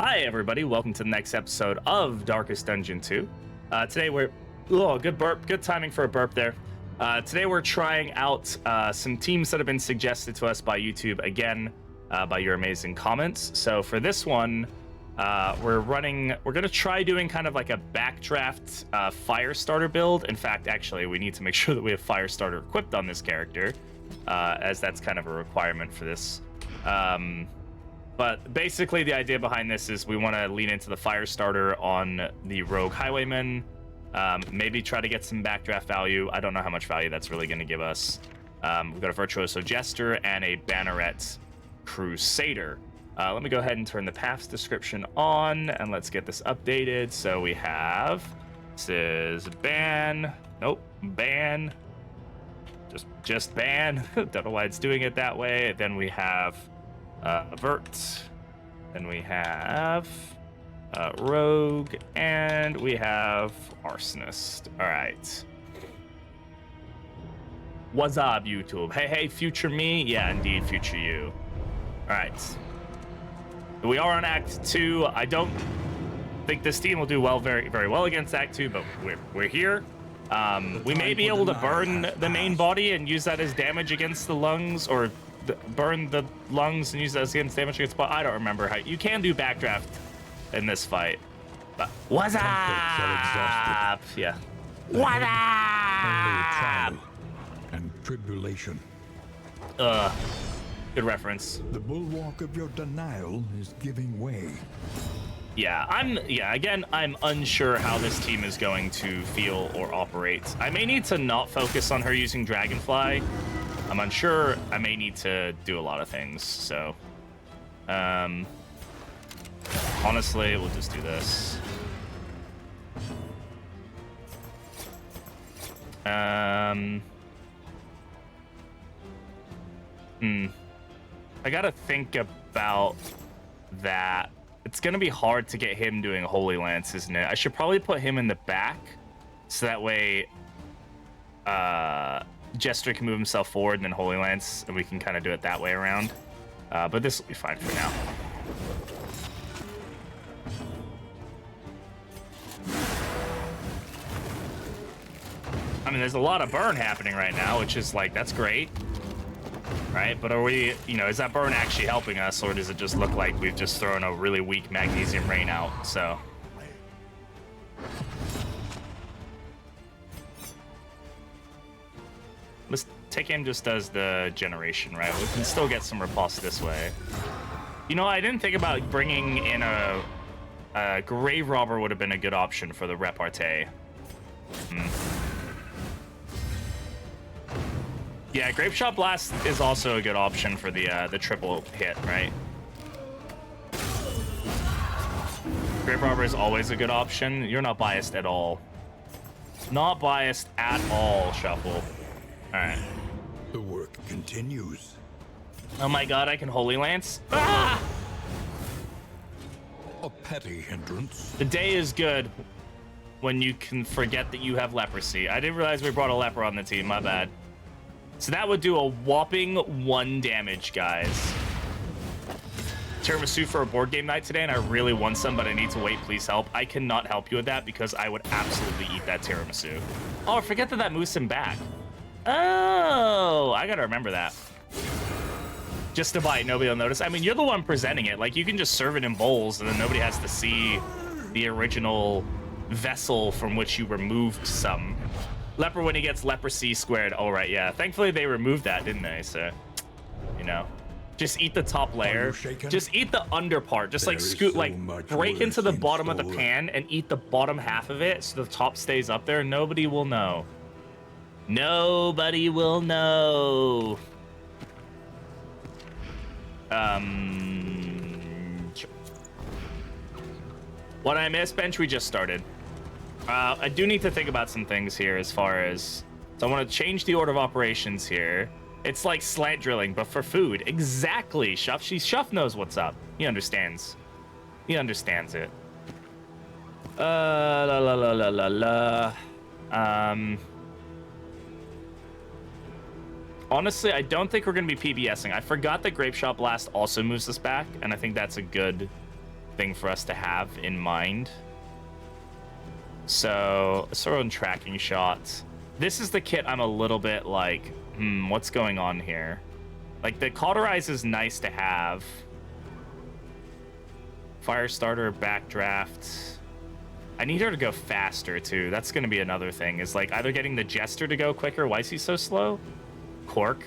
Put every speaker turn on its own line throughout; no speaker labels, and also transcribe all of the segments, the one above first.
Hi everybody, welcome to the next episode of Darkest Dungeon 2. Today we're... Oh, good burp, good timing for a burp there. Today we're trying out some teams that have been suggested to us by YouTube, again, by your amazing comments. So for this one, we're gonna try doing kind of like a Backdraft Firestarter build. In fact, actually, we need to make sure that we have Firestarter equipped on this character, as that's kind of a requirement for this. But basically, the idea behind this is we want to lean into the Firestarter on the Rogue Highwayman. Maybe try to get some Backdraft value. I don't know how much value that's really going to give us. We've got a Virtuoso Jester and a Banneret Crusader. Let me go ahead and turn the paths description on, and let's get this updated. So we have... This is ban. Nope. Ban. Just ban. Don't know why it's doing it that way. Then we have... avert, then we have rogue, and we have arsonist. All right. What's up, YouTube? Hey, future me? Yeah, indeed, future you. All right. We are on Act 2. I don't think this team will do very well against Act 2, but we're here. We may be able to burn the main body and use that as damage against the lungs, or burn the lungs and use that as against damage against body. I don't remember how you can do Backdraft in this fight. But what's up? Yeah. What up?
And tribulation.
Good reference.
The bulwark of your denial is giving way.
Yeah, I'm unsure how this team is going to feel or operate. I may need to not focus on her using Dragonfly. I'm unsure. I may need to do a lot of things, so... honestly, we'll just do this. I gotta think about that. It's gonna be hard to get him doing Holy Lance, isn't it? I should probably put him in the back, so that way... Jester can move himself forward and then Holy Lance, and we can kind of do it that way around. But this will be fine for now. I mean, there's a lot of burn happening right now, which is like, that's great. Right? But are we, is that burn actually helping us, or does it just look like we've just thrown a really weak Magnesium Rain out? So... Let's take him just does the generation, right? We can still get some riposte this way. I didn't think about bringing in a Grave Robber would have been a good option for the repartee. Yeah, Grape Shot Blast is also a good option for the triple hit, right? Grave Robber is always a good option. You're not biased at all. Not biased at all, Shuffle. All right.
The work continues.
Oh my god, I can Holy Lance. Ah!
A petty hindrance.
The day is good when you can forget that you have leprosy. I didn't realize we brought a leper on the team, my bad. So that would do a whopping 1 damage, guys. Tiramisu for a board game night today, and I really want some, but I need to wait. Please help. I cannot help you with that because I would absolutely eat that tiramisu. Oh, I forget that moves him back. Oh, I gotta remember that. Just to bite, nobody will notice. I mean, you're the one presenting it. Like, you can just serve it in bowls, and then nobody has to see the original vessel from which you removed some. Leper when he gets leprosy squared. Oh, right, yeah. Thankfully, they removed that, didn't they? So, just eat the top layer. Just eat the under part. Just, like, scoot, like, break into the bottom of the pan and eat the bottom half of it so the top stays up there. Nobody will know. Nobody will know. What I missed, bench, we just started. I do need to think about some things here as far as... So I want to change the order of operations here. It's like slant drilling, but for food. Exactly, Shuff. Shuff knows what's up. He understands. He understands it. Honestly, I don't think we're going to be PBSing. I forgot that Grape Shot Blast also moves us back, and I think that's a good thing for us to have in mind. So let's throw in tracking shots. This is the kit I'm a little bit like, what's going on here? Like, the cauterize is nice to have. Firestarter, backdraft. I need her to go faster, too. That's going to be another thing, is, like, either getting the Jester to go quicker. Why is he so slow? Cork.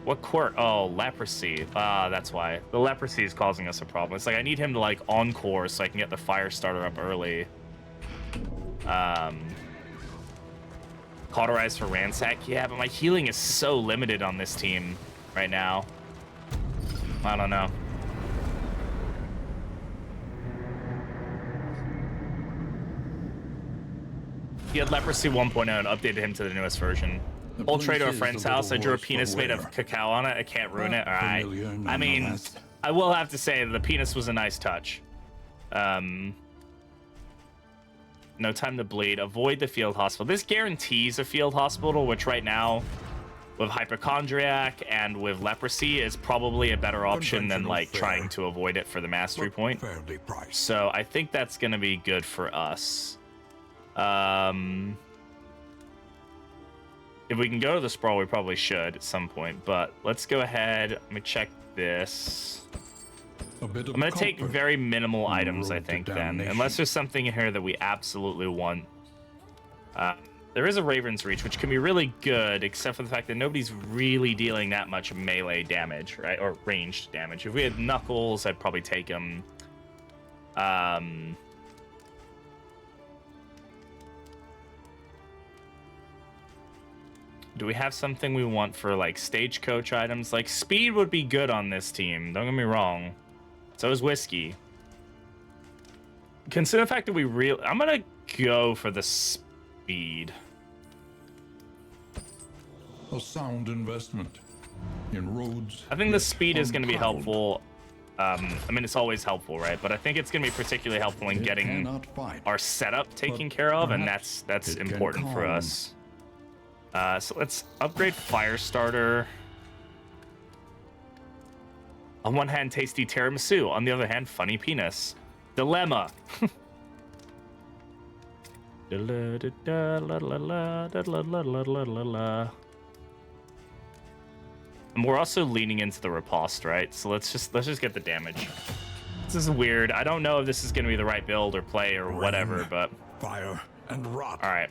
What quirk? Oh, leprosy. That's why. The leprosy is causing us a problem. It's like, I need him to, like, encore so I can get the Firestarter up early. Cauterize for ransack. Yeah, but my healing is so limited on this team right now. I don't know. He had Leprosy 1.0 and updated him to the newest version. Old trade to a friend's house. I drew a penis made of cacao on it. I can't ruin it. All right. I mean, I will have to say the penis was a nice touch. No time to bleed. Avoid the field hospital. This guarantees a field hospital, which right now, with hypochondriac and with leprosy, is probably a better option than like trying to avoid it for the mastery point. So I think that's going to be good for us. If we can go to the sprawl, we probably should at some point. But let's go ahead. Let me check this. I'm going to take very minimal items, I think, then. Unless there's something in here that we absolutely want. There is a Raven's Reach, which can be really good, except for the fact that nobody's really dealing that much melee damage, right? Or ranged damage. If we had Knuckles, I'd probably take him. Do we have something we want for, like, stagecoach items? Like, speed would be good on this team. Don't get me wrong. So is whiskey. Consider the fact that we really... I'm going to go for the speed.
A sound investment in roads.
I think the speed is going to be helpful. I mean, it's always helpful, right? But I think it's going to be particularly helpful in getting our setup taken care of, and that's important for us. So let's upgrade Firestarter. On one hand, tasty tiramisu. On the other hand, funny penis. Dilemma. And we're also leaning into the riposte, right? So let's just get the damage. This is weird. I don't know if this is going to be the right build or play or whatever, but
fire and rot.
All right.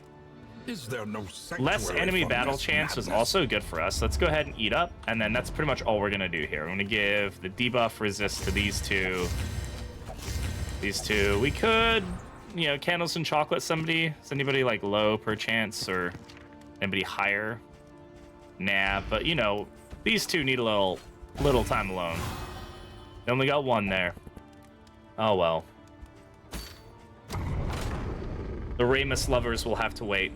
Is there no
less enemy battle chance was also good for us. Let's go ahead and eat up, and then that's pretty much all we're gonna do here. I'm gonna give the debuff resist to these two. These two. We could, you know, candles and chocolate somebody. Is anybody like low per chance, or anybody higher? Nah, but you know, these two need a little time alone. They only got one there. Oh well. The Ramus lovers will have to wait.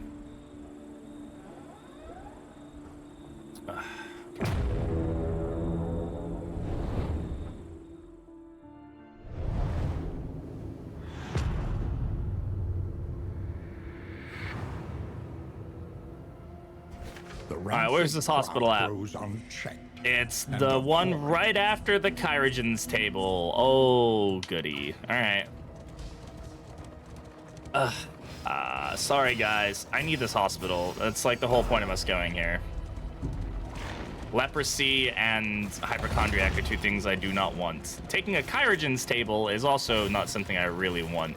Alright, where's this hospital at? It's the one right after the Kyrogen's table. Oh, goody. Alright. Sorry, guys. I need this hospital. That's like the whole point of us going here. Leprosy and hypochondriac are two things I do not want. Taking a Kyrogen's table is also not something I really want.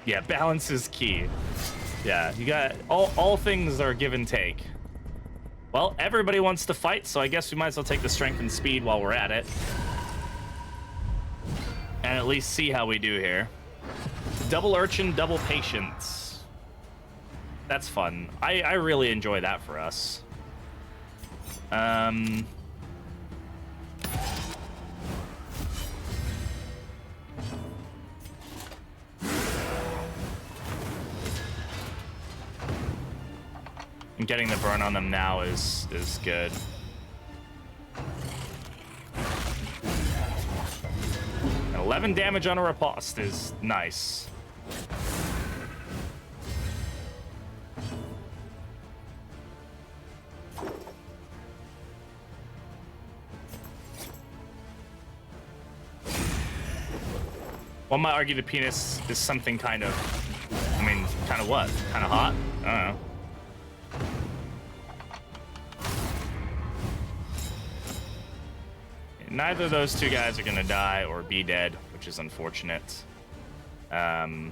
Yeah, balance is key. Yeah, you got all things are give and take. Well, everybody wants to fight, so I guess we might as well take the strength and speed while we're at it. And at least see how we do here. Double urchin, double patience. That's fun. I really enjoy that for us. And getting the burn on them now is good. And 11 damage on a riposte is nice. One might argue the penis is something kind of, I mean, kind of what? Kind of hot? I don't know. Neither of those two guys are gonna die or be dead, which is unfortunate. I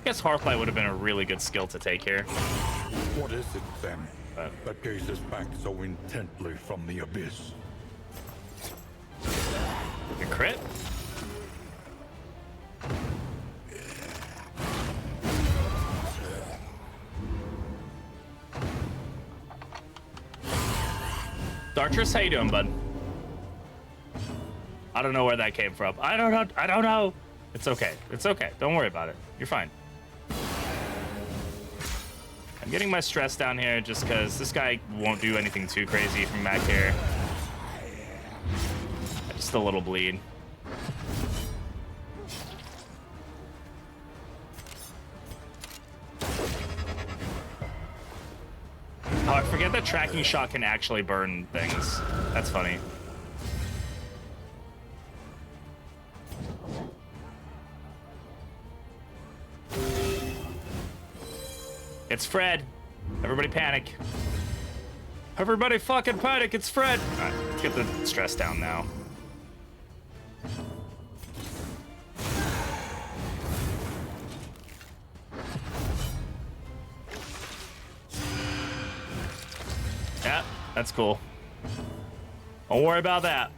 guess Hearthlight would have been a really good skill to take here.
What is it then that gazes back so intently from the abyss?
A crit? Dartress, how you doing, bud? I don't know where that came from. I don't know. It's okay. It's okay. Don't worry about it. You're fine. I'm getting my stress down here just because this guy won't do anything too crazy from back here. Just a little bleed. Oh, I forget that tracking shot can actually burn things. That's funny. It's Fred. Everybody panic. Everybody fucking panic. It's Fred. All right, let's get the stress down now. Yeah, that's cool. Don't worry about that.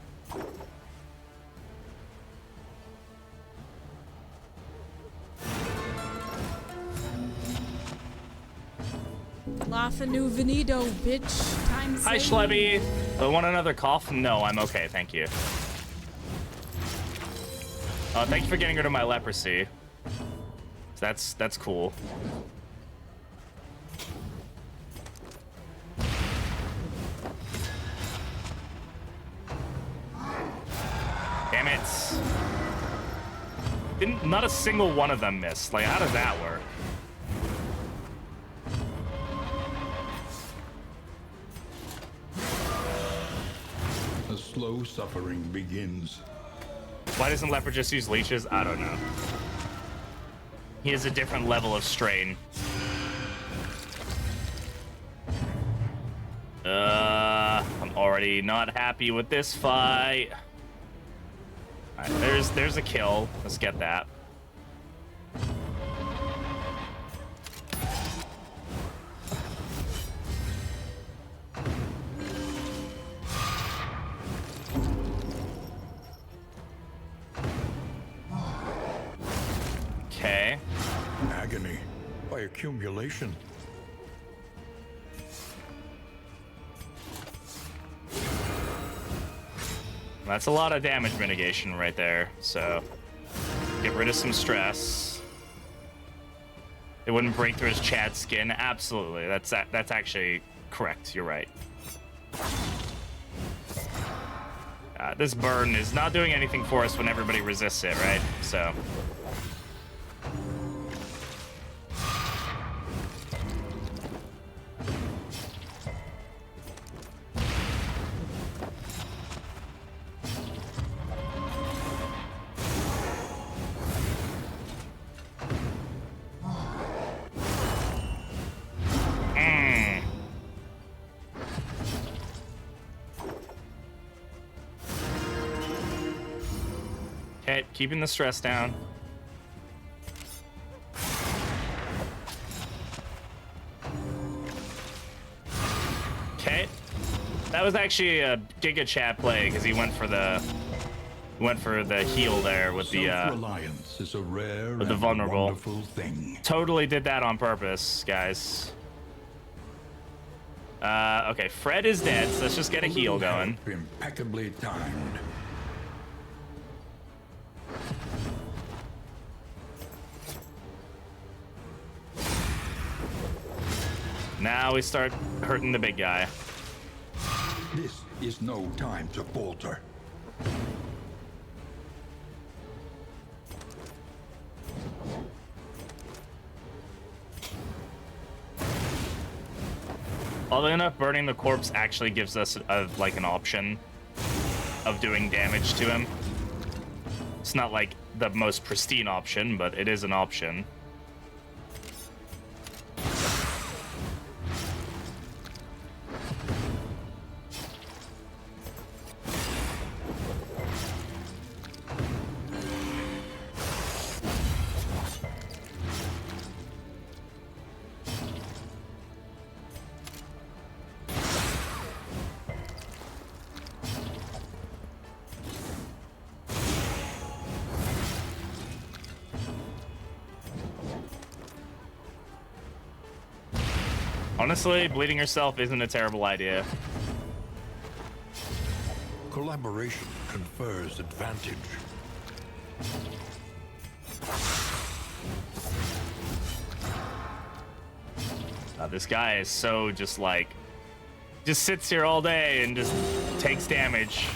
Lafanu Venido, bitch. Time
Hi, Schlebby. Want another cough? No, I'm okay, thank you. Thank you for getting rid of my leprosy. That's cool. Damn it. Not a single one of them missed. Like, how does that work?
The slow suffering begins.
Why doesn't Leper just use leeches? I don't know. He has a different level of strain. I'm already not happy with this fight. All right, there's a kill. Let's get that. Okay.
Agony by accumulation.
That's a lot of damage mitigation right there, so get rid of some stress. It wouldn't break through his Chad skin. Absolutely, that's actually correct. You're right. This burn is not doing anything for us when everybody resists it, right? So. Okay, keeping the stress down. Okay, that was actually a Giga Chat play because he went for the heal there with the
Self-reliance is a rare
with the
and
vulnerable.
wonderful thing.
Totally did that on purpose, guys. Okay, Fred is dead, so let's just get a heal going.
Impeccably timed.
Now we start hurting the big guy.
This is no time to falter.
Oddly enough, burning the corpse actually gives us like an option of doing damage to him. It's not like the most pristine option, but it is an option. Honestly, bleeding yourself isn't a terrible idea.
Collaboration confers advantage.
This guy is so just sits here all day and just takes damage.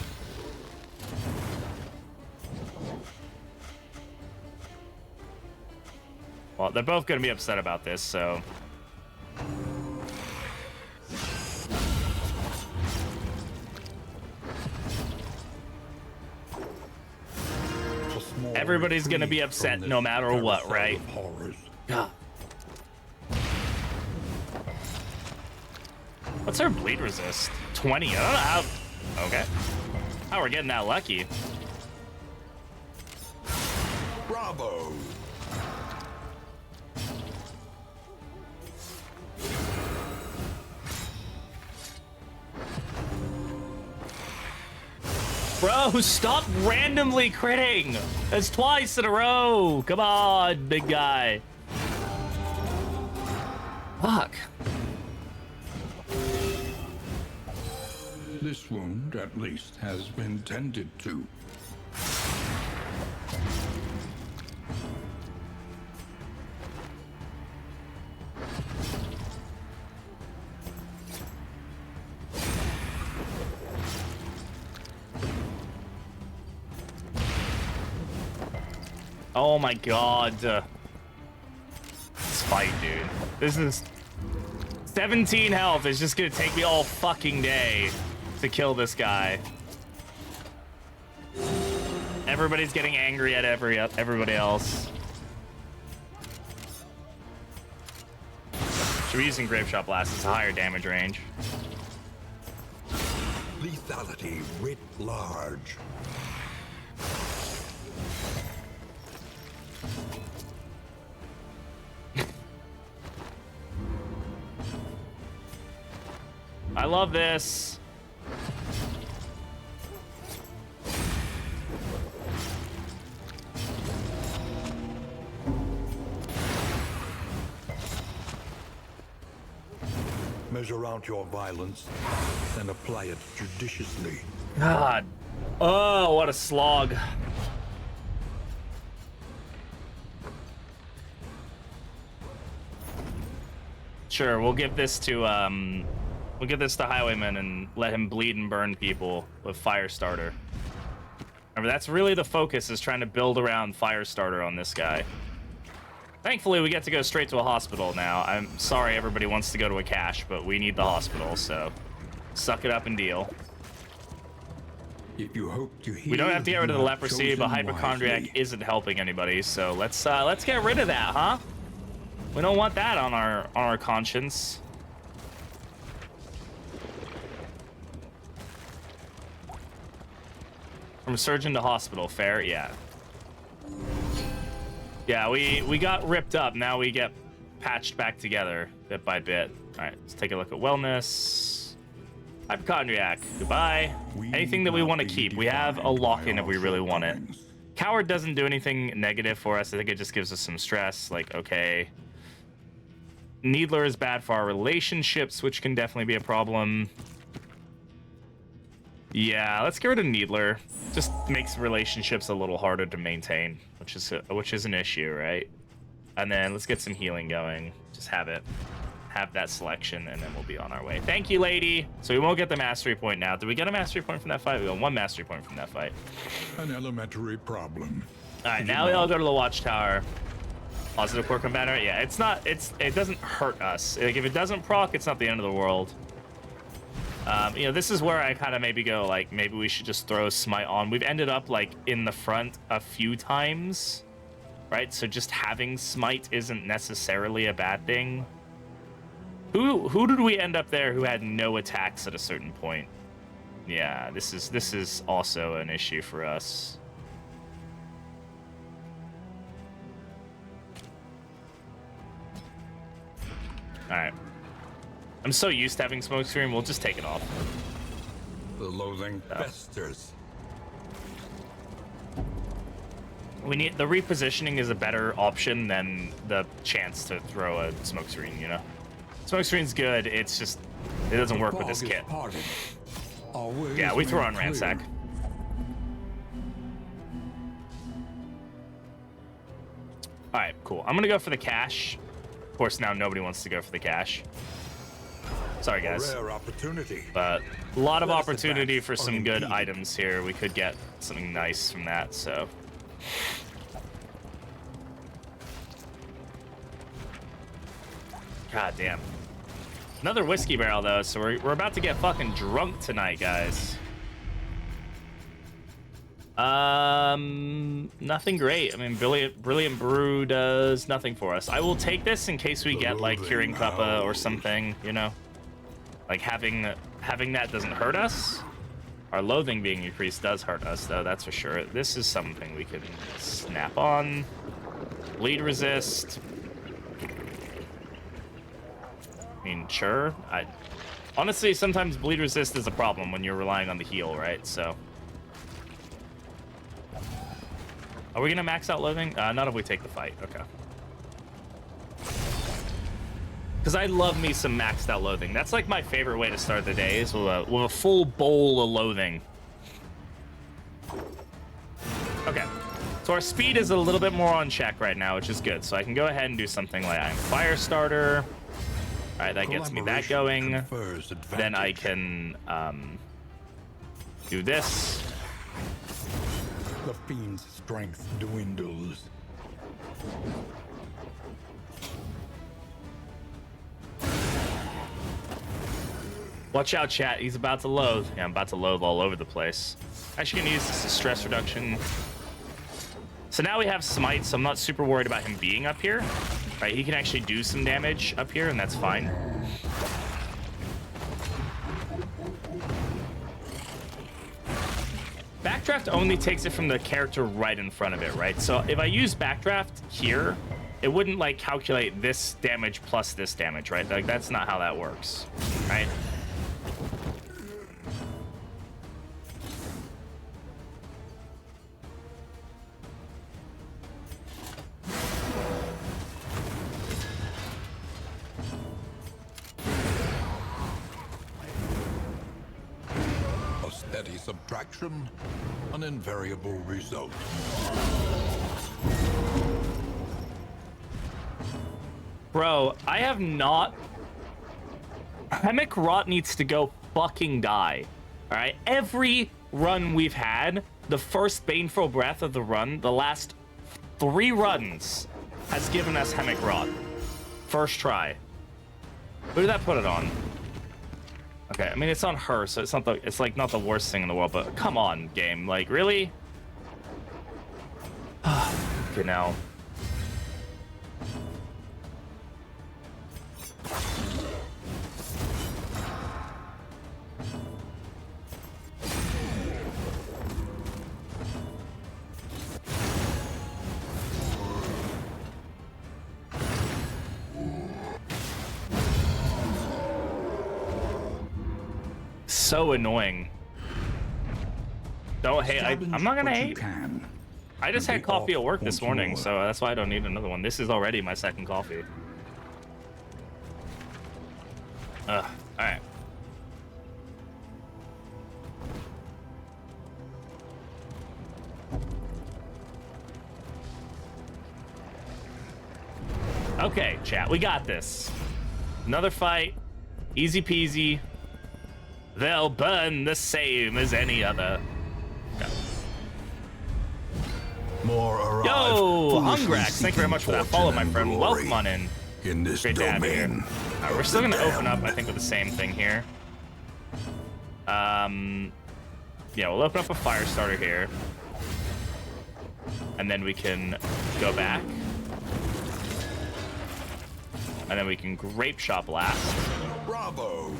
Well, they're both going to be upset about this, so... Everybody's gonna be upset no matter what, right? God. What's our bleed resist? 20. I don't know how. Okay. How we're getting that lucky.
Bravo.
Bro, stop randomly critting. That's twice in a row. Come on, big guy. Fuck.
This wound, at least, has been tended to.
Oh my god. This fight, dude. This is 17 health. It's just gonna take me all fucking day to kill this guy. Everybody's getting angry at everybody else. Should be using Grape Shot Blast. It's a higher damage range.
Lethality writ large.
I love this.
Measure out your violence and apply it judiciously.
God. Oh, what a slog. Sure, we'll give this to Highwayman and let him bleed and burn people with Firestarter. Remember, that's really the focus, is trying to build around Firestarter on this guy. Thankfully, we get to go straight to a hospital now. I'm sorry everybody wants to go to a cache, but we need the hospital, so suck it up and deal.
If you hope to heal,
we don't have to get rid of the leprosy, but hypochondriac isn't helping anybody, so let's get rid of that, huh? We don't want that on our conscience. From surgeon to hospital, fair, yeah. Yeah, we got ripped up. Now we get patched back together bit by bit. All right, let's take a look at wellness. Hypochondriac, goodbye. Anything that we want to keep. We have a lock-in if we really want it. Coward doesn't do anything negative for us. I think it just gives us some stress. Like, okay. Needler is bad for our relationships, which can definitely be a problem. Yeah, let's get rid of Needler. Just makes relationships a little harder to maintain, which is an issue, right? And then let's get some healing going. Just have that selection, and then we'll be on our way. Thank you, lady. So we won't get the mastery point now. Did we get a mastery point from that fight? We got one mastery point from that fight.
An elementary problem.
All right, now we all go to the watchtower. Positive core combatant. Yeah, it doesn't hurt us. Like, if it doesn't proc, it's not the end of the world. You know, this is where I kind of maybe go, like, maybe we should just throw Smite on. We've ended up, like, in the front a few times, right? So just having Smite isn't necessarily a bad thing. Who did we end up there who had no attacks at a certain point? Yeah, this is also an issue for us. All right. I'm so used to having smoke screen, we'll just take it off.
The loathing festers.
We need the repositioning is a better option than the chance to throw a smoke screen, you know? Smoke screen's good, it's just it doesn't work with this kit. Yeah, we throw on ransack. Alright, cool. I'm gonna go for the cash. Of course, now nobody wants to go for the cash. Sorry, guys.
Rare opportunity.
But a lot of opportunity for some good items here. We could get something nice from that, so. God damn. Another whiskey barrel, though, so we're about to get fucking drunk tonight, guys. Nothing great. I mean, Brilliant Brew does nothing for us. I will take this in case we get, like, Curing Cuppa or something, you know? Like, having that doesn't hurt us. Our loathing being increased does hurt us, though, that's for sure. This is something we can snap on. Bleed resist. I mean, sure. Honestly, sometimes bleed resist is a problem when you're relying on the heal, right? So. Are we going to max out loathing? Not if we take the fight. Okay. Because I love me some maxed out loathing. That's like my favorite way to start the day is with a full bowl of loathing. Okay. So our speed is a little bit more on check right now, which is good. So I can go ahead and do something like I'm Firestarter. All right, that gets me that going. Then I can do this.
The fiend's strength dwindles.
Watch out, chat. He's about to loathe. Yeah, I'm about to loathe all over the place. Actually gonna use this as stress reduction. So now we have Smite, so I'm not super worried about him being up here. Right, he can actually do some damage up here, and that's fine. Backdraft only takes it from the character right in front of it, right? So if I use Backdraft here, it wouldn't, like, calculate this damage plus this damage, right? Like, that's not how that works, right?
Steady subtraction, an invariable result.
Bro, I have not... Hemic Rot needs to go fucking die. Alright? Every run we've had, the first Baneful Breath of the run, the last 3 runs, has given us Hemic Rot. First try. Who did that put it on? Okay, I mean, it's on her, so it's not like not the worst thing in the world, but come on, game. Like, really? Okay, now. So annoying. Don't hate. I'm not gonna hate. I just had coffee at work this morning, so that's why I don't need another one. This is already my second coffee. All right. Okay, chat, we got this. Another fight, easy peasy. They'll burn the same as any other. Go.
More arrive.
Yo, Hungrax, thank you very much for that follow, my friend.
Glory
Welcome on in.
In this
Great to have you here.
domain.
All right, we're still gonna open up, I think, with the same thing here. Yeah, we'll open up a fire starter here. And then we can go back. And then we can grape shot blast.
Bravo!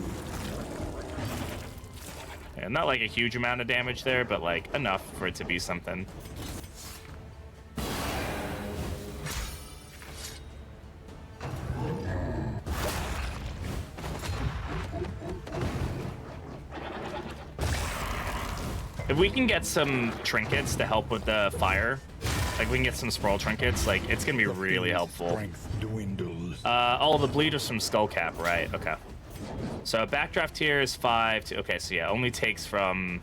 And not like a huge amount of damage there, but like enough for it to be something. If we can get some trinkets to help with the fire, like we can get some sprawl trinkets, like it's gonna be really helpful. Oh, the bleed is from Skullcap, right? Okay. So Backdraft here is 5 to, okay, so yeah, only takes from,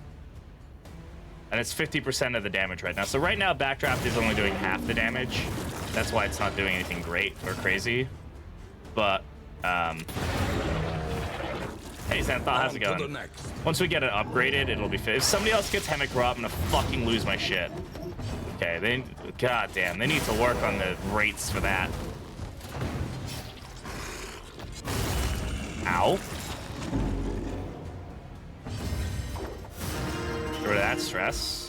and it's 50% of the damage right now. So right now Backdraft is only doing half the damage. That's why it's not doing anything great or crazy. But hey Xanthal, how's it going? Once we get it upgraded, it'll be fit. If somebody else gets Hemicrop, I'm gonna fucking lose my shit. Okay, they, goddamn, they need to work on the rates for that. Ow. Get rid of that stress.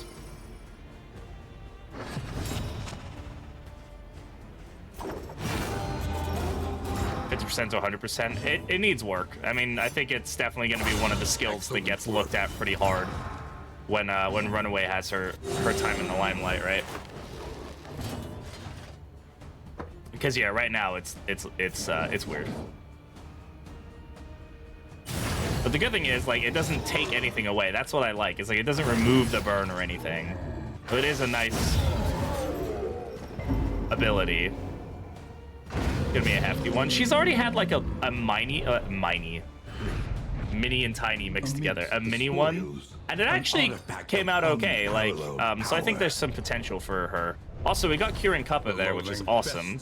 %, to 100%. It needs work. I mean, I think it's definitely going to be one of the skills that gets looked at pretty hard when Runaway has her time in the limelight, right? Because yeah, right now it's weird. But the good thing is, like, it doesn't take anything away. That's what I like. It's like it doesn't remove the burn or anything. So it is a nice ability. Gonna be a hefty one. She's already had like a mini and tiny mixed together, a mini one, and it actually came out okay. Like, so I think there's some potential for her. Also, we got Kieran Kappa there, which is awesome.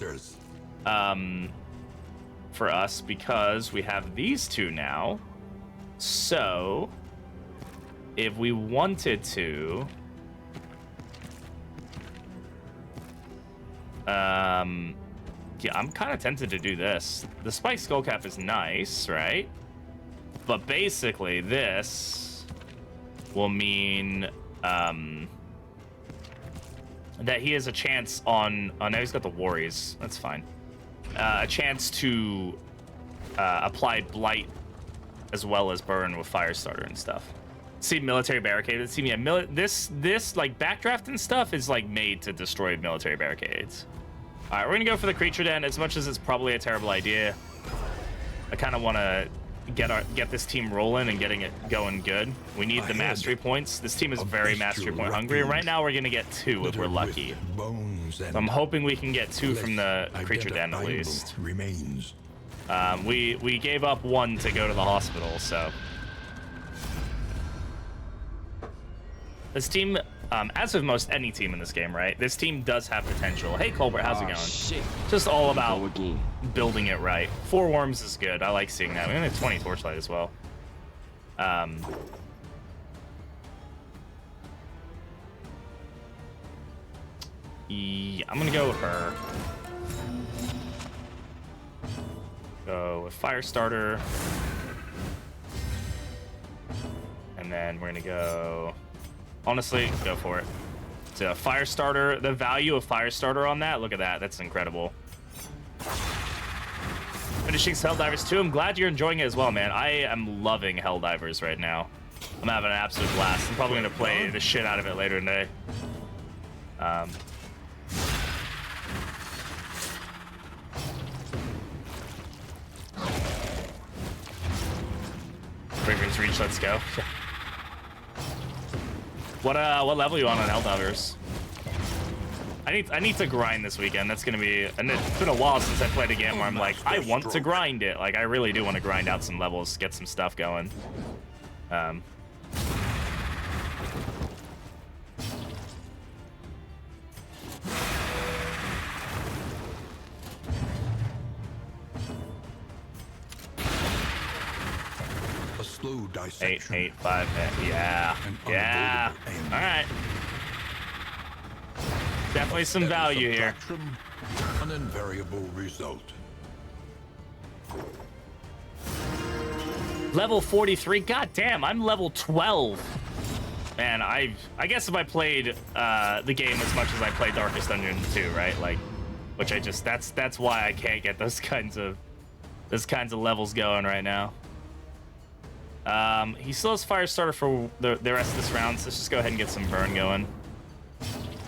For us, because we have these two now. So, if we wanted to, yeah, I'm kind of tempted to do this. The Spike Skullcap is nice, right? But basically, this will mean that he has a chance on... Oh, now he's got the Worries. That's fine. A chance to apply Blight as well as Burn with Firestarter and stuff. See, military barricades. See, yeah, this like Backdraft and stuff is like made to destroy military barricades. All right, we're gonna go for the creature den. As much as it's probably a terrible idea, I kind of want to get this team rolling and getting it going good. We need the mastery points. This team is very mastery point hungry. Right now, we're gonna get 2 if we're lucky. So I'm hoping we can get 2 from the creature den at least. We gave up 1 to go to the hospital, so this team. As with most any team in this game, right? This team does have potential. Hey, Colbert, how's it going?
Shit.
Just all about building it right. 4 worms is good. I like seeing that. We only have 20 torchlight as well. Yeah, I'm gonna go with her. Go with Firestarter. And then we're gonna go... Honestly, go for it. So Firestarter, the value of Firestarter on that, look at that. That's incredible. Finishing Helldivers 2. I'm glad you're enjoying it as well, man. I am loving Helldivers right now. I'm having an absolute blast. I'm probably going to play the shit out of it later today. Raven's Reach, let's go. What level are you on Helldivers? I need to grind this weekend. That's gonna be, and it's been a while since I played a game where I'm like, I want to grind it. Like I really do want to grind out some levels, get some stuff going.
A slow dissection.
8, 5, yeah. All right. Definitely some value here.
An invariable result.
Level 43. God damn, I'm level 12. Man, I guess if I played the game as much as I played Darkest Dungeon 2, right? Like, which I just that's why I can't get those kinds of levels going right now. He still has Firestarter for the rest of this round, so let's just go ahead and get some burn going.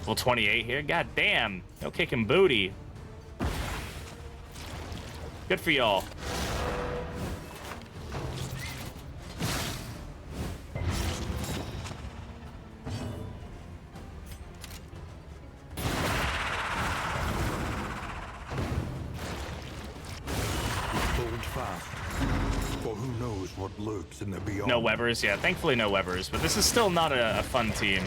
Level 28 here. God damn, no kicking booty. Good for y'all.
For who knows what lurks in the beyond.
No Webbers, yeah. Thankfully, no Webbers. But this is still not a fun team.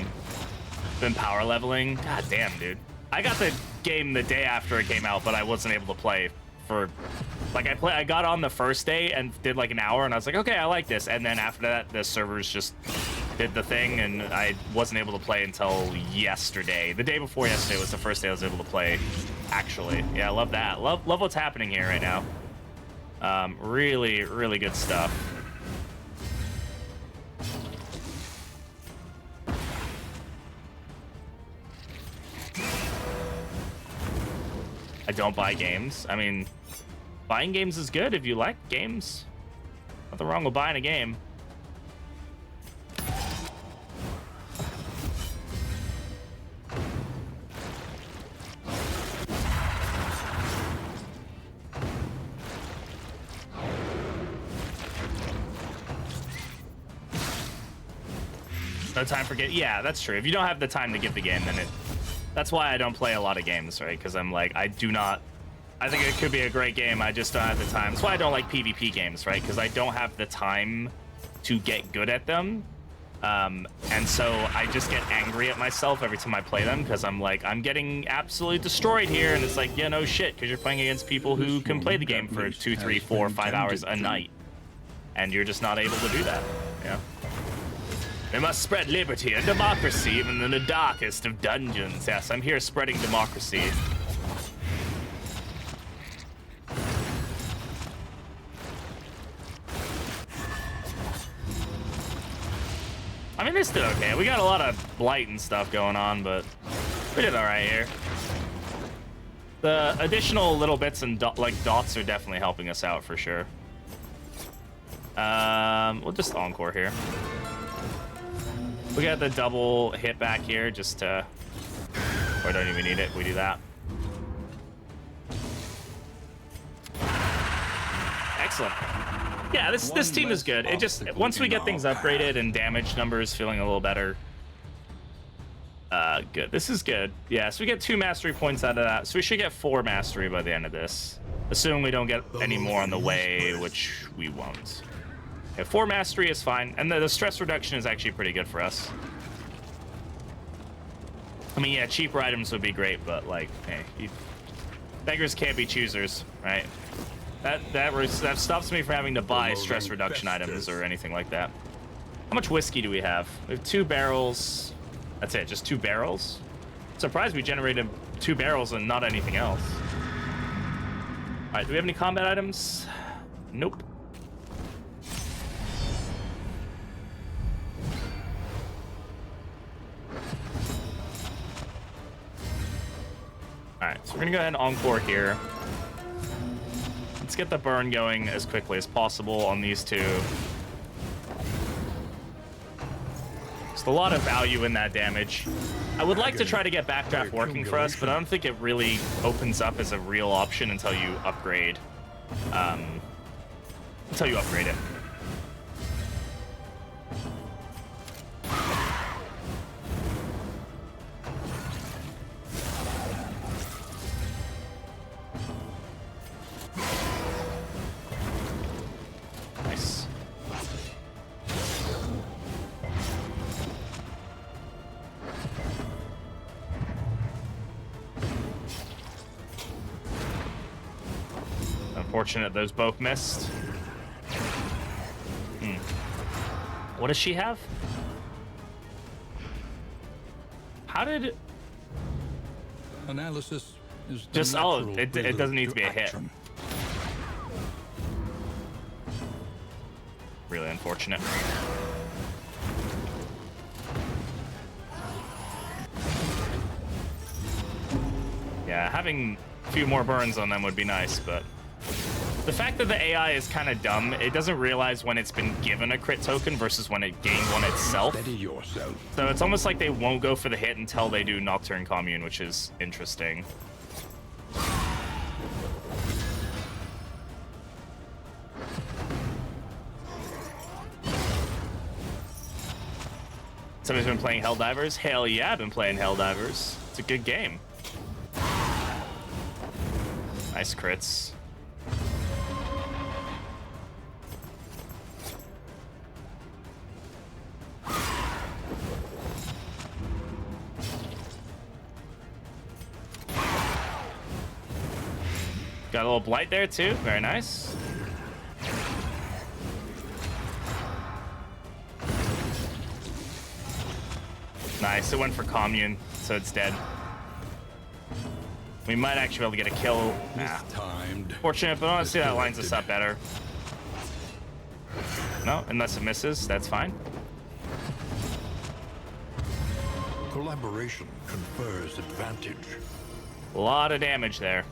Been power leveling. God damn, dude. I got the game the day after it came out, but I wasn't able to play for... Like, I got on the first day and did like an hour, and I was like, okay, I like this. And then after that, the servers just did the thing, and I wasn't able to play until yesterday. The day before yesterday was the first day I was able to play, actually. Yeah, I love that. Love what's happening here right now. Really, really good stuff. I don't buy games. I mean, buying games is good if you like games. Nothing wrong with buying a game. No time for get. Yeah, that's true. If you don't have the time to give the game, then that's why I don't play a lot of games, right? Because I'm like, I think it could be a great game. I just don't have the time. That's why I don't like PvP games, right? Because I don't have the time to get good at them. And so I just get angry at myself every time I play them because I'm like, I'm getting absolutely destroyed here. And it's like, yeah, no shit, because you're playing against people who can play the game for 2, 3, 4, 5 hours a night. And you're just not able to do that. Yeah. We must spread liberty and democracy even in the darkest of dungeons. Yes, I'm here spreading democracy. I mean, this did okay. We got a lot of blight and stuff going on, but we did all right here. The additional little bits and dots are definitely helping us out for sure. We'll just encore here. We got the double hit back here just to... Or I don't even need it. We do that. Excellent. Yeah, this team is good. It just... Once we get things upgraded and damage numbers feeling a little better... good. This is good. Yeah, so we get 2 mastery points out of that. So we should get 4 mastery by the end of this. Assuming we don't get any more on the way, which we won't. Okay, 4 mastery is fine, and the stress reduction is actually pretty good for us. I mean, yeah, cheaper items would be great, but like, hey, beggars can't be choosers, right? That stops me from having to buy stress reduction items or anything like that. How much whiskey do we have? We have 2 barrels. That's it, just 2 barrels. Surprised we generated 2 barrels and not anything else. All right, do we have any combat items? Nope. Alright, so we're gonna go ahead and encore here. Let's get the burn going as quickly as possible on these 2. Just a lot of value in that damage. I would like to try to get Backdraft working for us, but I don't think it really opens up as a real option until you upgrade. Until you upgrade it. Nice. Unfortunate those both missed. What does she have? How did...
Analysis is
Just, oh, it doesn't need to be a hit. really unfortunate. Yeah, having a few more burns on them would be nice, but the fact that the AI is kind of dumb, it doesn't realize when it's been given a crit token versus when it gained one itself.
Steady yourself.
So it's almost like they won't go for the hit until they do Nocturne Commune, which is interesting. Somebody's been playing Helldivers? Hell yeah, I've been playing Helldivers. It's a good game. Nice crits. Got a little blight there too. Very nice. Nice. It went for commune, so it's dead. We might actually be able to get a kill. Nah. Fortunate, but honestly, that lines us up better. No, unless it misses, that's fine.
Collaboration confers advantage.
A lot of damage there.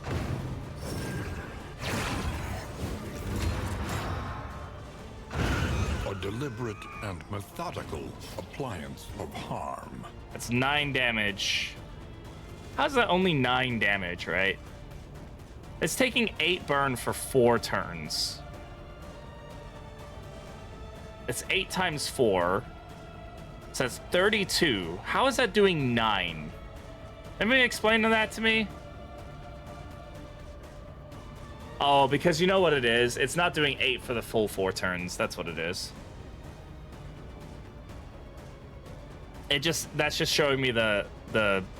A deliberate and methodical appliance of harm.
That's 9 damage. How's that only 9 damage, right? It's taking 8 burn for 4 turns. It's 8 times 4. So that's 32. How is that doing 9? Anybody explain that to me? Oh, because you know what it is? It's not doing 8 for the full 4 turns. That's what it is. That's just showing me the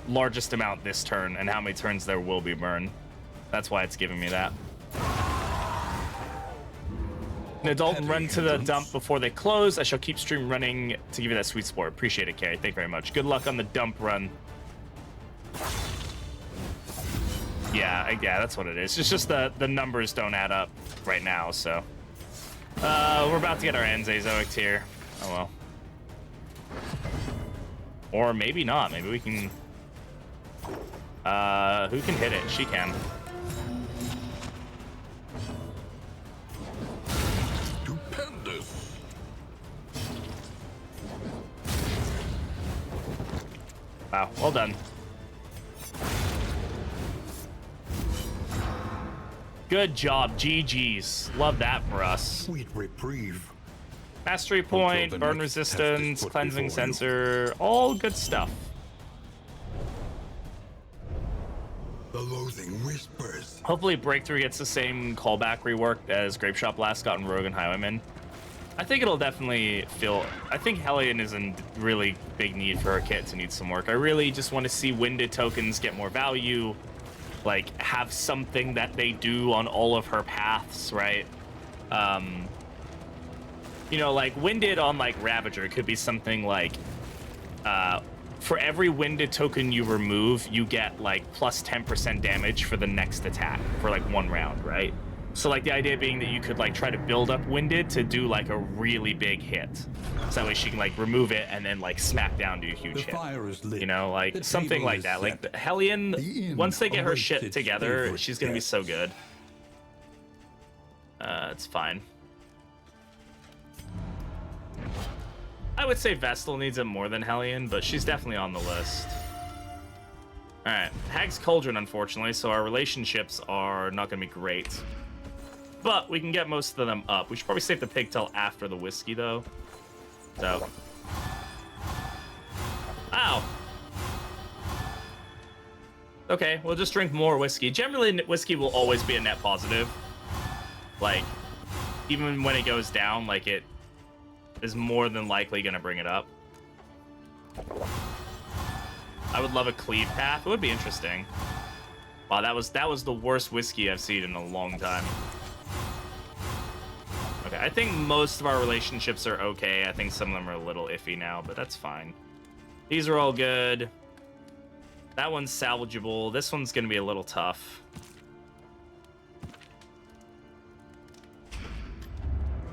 largest amount this turn and how many turns there will be burn. That's why it's giving me that. An adult run to the dump before they close. I shall keep stream running to give you that sweet sport. Appreciate it, Carrie. Thank you very much. Good luck on the dump run. Yeah, that's what it is. It's just the numbers don't add up right now, so. We're about to get our Enzazoic here. Oh well. Or maybe not. Maybe we can... who can hit it? She can.
Stupendous.
Wow, well done. Good job, GG's. Love that for us.
Sweet reprieve.
Mastery point, burn resistance, cleansing sensor, all good stuff.
The loathing whispers.
Hopefully Breakthrough gets the same callback rework as Grape Shot Blast got in Rogue and Highwayman. I think it'll definitely feel... I think Hellion is in really big need for her kit to need some work. I really just want to see Winded tokens get more value, like have something that they do on all of her paths, right? You know, like Winded on like Ravager could be something like for every Winded token you remove, you get like plus 10% damage for the next attack for like 1 round, right? So like the idea being that you could like try to build up Winded to do like a really big hit. So that way she can like remove it and then like smack down, do a huge hit.
Fire is lit.
You know, like something like that. Like the Hellion, once they get her shit together, she's gonna be so good. It's fine. I would say Vestal needs it more than Hellion, but she's definitely on the list. Alright, Hag's Cauldron, unfortunately, so our relationships are not going to be great. But we can get most of them up. We should probably save the pigtail after the whiskey, though. So. Ow! Okay, we'll just drink more whiskey. Generally, whiskey will always be a net positive. Like, even when it goes down, like, it is more than likely going to bring it up. I would love a cleave path. It would be interesting. Wow, that was the worst whiskey I've seen in a long time. Okay, I think most of our relationships are okay. I think some of them are a little iffy now, but that's fine. These are all good. That one's salvageable. This one's going to be a little tough.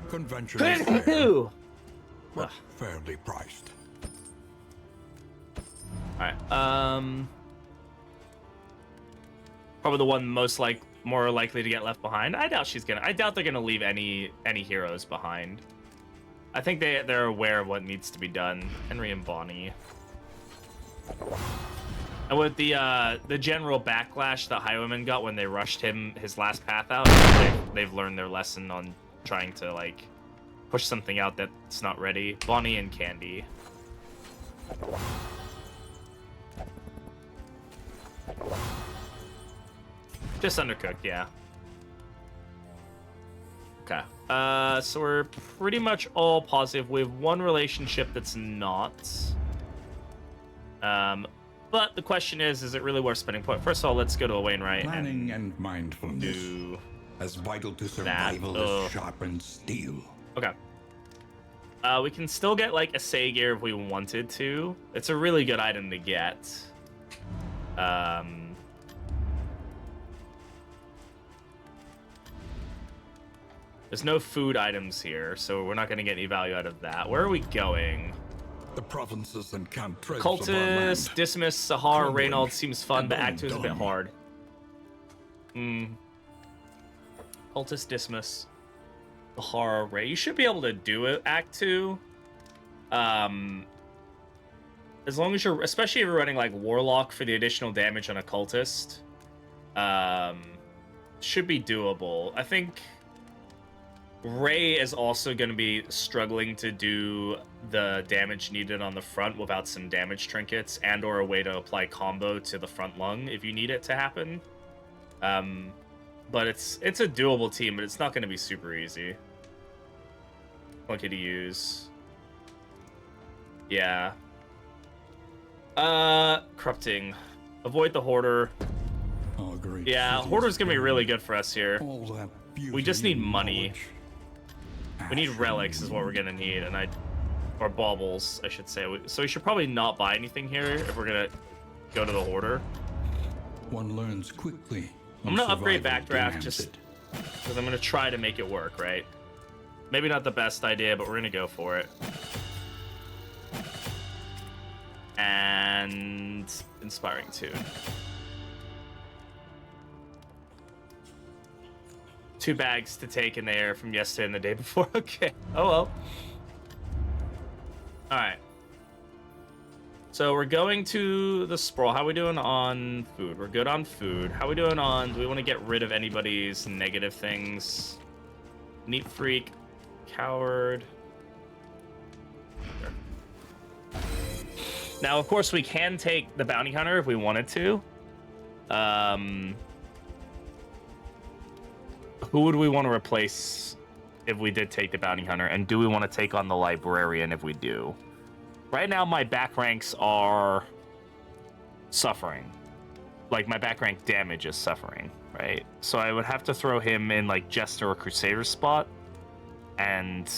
Conventionally fair,
All
but fairly priced.
right. Probably the one more likely to get left behind. I doubt they're gonna leave any heroes behind. I think they're aware of what needs to be done. Henry and Bonnie. And with the general backlash that Highwayman got when they rushed his last path out, they've learned their lesson on trying to like push something out that's not ready. Bonnie and Candy. Just undercooked, yeah. Okay. So we're pretty much all positive. We have one relationship that's not. But the question is it really worth spending point? First of all, let's go to a Wainwright.
Planning and mindfulness,
do
as vital to survival as sharpened steel.
Okay. We can still get like a Sagear if we wanted to. It's a really good item to get. There's no food items here, so we're not going to get any value out of that. Where are we going?
The provinces and cantrevs of our
Cultist,
land.
Dismas, Sahar,
Crumbling
Reynolds seems fun,
and
but
then
Act 2 is a bit
done.
hard. Cultist, Dismas, Sahar, Ray. You should be able to do it, Act 2. As long as you're, especially if you're running like Warlock for the additional damage on a Cultist, should be doable. I think Ray is also going to be struggling to do the damage needed on the front without some damage trinkets and or a way to apply combo to the front lung if you need it to happen. But it's a doable team, but it's not going to be super easy. Clunky to use. Yeah. Corrupting. Avoid the Hoarder.
Our great
Yeah,
cities
Hoarder's going to be really good for us here.
all that
We just
beauty
need
and
money.
knowledge.
We need relics is what we're gonna need, or baubles, I should say. So we should probably not buy anything here if we're gonna go to the Hoarder.
One learns quickly.
I'm gonna upgrade
survival
Backdraft
demands
just
it.
because I'm gonna try to make it work, right? Maybe not the best idea, but we're gonna go for it. And Inspiring Tune. 2 bags to take in the air from yesterday and the day before. Okay. Oh well. Alright. So we're going to the Sprawl. How are we doing on food? We're good on food. How are we doing on... Do we want to get rid of anybody's negative things? Neat Freak. Coward. Sure. Now, of course, we can take the Bounty Hunter if we wanted to. Who would we want to replace if we did take the Bounty Hunter? And do we want to take on the Librarian if we do? Right now, my back ranks are suffering. Like, my back rank damage is suffering, right? So I would have to throw him in, like, Jester or Crusader spot and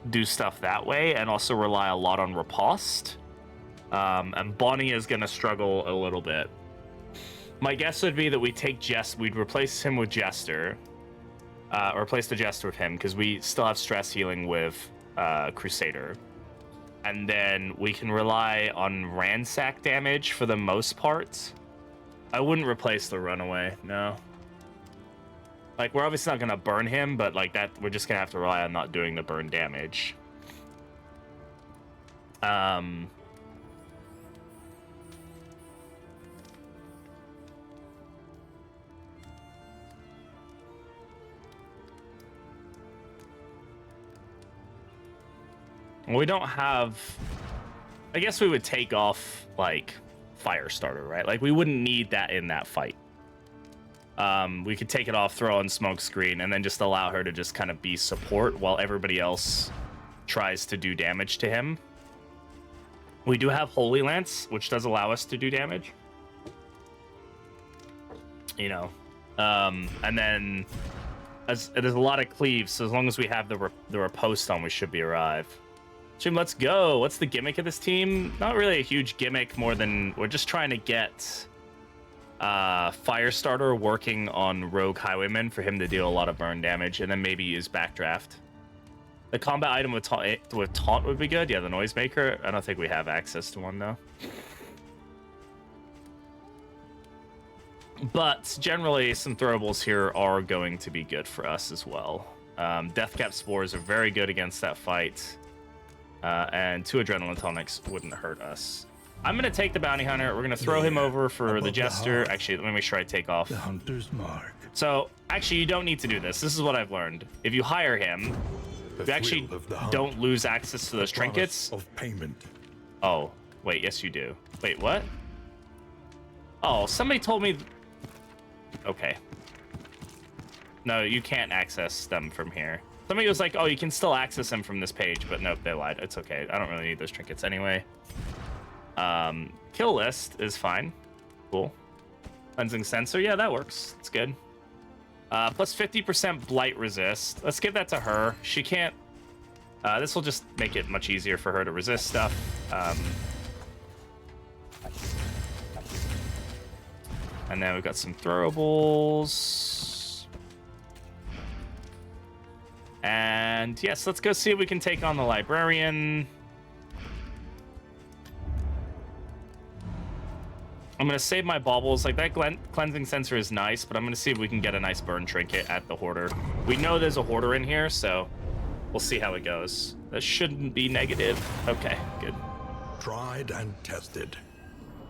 do stuff that way, and also rely a lot on Riposte. And Bonnie is going to struggle a little bit. My guess would be that we'd replace him with Jester, or replace the Jester with him, because we still have stress healing with Crusader. And then we can rely on Ransack damage for the most part. I wouldn't replace the Runaway, no. Like, we're obviously not going to burn him, but like that, we're just going to have to rely on not doing the burn damage. We don't have... I guess we would take off, like, Firestarter, right? Like, we wouldn't need that in that fight. We could take it off, throw on Smokescreen, and then just allow her to just kind of be support while everybody else tries to do damage to him. We do have Holy Lance, which does allow us to do damage. You know. And then... there's a lot of cleaves, so as long as we have the Riposte on, we should be arrived. Jim, let's go. What's the gimmick of this team? Not really a huge gimmick, more than we're just trying to get Firestarter working on Rogue Highwayman for him to deal a lot of burn damage, and then maybe use Backdraft. The combat item with taunt would be good. Yeah, the Noisemaker. I don't think we have access to one, though. But generally, some throwables here are going to be good for us as well. Deathcap Spores are very good against that fight. And 2 Adrenaline Tonics wouldn't hurt us. I'm going to take the Bounty Hunter. We're going to throw him over for the Jester. Actually, let me make sure I take off.
The Hunter's Mark.
So, actually, you don't need to do this. This is what I've learned. If you hire him, you actually don't lose access to those trinkets.
Of payment.
Oh, wait, yes you do. Wait, what? Oh, somebody told me... Okay. No, you can't access them from here. Somebody was like, oh, you can still access them from this page, but nope, they lied. It's okay. I don't really need those trinkets anyway. Kill list is fine. Cool. Cleansing sensor, yeah, that works. It's good. Plus 50% blight resist. Let's give that to her. She can't... this will just make it much easier for her to resist stuff. And then we've got some throwables. And yes, let's go see if we can take on the Librarian. I'm going to save my baubles. Like, that cleansing sensor is nice, but I'm going to see if we can get a nice burn trinket at the Hoarder. We know there's a Hoarder in here, so we'll see how it goes. That shouldn't be negative. Okay, good.
Tried and tested.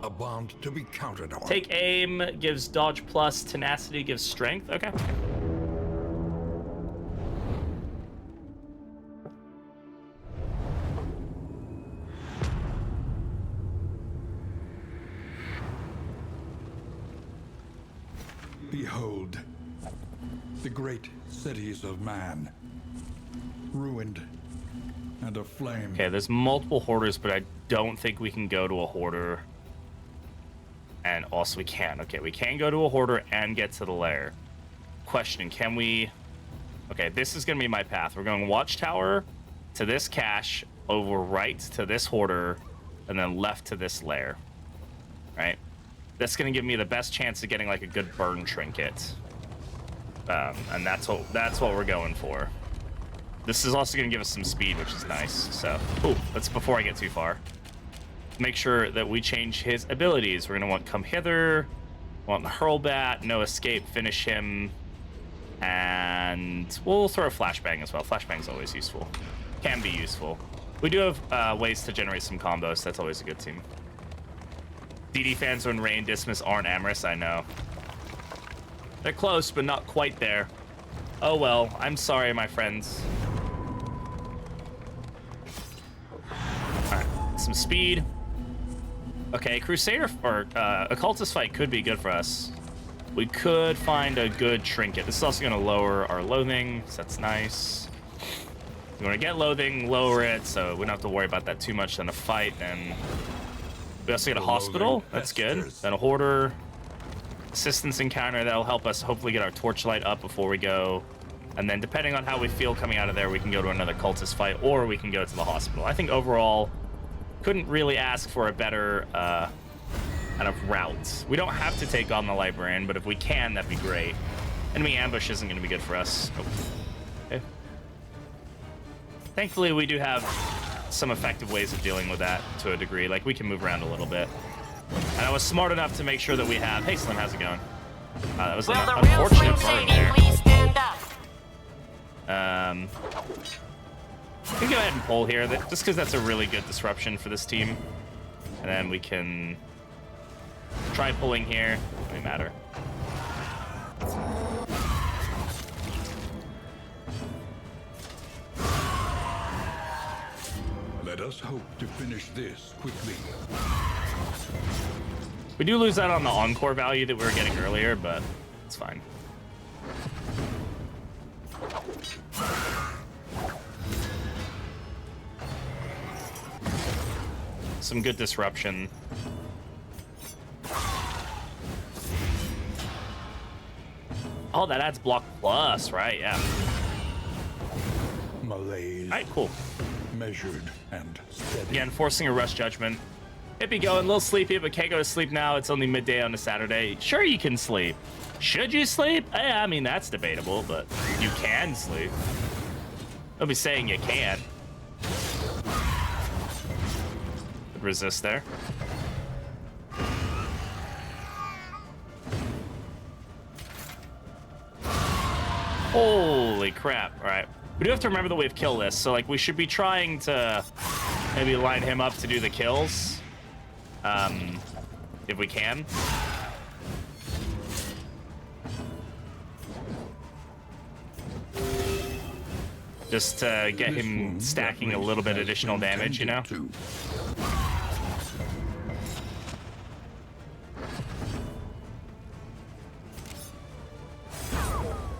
A bond to be counted on.
Take aim, gives dodge plus, tenacity gives strength. Okay.
Behold, the great cities of man, ruined and aflame.
Okay, there's multiple Hoarders, but I don't think we can go to a Hoarder. And also we can. Okay, we can go to a Hoarder and get to the lair. Question, can we... Okay, this is going to be my path. We're going Watchtower to this cache, over right to this Hoarder, and then left to this lair. Right? That's going to give me the best chance of getting, like, a good burn trinket. And that's what we're going for. This is also going to give us some speed, which is nice. So, ooh, that's before I get too far. Make sure that we change his abilities. We're going to want Come Hither, want Hurlbat, No Escape, Finish Him, and we'll throw a Flashbang as well. Flashbang's always useful. Can be useful. We do have ways to generate some combos. That's always a good team. DD fans when Rain Dismiss aren't Amorous, I know. They're close, but not quite there. Oh well, I'm sorry, my friends. Alright, some speed. Okay, Crusader or Occultist fight could be good for us. We could find a good trinket. This is also going to lower our loathing, so that's nice. You want to get loathing, lower it, so we don't have to worry about that too much in a fight. And we also get a hospital. That's good. Then a Hoarder. Assistance encounter. That'll help us hopefully get our torchlight up before we go. And then depending on how we feel coming out of there, we can go to another cultist fight, or we can go to the hospital. I think overall... couldn't really ask for a better kind of route. We don't have to take on the Librarian, but if we can, that'd be great. Enemy ambush isn't going to be good for us. Oh. Okay. Thankfully, we do have some effective ways of dealing with that to a degree. Like, we can move around a little bit. And I was smart enough to make sure that we have... Hey, Slim, how's it going? That was an unfortunate burn there. We can go ahead and pull here, just because that's a really good disruption for this team. And then we can try pulling here. Doesn't matter.
Let us hope to finish this quickly.
We do lose out on the encore value that we were getting earlier, but it's fine. Some good disruption. Oh, that adds block plus, right? Yeah.
Malaise.
All right, cool.
Measured and steady.
Yeah, enforcing a rush judgment. Hippie going, a little sleepy, but can't go to sleep now. It's only midday on a Saturday. Sure, you can sleep. Should you sleep? I mean, that's debatable, but you can sleep. I'll be saying you can't. Resist there. Holy crap. All right. We do have to remember that we have kill lists, so like we should be trying to maybe line him up to do the kills. If we can. Just to get him stacking a little bit additional damage, you know?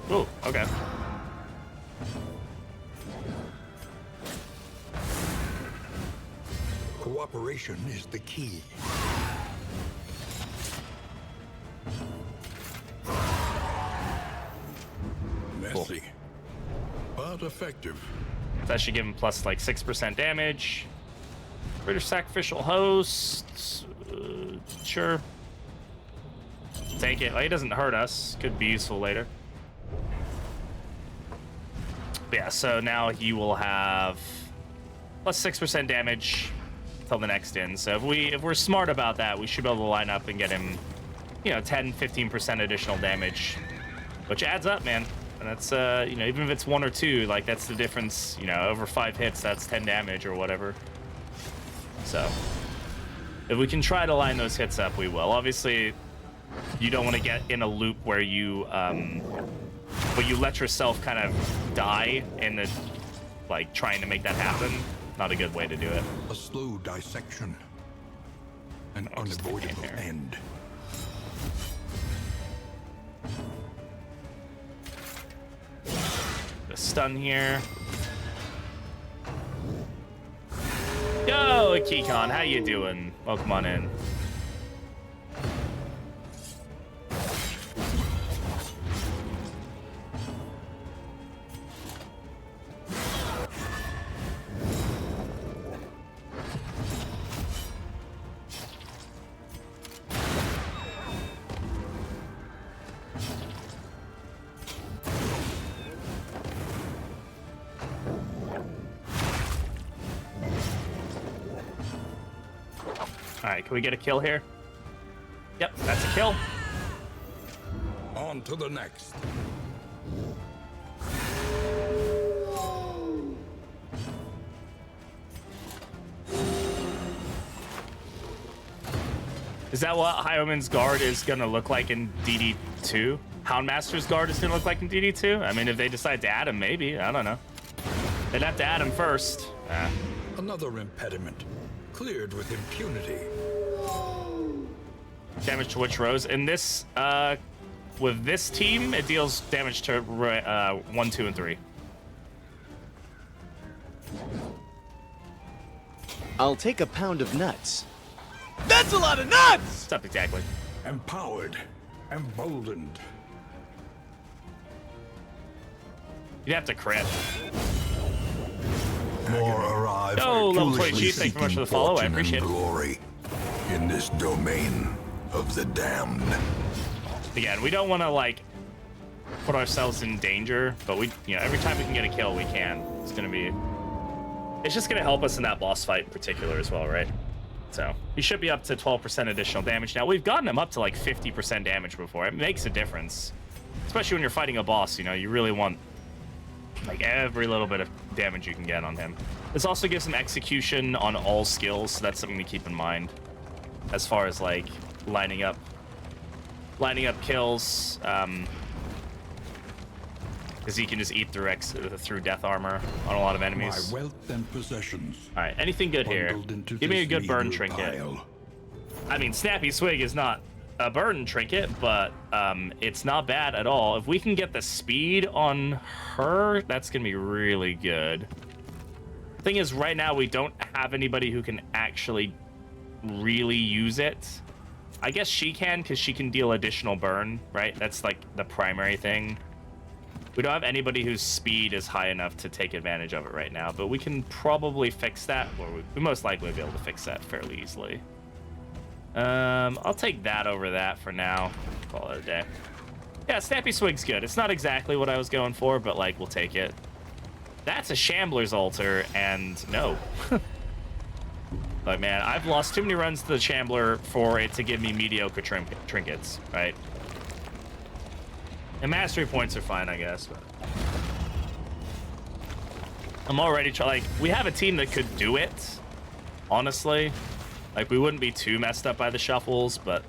Oh, okay.
Cooperation is the key. Messy, but effective.
That should give him plus like 6% damage. British sacrificial host. Sure. Take it. Well, he doesn't hurt us. Could be useful later. But yeah, so now he will have plus 6% damage till the next in. So if we're smart about that, we should be able to line up and get him, you know, 10-15% additional damage, which adds up, man. And that's you know, even if it's 1 or 2, like that's the difference. You know, over 5 hits, that's 10 damage or whatever. So if we can try to line those hits up, we will. Obviously, you don't want to get in a loop where you let yourself kind of die in the, like, trying to make that happen. Not a good way to do it.
A slow dissection. An unavoidable end.
The stun here. Yo, Keycon, how you doing? Welcome on in. Alright, can we get a kill here? Yep, that's a kill.
On to the next.
Is that what Hyomen's guard is gonna look like in DD2? Houndmaster's guard is gonna look like in DD2? I mean, if they decide to add him, maybe. I don't know. They'd have to add him first.
Another impediment. Cleared with impunity.
Damage to which rows? In this, with this team, it deals damage to 1, 2, and 3.
I'll take a pound of nuts. That's a lot of nuts!
What's up exactly?
Empowered. Emboldened.
You'd have to crit.
More arrive.
Oh, level 20
foolishly
Chief, thank you very much for the
seeking
follow. I
fortune
appreciate
and
it.
glory in this domain of the damned.
Again, we don't want to like put ourselves in danger, but we, you know, every time we can get a kill, we can. It's just gonna help us in that boss fight in particular as well, right? So he should be up to 12% additional damage now. We've gotten him up to like 50% damage before. It makes a difference, especially when you're fighting a boss. You know, you really want like every little bit of damage you can get on him. This also gives him execution on all skills, so that's something to keep in mind as far as like lining up kills, because he can just eat through death armor on a lot of enemies.
My wealth and possessions.
All right, anything good here? Give me a good burn trinket.
Pile.
I mean, Snappy Swig is not a burn trinket, but it's not bad at all. If we can get the speed on her, that's gonna be really good. Thing is, right now we don't have anybody who can actually really use it. I guess she can, because she can deal additional burn, right? That's like the primary thing. We don't have anybody whose speed is high enough to take advantage of it right now, but we can probably fix that, or we most likely will be able to fix that fairly easily. I'll take that over that for now. Call it a day. Yeah, Snappy Swig's good. It's not exactly what I was going for, but, like, we'll take it. That's a Shambler's altar, and no. Like, man, I've lost too many runs to the Shambler for it to give me mediocre trinkets, right? And mastery points are fine, I guess. But I'm already like, we have a team that could do it, honestly. Like, we wouldn't be too messed up by the shuffles, but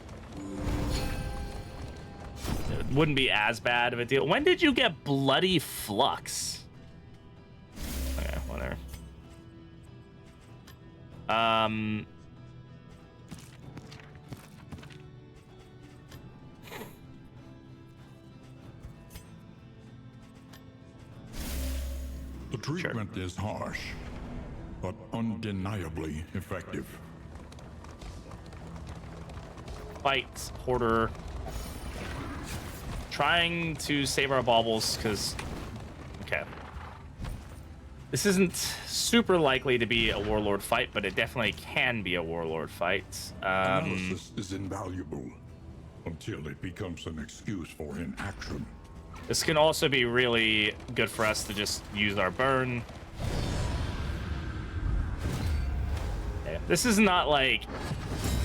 it wouldn't be as bad of a deal. When did you get Bloody Flux? Okay, whatever.
The treatment is harsh, but undeniably effective.
Fight, Hoarder. Trying to save our baubles, because... Okay. This isn't super likely to be a Warlord fight, but it definitely can be a Warlord fight.
Analysis is invaluable until it becomes an excuse for inaction.
This can also be really good for us to just use our burn. Yeah, this is not like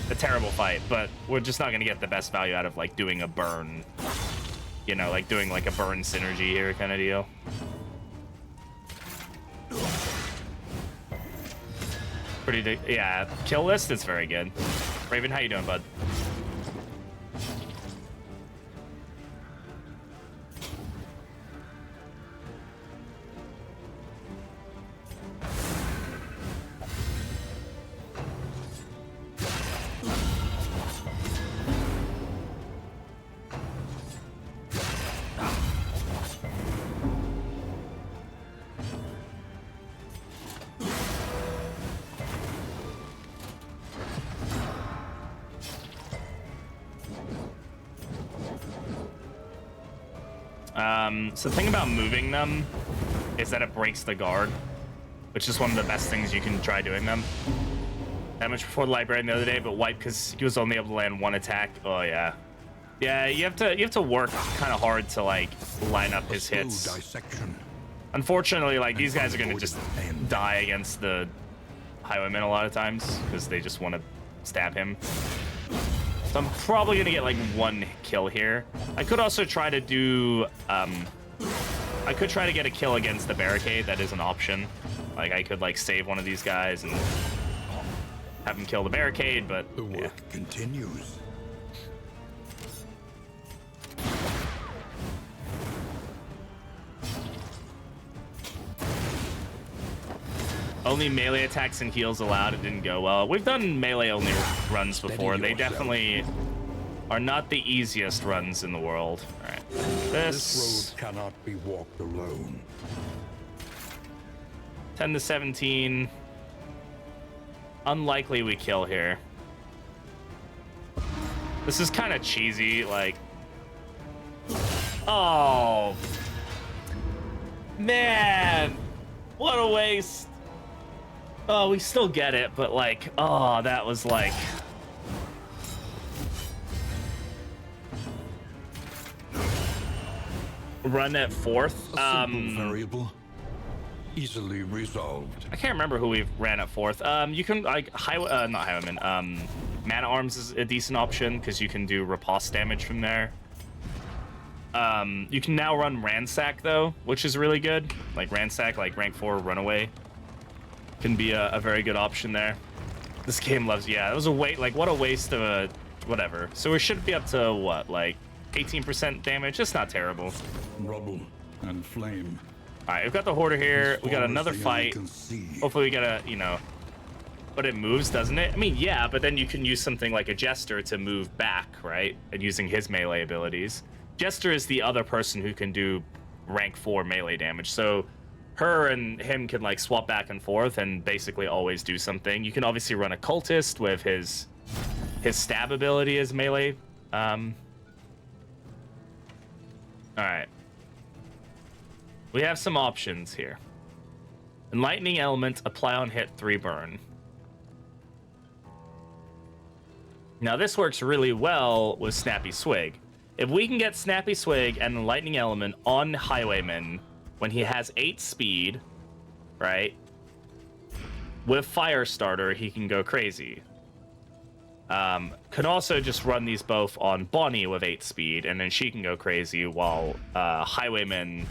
a terrible fight, but we're just not going to get the best value out of like doing a burn. You know, like doing like a burn synergy here kind of deal. Yeah, kill list is very good. Raven, how you doing, bud? So the thing about moving them is that it breaks the guard, which is one of the best things you can try doing them. Damage before the librarian the other day, but wipe because he was only able to land one attack. Oh yeah, yeah. You have to work kind of hard to like line up his hits.
Dissection.
Unfortunately, like these guys are gonna just die against the highwaymen a lot of times because they just want to stab him. So I'm probably gonna get like one kill here. I could also try to do, I could try to get a kill against the barricade. That is an option. Like I could like save one of these guys and have him kill the barricade, but
The work continues.
Only melee attacks and heals allowed. It didn't go well. We've done melee only runs before. They definitely are not the easiest runs in the world. All right.
This road cannot be walked alone.
10 to 17. Unlikely we kill here. This is kind of cheesy, like... Oh. Man. What a waste. Oh, we still get it, but like, oh, that was like... Run at fourth.
A simple variable, easily resolved.
I can't remember who we ran at fourth. You can like not highwayman. Man at arms is a decent option because you can do riposte damage from there. You can now run ransack though, which is really good. Like ransack, like rank 4 runaway, can be a very good option there. This game loves, yeah. It was a like what a waste of a whatever. So we should be up to what, like 18% damage. It's not terrible.
Rubble and flame.
All right, we've got the Hoarder here. We got another fight. Hopefully we get a, you know, but it moves, doesn't it? I mean, yeah, but then you can use something like a Jester to move back, right? And using his melee abilities. Jester is the other person who can do rank 4 melee damage. So her and him can like swap back and forth and basically always do something. You can obviously run a cultist with his stab ability as melee. All right. We have some options here. Enlightening Element, apply on hit, 3 burn. Now this works really well with Snappy Swig. If we can get Snappy Swig and the Lightning Element on Highwayman when he has 8 speed, right? With Firestarter, he can go crazy. Could also just run these both on Bonnie with 8 speed, and then she can go crazy while Highwayman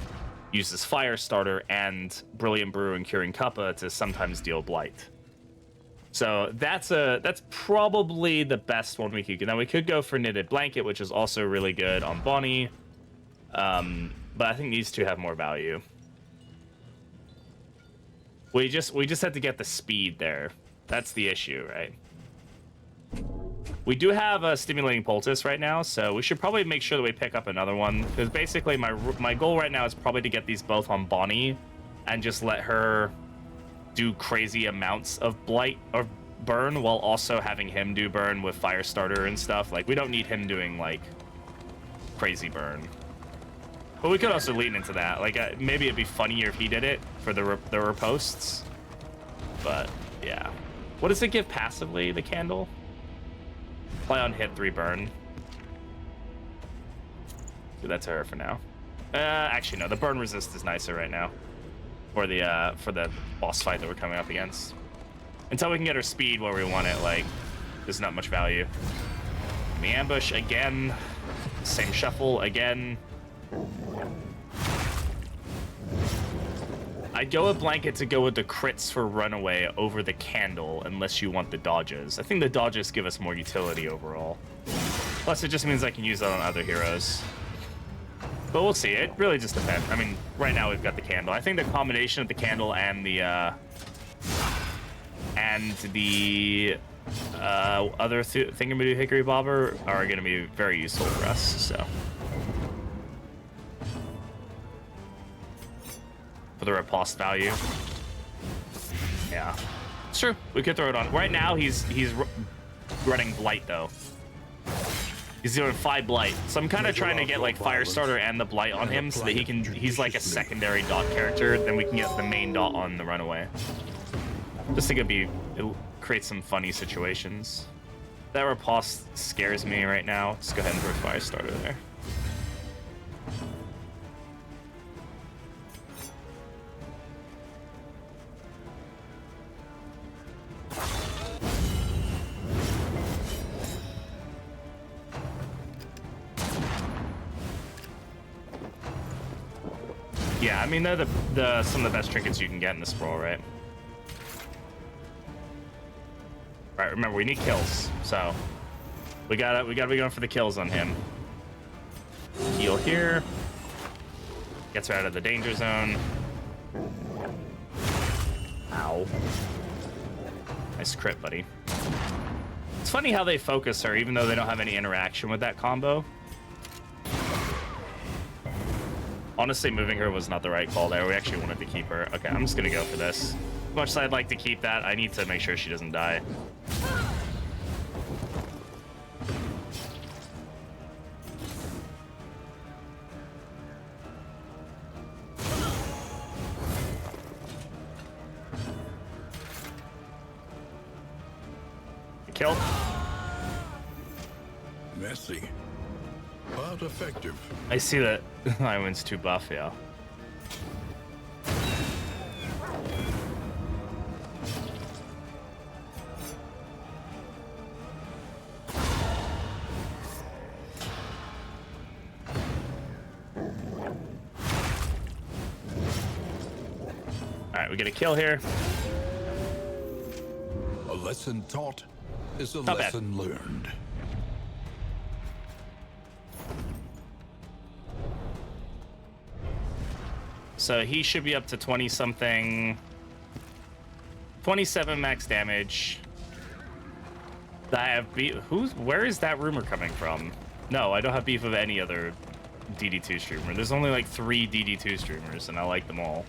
uses Firestarter and Brilliant Brew and Curing Cuppa to sometimes deal Blight. So that's probably the best one we could get. Now we could go for Knitted Blanket, which is also really good on Bonnie. But I think these two have more value. We just had to get the speed there. That's the issue, right? We do have a Stimulating Poultice right now, so we should probably make sure that we pick up another one. Because basically my goal right now is probably to get these both on Bonnie and just let her do crazy amounts of Blight or Burn while also having him do Burn with Firestarter and stuff. Like, we don't need him doing, like, crazy Burn. But we could also lean into that. Like, maybe it'd be funnier if he did it for the riposts. But, yeah. What does it give passively, the candle? Play on hit, 3 burn. Do that to her for now. Actually, no. The burn resist is nicer right now. For the boss fight that we're coming up against. Until we can get her speed where we want it, like, there's not much value. The ambush again. Same shuffle again. I'd go with Blanket to go with the crits for Runaway over the Candle, unless you want the dodges. I think the dodges give us more utility overall. Plus, it just means I can use that on other heroes. But we'll see. It really just depends. I mean, right now we've got the Candle. I think the combination of the Candle and the other Thingamadoo Hickory Bobber are going to be very useful for us, so. For the riposte value. Yeah. It's true. We could throw it on. Right now, he's running Blight, though. He's doing 5 Blight. So I'm kind of trying to get, like, Firestarter and the Blight on him so that he's like a secondary dot character. Then we can get the main dot on the Runaway. Just think it'll create some funny situations. That riposte scares me right now. Just go ahead and throw Firestarter there. Yeah, I mean, they're some of the best trinkets you can get in the Sprawl, right? Right, remember, we need kills, so we gotta be going for the kills on him. Heal here. Gets her out of the danger zone. Ow. Nice crit, buddy. It's funny how they focus her, even though they don't have any interaction with that combo. Honestly, moving her was not the right call there. We actually wanted to keep her. Okay, I'm just gonna go for this. As much as I'd like to keep that, I need to make sure she doesn't die. Kill.
Messy, but effective.
I see that Iwan's too buff, yeah. Alright, we get a kill here.
A lesson taught is a
Not bad.
lesson learned.
So he should be up to 20-something. 27 max damage. I have beef. Where is that rumor coming from? No, I don't have beef with any other DD2 streamer. There's only like 3 DD2 streamers, and I like them all.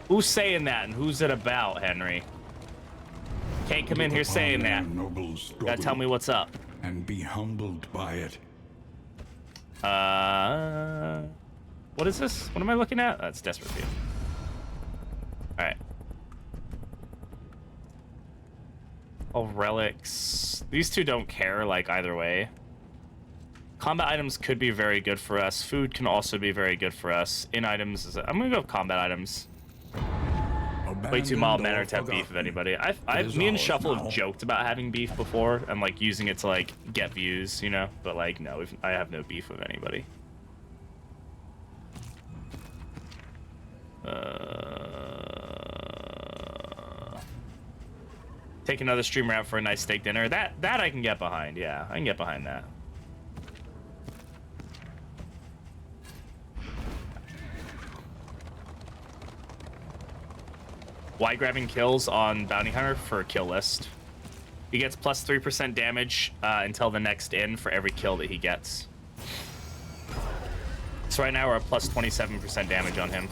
Who's saying that, and who's it about, Henry? Can't come in here saying that. Gotta tell me what's up.
And be humbled by it.
What is this? What am I looking at? That's Desperate View. Alright. All relics. These two don't care, like, either way. Combat items could be very good for us. Food can also be very good for us. In items, I'm gonna go with combat items. Way too mild-mannered to have beef with anybody. Me and Shuffle have joked about having beef before and, like, using it to, like, get views, you know? But, like, no, I have no beef with anybody. Take another streamer out for a nice steak dinner. That I can get behind. Yeah, I can get behind that. Why grabbing kills on Bounty Hunter for kill list? He gets plus 3% damage until the next in for every kill that he gets. So right now we're at plus 27% damage on him.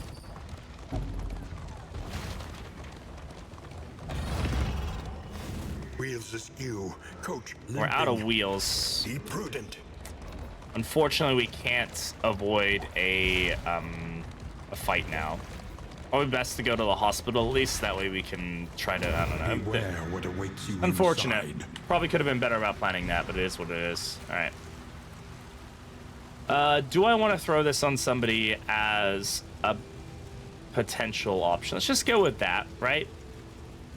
Wheels askew. Coach,
We're out of wheels.
Be prudent.
Unfortunately, we can't avoid a fight now. Probably best to go to the hospital at least. That way we can try to, I don't know.
Beware what awaits you
Unfortunate.
inside.
Probably could have been better about planning that, but it is what it is. All right. Do I want to throw this on somebody as a potential option? Let's just go with that, right?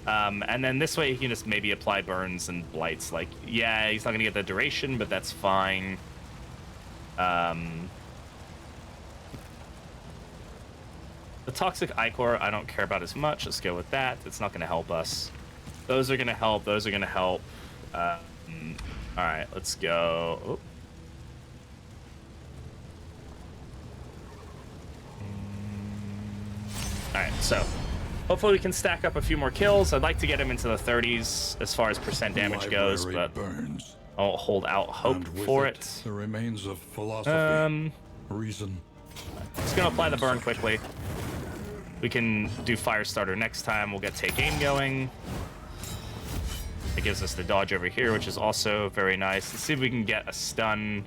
And then this way he can just maybe apply burns and blights. Like, yeah, he's not going to get the duration, but that's fine. The Toxic Ichor, I don't care about as much. Let's go with that. It's not going to help us. Those are going to help. Those are going to help. All right, let's go. Oh. All right, so hopefully we can stack up a few more kills. I'd like to get him into the 30s as far as percent damage goes,
Library
but
burns.
I'll hold out hope
And with
for
it,
it.
the remains of philosophy, reason.
Just gonna apply the burn quickly. We can do Firestarter next time. We'll get Take Aim going. It gives us the dodge over here, which is also very nice. Let's see if we can get a stun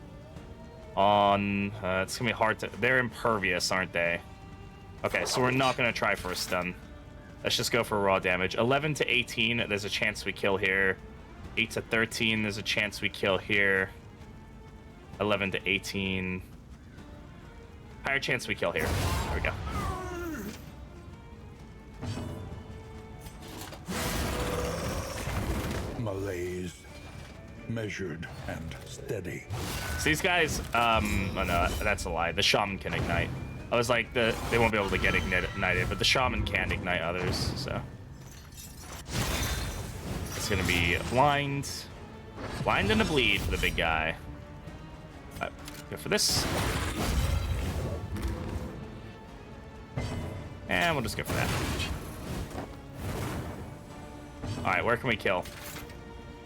on... it's gonna be hard to... They're impervious, aren't they? Okay, so we're not gonna try for a stun. Let's just go for raw damage. 11 to 18, there's a chance we kill here. 8 to 13, there's a chance we kill here. 11 to 18. Higher chance we kill here. There we go.
Malaise. Measured and steady.
So these guys, oh no, that's a lie. The shaman can ignite. I was like, they won't be able to get ignited, but the shaman can ignite others, so. It's gonna be blind. Blind and a bleed for the big guy. All right, go for this. And we'll just go for that. All right, where can we kill?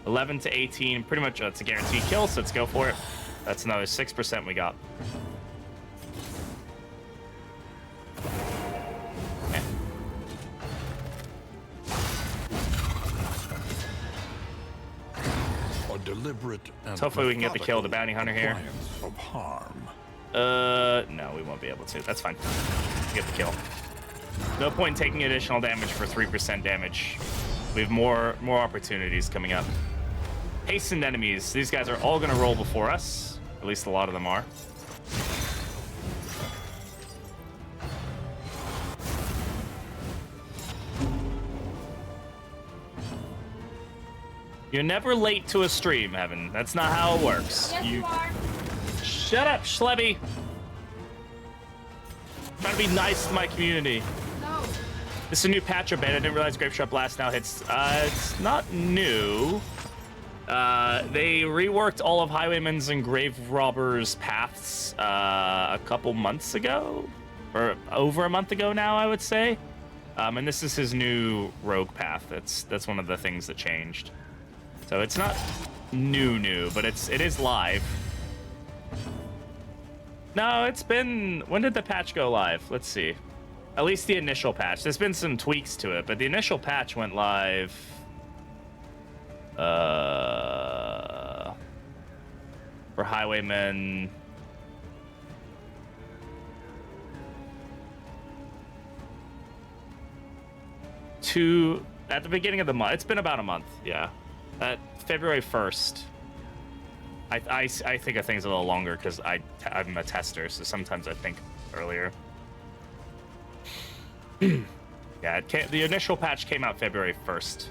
11 to 18, pretty much it's a guaranteed kill, so let's go for it. That's another 6% we got. Okay.
A deliberate and
So hopefully we can get the kill of the bounty hunter here.
appliance of harm.
No, we won't be able to. That's fine. Get the kill. No point in taking additional damage for 3% damage. We have more opportunities coming up. Hastened enemies. These guys are all going to roll before us. At least a lot of them are. You're never late to a stream, Evan. That's not how it works.
Yes, you are.
Shut up, Schlebby. Trying to be nice to my community.
No.
This is a new patch update. I didn't realize Grape Sharp Blast now hits. It's not new. They reworked all of Highwayman's and Grave Robbers paths a couple months ago, or over a month ago now, I would say. And this is his new rogue path. That's one of the things that changed. So it's not new, but it is live. No, it's been... When did the patch go live? Let's see. At least the initial patch. There's been some tweaks to it, but the initial patch went live... for Highwaymen... At the beginning of the month. It's been about a month, yeah. February 1st. I think of things a little longer because I'm a tester, so sometimes I think earlier. Yeah, the initial patch came out February 1st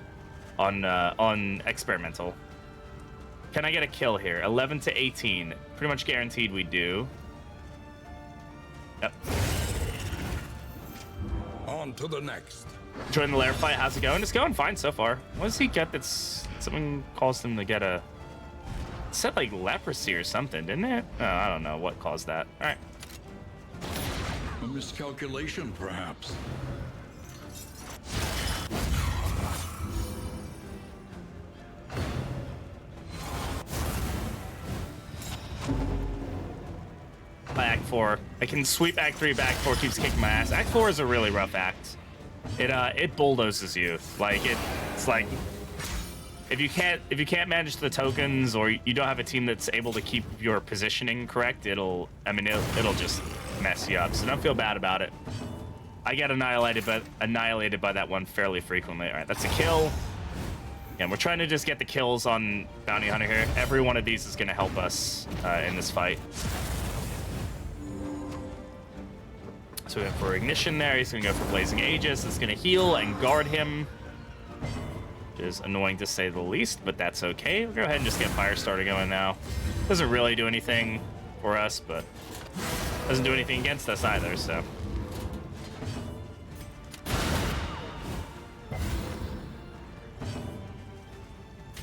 on experimental. Can I get a kill here? 11 to 18. Pretty much guaranteed we do. Yep.
On to the next.
Join the lair fight. How's it going? It's going fine so far. What does he get that's... Someone caused him to get a... It said like leprosy or something, didn't it? Oh, I don't know what caused that. All right.
A miscalculation, perhaps.
By Act 4. I can sweep Act 3, but Act 4 keeps kicking my ass. Act 4 is a really rough act. It bulldozes you. Like it's like if you can't manage the tokens or you don't have a team that's able to keep your positioning correct, it'll just mess you up. So don't feel bad about it. I get annihilated by that one fairly frequently. All right, that's a kill. And we're trying to just get the kills on Bounty Hunter here. Every one of these is going to help us in this fight. So we have for Ignition there. He's going to go for Blazing Aegis. It's going to heal and guard him, which is annoying to say the least, but that's okay. We'll go ahead and just get Firestarter going now. Doesn't really do anything for us, but doesn't do anything against us either, so.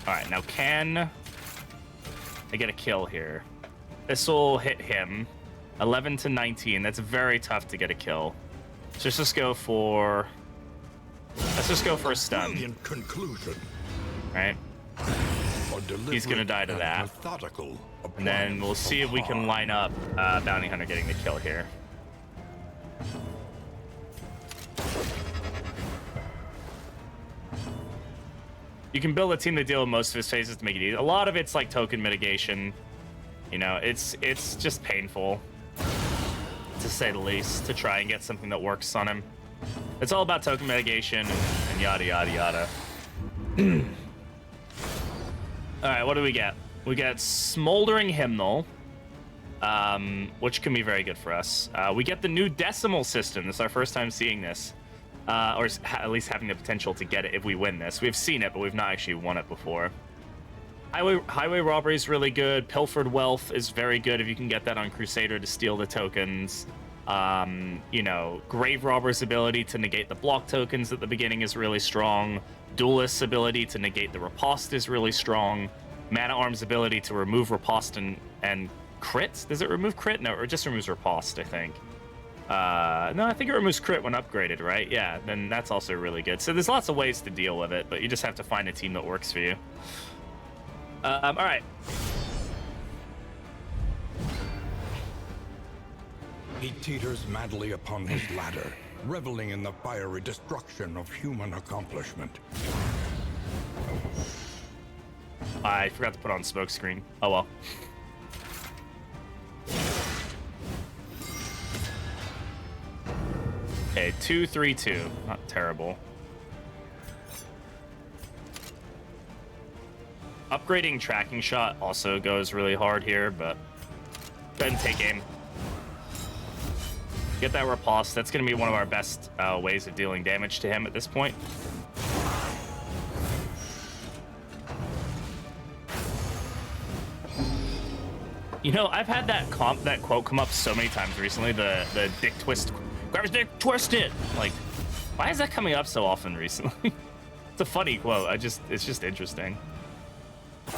All right, now can I get a kill here? This will hit him. 11 to 19. That's very tough to get a kill. So let's just go for a stun.
Brilliant conclusion.
Right? He's gonna die to that. And then we'll see if we can line up Bounty Hunter getting the kill here. You can build a team to deal with most of his phases to make it easy. A lot of it's like token mitigation. You know, it's just painful, to say the least, to try and get something that works on him. It's all about token mitigation and yada, yada, yada. All right, what do we get? We get Smoldering Hymnal, which can be very good for us. We get the new decimal system. This is our first time seeing this, or at least having the potential to get it if we win this. We've seen it, but we've not actually won it before. Highway robbery is really good. Pilfered Wealth is very good if you can get that on Crusader to steal the tokens. You know, Grave Robber's ability to negate the block tokens at the beginning is really strong. Duelist's ability to negate the riposte is really strong. Mana Arm's ability to remove riposte and crit. Does it remove crit? No, or just removes riposte, I think. No, I think it removes crit when upgraded, right? Yeah, then that's also really good. So there's lots of ways to deal with it, but you just have to find a team that works for you. All right.
He teeters madly upon his ladder, reveling in the fiery destruction of human accomplishment.
I forgot to put on smoke screen. Oh well. Okay, 2-3-2. Not terrible. Upgrading Tracking Shot also goes really hard here, but go ahead and take aim. Get that riposte. That's going to be one of our best ways of dealing damage to him at this point. You know, I've had that quote come up so many times recently. The dick twist. Grab his dick, twist it. Like, why is that coming up so often recently? It's a funny quote. It's just interesting. Is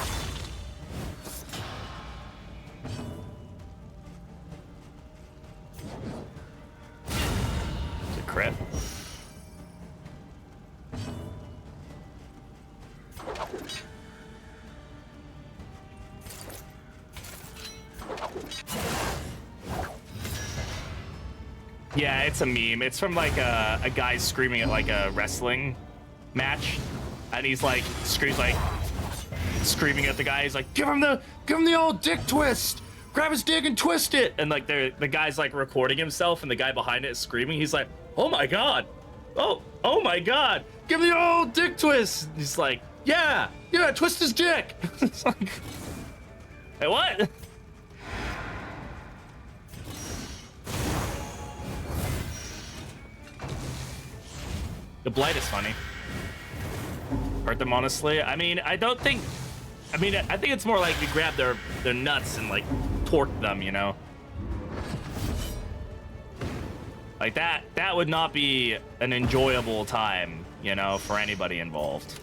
it crit? Yeah, it's a meme. It's from like a guy screaming at like a wrestling match, and he's like screaming at the guy. He's like, give him the old dick twist. Grab his dick and twist it. And like the guy's like recording himself, and the guy behind it is screaming. He's like, oh my god, oh my god, give him the old dick twist. He's like, Yeah, twist his dick. It's like, hey, what? The blight is funny. Hurt them, honestly. I mean, I think it's more like we grab their nuts and like torque them, you know? Like that would not be an enjoyable time, you know, for anybody involved.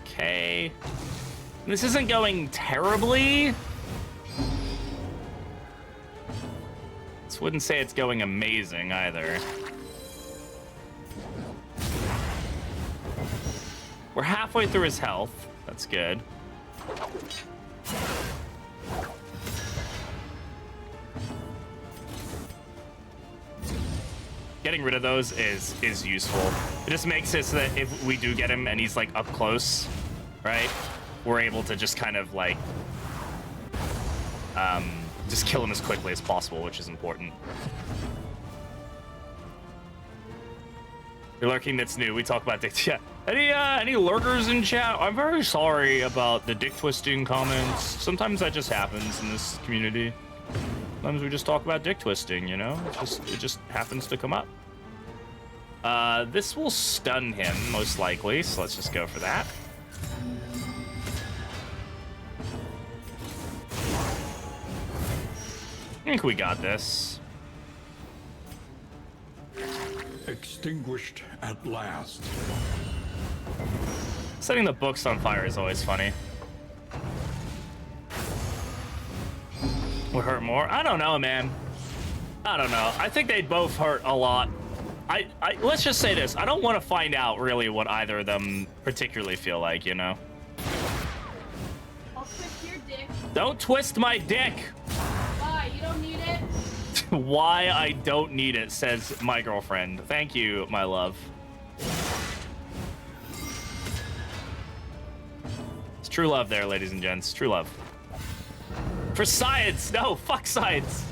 Okay. This isn't going terribly. This wouldn't say it's going amazing either. We're halfway through his health. That's good. Getting rid of those is useful. It just makes it so that if we do get him and he's like up close, right, we're able to just kind of like just kill him as quickly as possible, which is important. You're lurking, that's new. We talk about dick. Yeah. Any lurkers in chat? I'm very sorry about the dick twisting comments. Sometimes that just happens in this community. Sometimes we just talk about dick twisting, you know? It just happens to come up. This will stun him, most likely, so let's just go for that. I think we got this.
Extinguished at last.
Setting the books on fire is always funny. Would hurt more? I don't know, man. I don't know. I think they'd both hurt a lot. Let's just say this. I don't want to find out really what either of them particularly feel like, you know?
I'll twist your dick.
Don't twist my dick!
Why? You don't need it?
Why I don't need it, says my girlfriend. Thank you, my love. It's true love there, ladies and gents. True love. For science! No, fuck science!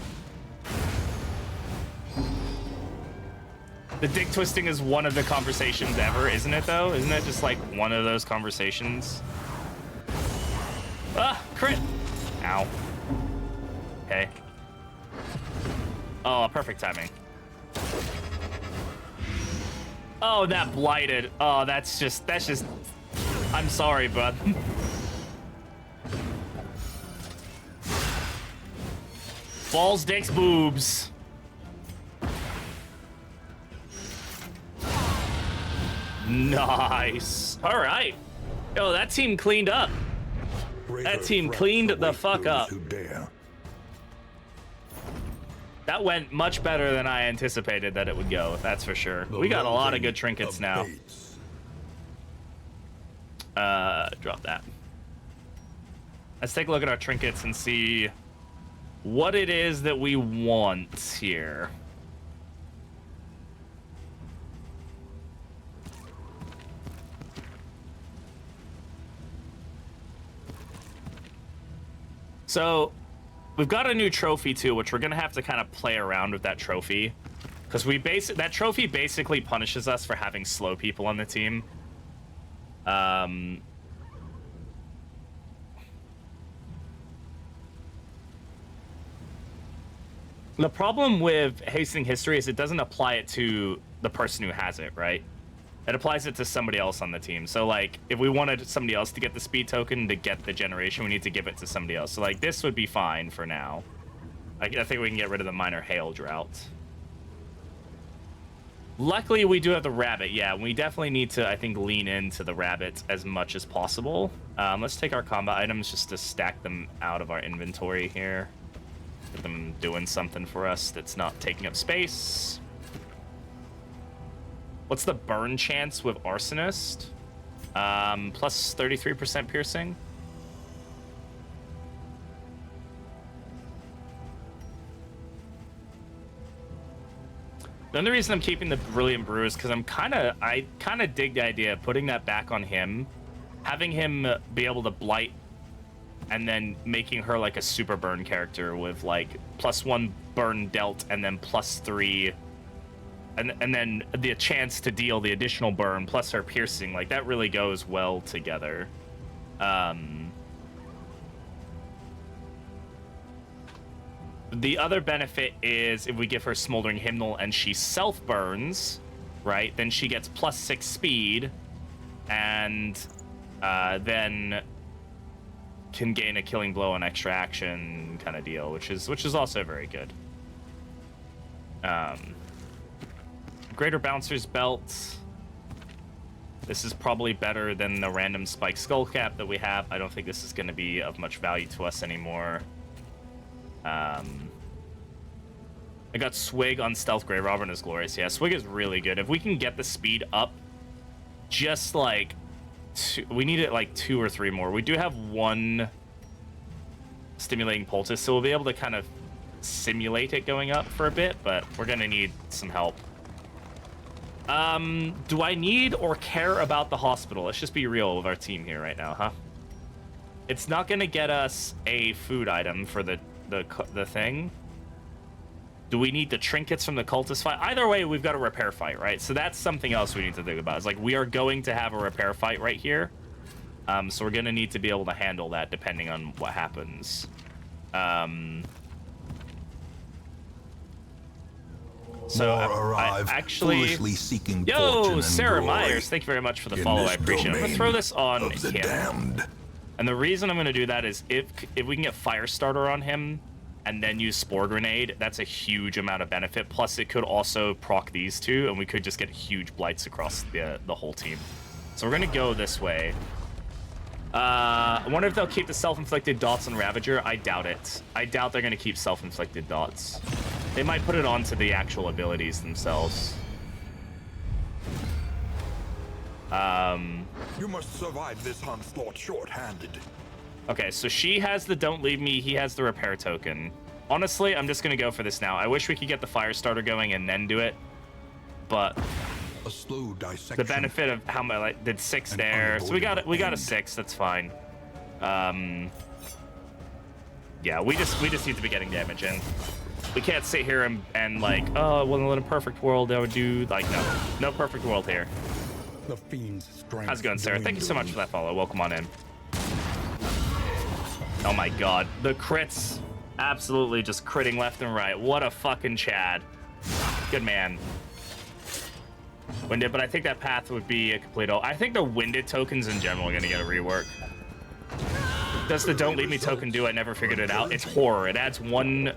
The dick twisting is one of the conversations ever, isn't it, though? Isn't it just, like, one of those conversations? Ah, crit! Ow. Okay. Oh, perfect timing. Oh, that blighted. Oh, that's just... I'm sorry, bud. Balls, dicks, boobs. Nice. All right. Yo, that team cleaned up. That team cleaned the fuck up. That went much better than I anticipated that it would go, that's for sure. We got a lot of good trinkets now. Drop that. Let's take a look at our trinkets and see what it is that we want here. So we've got a new trophy too, which we're gonna have to kind of play around with that trophy, because that trophy basically punishes us for having slow people on the team. The problem with hastening history is it doesn't apply it to the person who has it, right? It applies it to somebody else on the team. So, like, if we wanted somebody else to get the speed token to get the generation, we need to give it to somebody else. So, like, this would be fine for now. I think we can get rid of the minor hail drought. Luckily, we do have the rabbit. Yeah, we definitely need to, I think, lean into the rabbit as much as possible. Let's take our combat items just to stack them out of our inventory here. Get them doing something for us that's not taking up space. What's the burn chance with Arsonist? Plus 33% piercing. The only reason I'm keeping the Brilliant Brew is because I kind of dig the idea of putting that back on him, having him be able to blight, and then making her like a super burn character with like +1 burn dealt and then +3 and then the chance to deal the additional burn plus her piercing, like that really goes well together. The other benefit is if we give her Smoldering Hymnal and she self-burns, right, then she gets +6 speed, and then can gain a Killing Blow and extra action kind of deal, which is also very good. Greater Bouncer's Belt. This is probably better than the random Spike Skullcap that we have. I don't think this is going to be of much value to us anymore. I got Swig on Stealth Grey Robber and is glorious. Yeah, Swig is really good. If we can get the speed up, just like we need it like 2 or 3 more. We do have 1 Stimulating Poultice, so we'll be able to kind of simulate it going up for a bit, but we're gonna need some help. Do I need or care about the hospital? Let's just be real with our team here right now, huh? It's not gonna get us a food item for the thing. Do we need the trinkets from the cultist fight? Either way, we've got a repair fight, right? So that's something else we need to think about. It's like we are going to have a repair fight right here. So we're gonna need to be able to handle that depending on what happens. So I actually,
seeking
yo,
and
Sarah
glory
Myers, thank you very much for the follow. I appreciate it. I'm gonna throw this on him.
Damned.
And the reason I'm gonna do that is if we can get Firestarter on him and then use Spore Grenade, that's a huge amount of benefit. Plus, it could also proc these two, and we could just get huge blights across the whole team. So we're gonna go this way. I wonder if they'll keep the self-inflicted dots on Ravager. I doubt it. I doubt they're gonna keep self-inflicted dots. They might put it onto the actual abilities themselves.
You must survive this onslaught short-handed.
Okay, so she has the Don't Leave Me, he has the repair token. Honestly, I'm just gonna go for this now. I wish we could get the Firestarter going and then do it, but
A slow dissection.
the benefit of how much I did 6 there, so we got a 6. That's fine. Yeah, we just need to be getting damage in. We can't sit here and like, oh, well, in a perfect world, I would do like no perfect world here.
The fiend's strength.
How's it going, Sarah? Thank you so much for that follow. Welcome on in. Oh my god, the crits, absolutely just critting left and right. What a fucking Chad. Good man. Winded, but I think that path would be a complete. I think the Winded tokens in general are gonna get a rework. Does the Don't Leave Me token do? I never figured it out. It's horror. It adds one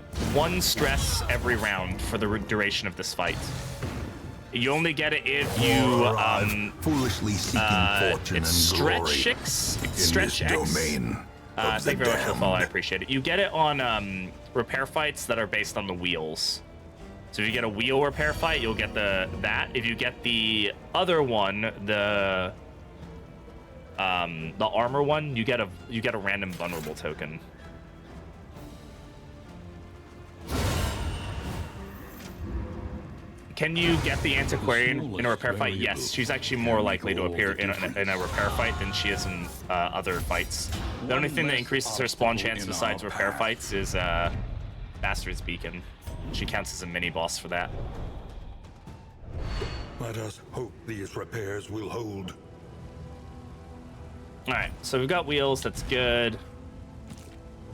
stress every round for the duration of this fight. You only get it if you
foolishly seeking fortune and
stretch
glory
stretch
in
X.
this domain.
Thank you very much for the follow. I appreciate it. You get it on repair fights that are based on the wheels. So if you get a wheel repair fight, you'll get that. If you get the other one, the armor one, you get a random vulnerable token. Can you get the Antiquarian in a repair fight? Yes, she's actually more likely to appear in a repair fight than she is in other fights. The only thing that increases her spawn chance besides repair fights is Bastard's Beacon. She counts as a mini-boss for that.
Let us hope these repairs will hold.
Alright, so we've got wheels, that's good.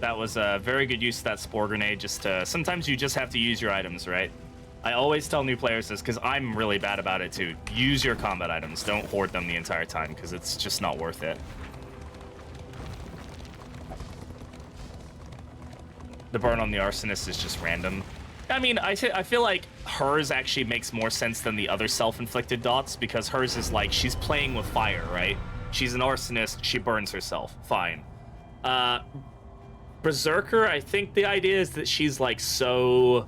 That was a very good use of that Spore Grenade. Sometimes you just have to use your items, right? I always tell new players this, because I'm really bad about it too. Use your combat items, don't hoard them the entire time, because it's just not worth it. The burn on the Arsonist is just random. I mean, I feel like hers actually makes more sense than the other self-inflicted dots, because hers is like, she's playing with fire, right? She's an Arsonist, she burns herself. Fine. Berserker, I think the idea is that she's like so...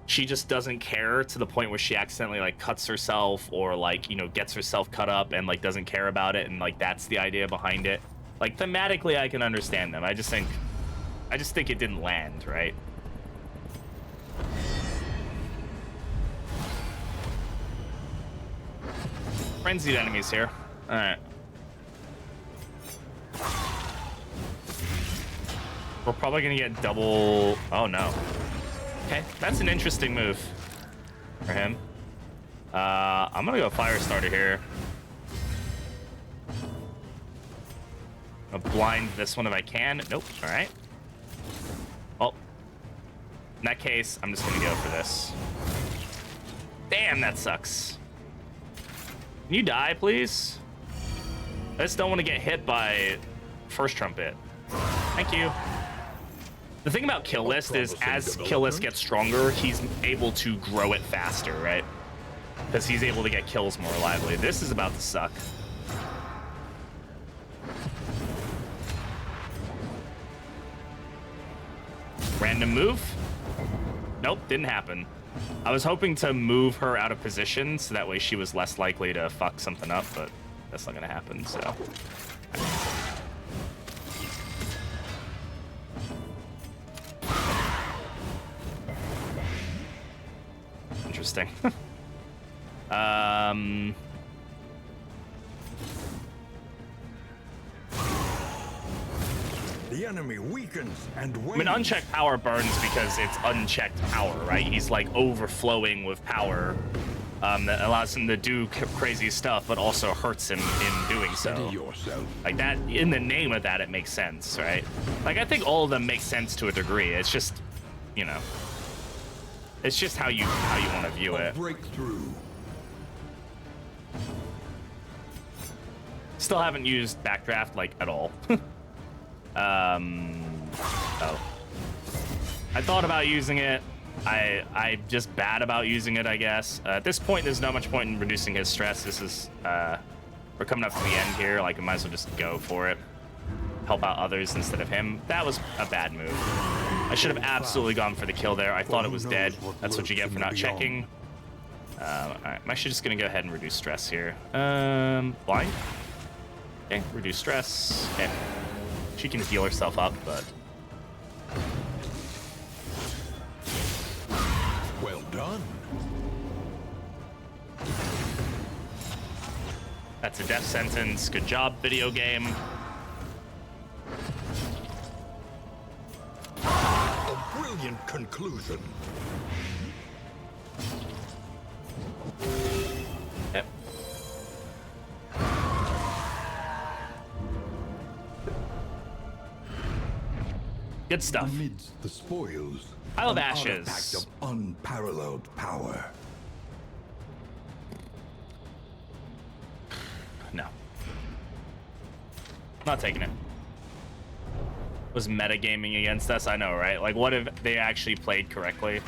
She just doesn't care to the point where she accidentally like cuts herself or like, you know, gets herself cut up and like doesn't care about it, and like that's the idea behind it. Like thematically I can understand them. I just think it didn't land, right? Frenzied enemies here. Alright. We're probably gonna get double... Oh no. Okay, that's an interesting move for him. I'm gonna go fire starter here. I'll blind this one if I can. Nope. All right. Well, in that case, I'm just gonna go for this. Damn, that sucks. Can you die, please? I just don't want to get hit by first trumpet. Thank you. The thing about Kill List is as Kill List gets stronger, he's able to grow it faster, right? Because he's able to get kills more reliably. This is about to suck. Random move? Nope, didn't happen. I was hoping to move her out of position so that way she was less likely to fuck something up, but that's not gonna happen, so. Interesting.
The enemy weakens and wanes.
I mean, unchecked power burns because it's unchecked power, right? He's like overflowing with power that allows him to do crazy stuff, but also hurts him in doing so.
Steady yourself.
Like that, in the name of that, it makes sense, right? Like I think all of them make sense to a degree. It's just, you know, it's just how you want to view it.
Breakthrough.
Still haven't used Backdraft like at all. Oh. I thought about using it. I'm just bad about using it, I guess. At this point, there's not much point in reducing his stress. This is, we're coming up to the end here. Like, I might as well just go for it. Help out others instead of him. That was a bad move. I should have absolutely gone for the kill there. I thought it was dead. That's what you get for not checking. Alright, I'm actually just gonna go ahead and reduce stress here. Blind? Okay, reduce stress. Okay. She can heal herself up, but...
Well done.
That's a death sentence. Good job, video game.
A brilliant conclusion.
Yep. Good stuff.
Amidst the spoils,
Pile of
an
ashes.
artifact of unparalleled power.
No. Not taking it. Was metagaming against us? I know, right? Like, what if they actually played correctly?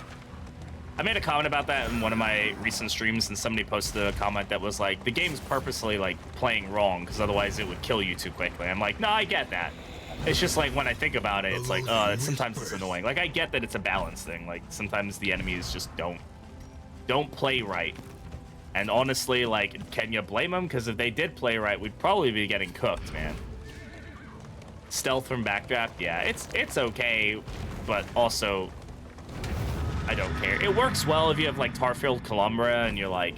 I made a comment about that in one of my recent streams, and somebody posted a comment that was like, the game's purposely, like, playing wrong, because otherwise it would kill you too quickly. I'm like, no, I get that. It's just like, when I think about it, it's like, sometimes it's annoying. Like, I get that it's a balance thing. Like, sometimes the enemies just don't play right. And honestly, like, can you blame them? Because if they did play right, we'd probably be getting cooked, man. Stealth from Backdraft, yeah, it's okay, but also, I don't care. It works well if you have, like, Tarfield Columbra, and you're, like,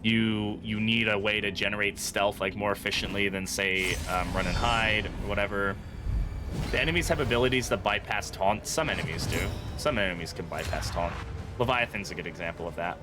you need a way to generate stealth, like, more efficiently than, say, Run and Hide, or whatever. The enemies have abilities that bypass taunt. Some enemies do. Some enemies can bypass taunt. Leviathan's a good example of that.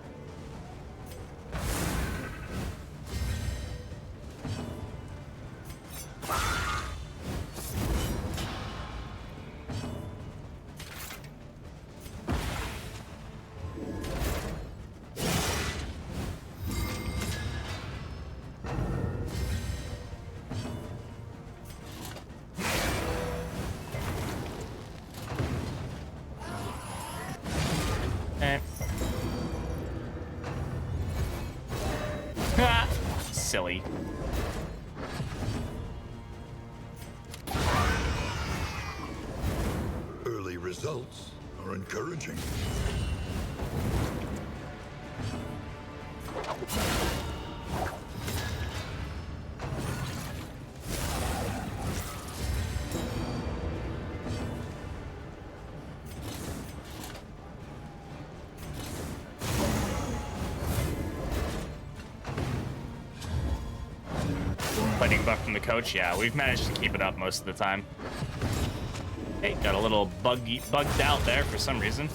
Silly.
Early results are encouraging.
Fighting buff from the coach, yeah, we've managed to keep it up most of the time. Hey, got a little bugged out there for some reason.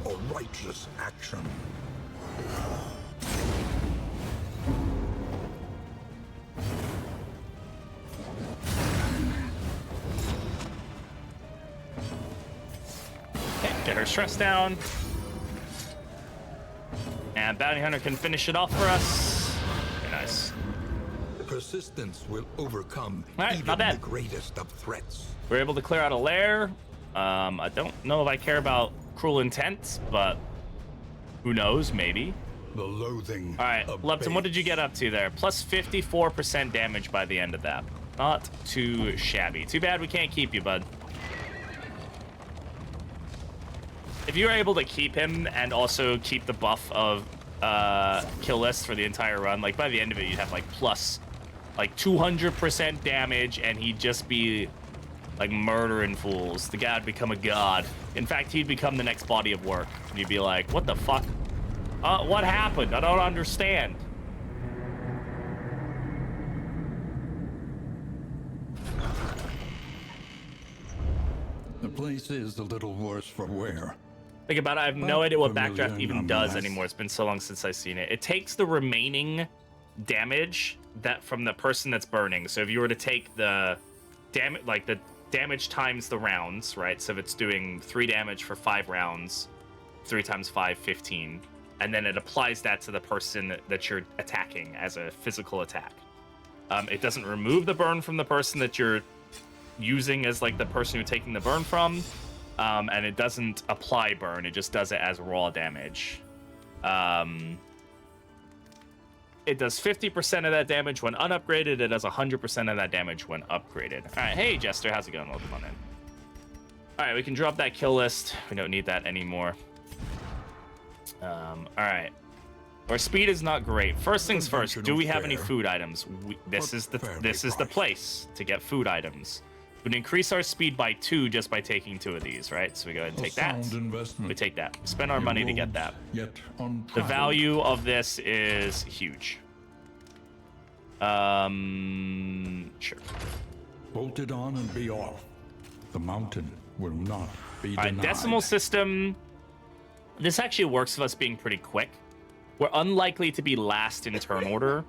A righteous action.
Get her stress down. And Bounty Hunter can finish it off for us. Very nice.
Persistence will overcome
All right,
even
not bad.
the greatest of threats.
We're able to clear out a lair. I don't know if I care about Cruel Intent, but who knows, maybe.
The loathing.
All right, Lepton, what did you get up to there? Plus 54% damage by the end of that. Not too shabby. Too bad we can't keep you, bud. If you were able to keep him and also keep the buff of kill list for the entire run, like by the end of it, you'd have like plus like 200% damage, and he'd just be like murdering fools. The guy would become a god. In fact, he'd become the next body of work. And you'd be like, what the fuck? What happened? I don't understand.
The place is a little worse for wear.
Think about it, I have no idea what
Familiar
Backdraft even does
nonetheless.
anymore. It's been so long since I've seen it. It takes the remaining damage that from the person that's burning. So if you were to take the damage, like the damage times the rounds, right? So if it's doing 3 damage for 5 rounds, 3 times 5, 15. And then it applies that to the person that you're attacking as a physical attack. It doesn't remove the burn from the person that you're using as like the person you're taking the burn from. And it doesn't apply burn, it just does it as raw damage. It does 50% of that damage when unupgraded, it does 100% of that damage when upgraded. Alright, hey Jester, how's it going? Welcome on in. Alright, we can drop that kill list. We don't need that anymore. Alright. Our speed is not great. First things first, do we have any food items? This is the place to get food items. We can increase our speed by 2 just by taking 2 of these, right? So we go ahead and take that. We take that. Spend our money to get that. The value of this is huge. Sure.
Bolted on and be off. The mountain will not be
All right,
denied.
decimal system. This actually works with us being pretty quick. We're unlikely to be last in turn order.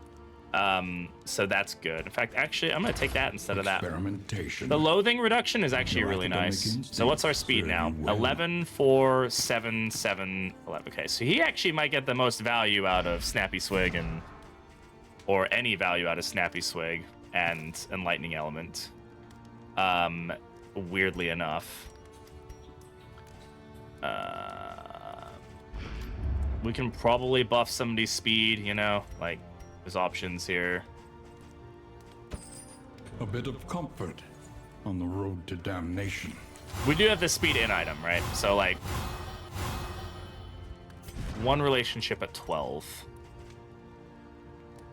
So that's good. In fact, actually, I'm going to take that instead of that.
Experimentation.
The loathing reduction is actually
Your
really
academic
nice. So what's our speed now?
instincts serve you well.
11, 4, 7, 7, 11. Okay, so he actually might get the most value out of Snappy Swig or any value out of Snappy Swig and Enlightening Element. Weirdly enough. We can probably buff somebody's speed, you know, like there's options here.
A bit of comfort on the road to damnation.
We do have the speed in item, right? So like one relationship at 12.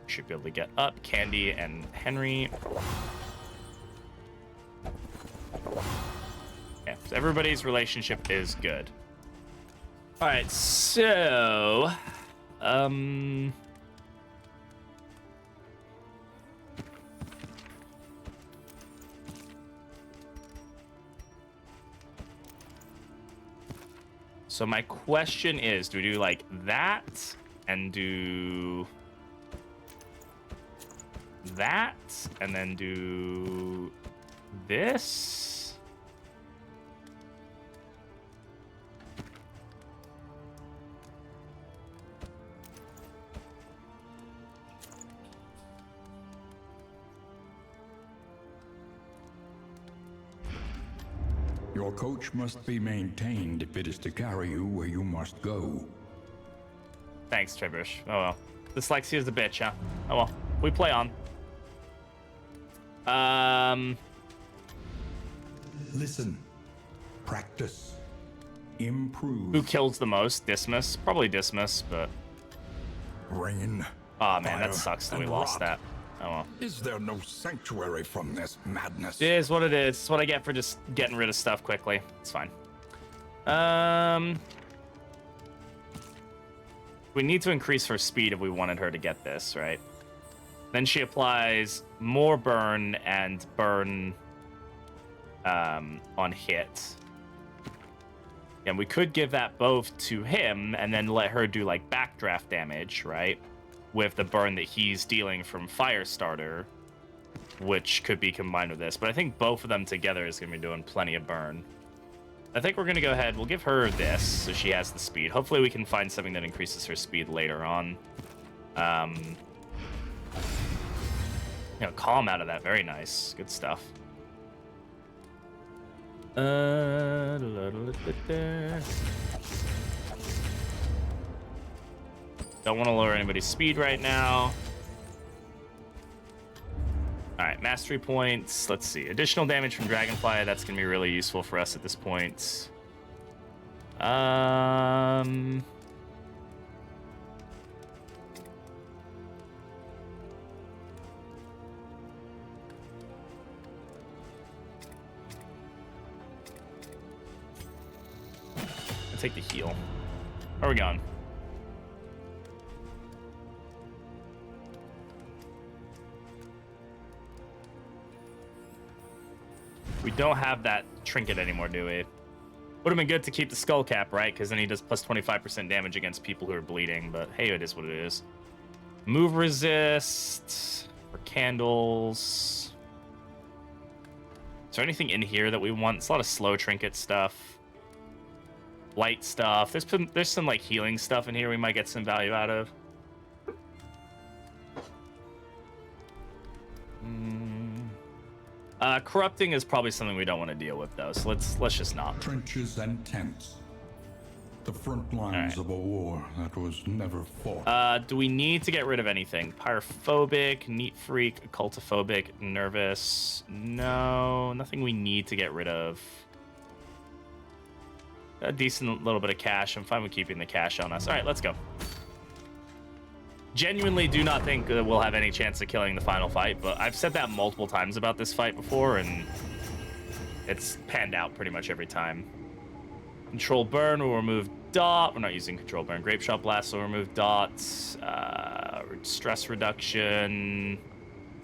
Should be able to get up Candy and Henry. Yeah, so everybody's relationship is good. All right, so so my question is, do we do like that and do that and then do this?
Your coach must be maintained if it is to carry you where you must go.
Thanks, Tribush. Oh well. Dyslexia's a bitch, huh? Oh well. We play on.
Listen. Practice. Improve.
Who kills the most? Dismas? Probably Dismas, but...
Rain.
Oh man,
fire,
that sucks that we
and
lost
rot.
that. Oh well.
Is there no sanctuary from this madness?
It is what it is. It's what I get for just getting rid of stuff quickly. It's fine. We need to increase her speed if we wanted her to get this, right? Then she applies more burn and burn on hit. And we could give that both to him and then let her do like backdraft damage, right? With the burn that he's dealing from Firestarter, which could be combined with this. But I think both of them together is going to be doing plenty of burn. I think we're going to go ahead. We'll give her this so she has the speed. Hopefully we can find something that increases her speed later on. Calm out of that. Very nice. Good stuff. Don't want to lower anybody's speed right now. All right, mastery points. Let's see. Additional damage from Dragonfly. That's going to be really useful for us at this point. I'll take the heal. Where are we going? We don't have that trinket anymore, do we? Would have been good to keep the skull cap, right? Because then he does plus 25% damage against people who are bleeding. But hey, it is what it is. Move resist for candles. Is there anything in here that we want? It's a lot of slow trinket stuff. Light stuff. There's some like healing stuff in here we might get some value out of. Corrupting is probably something we don't want to deal with though, so let's just not.
Trenches and tents. The front lines of a war that was never fought.
Do we need to get rid of anything? Pyrophobic, neat freak, occultophobic, nervous. No, nothing we need to get rid of. A decent little bit of cash. I'm fine with keeping the cash on us. All right, let's go. Genuinely do not think we'll have any chance of killing the final fight, but I've said that multiple times about this fight before, and it's panned out pretty much every time. Control burn will remove dot. We're not using control burn. Grape shot blast will remove dots. Stress reduction.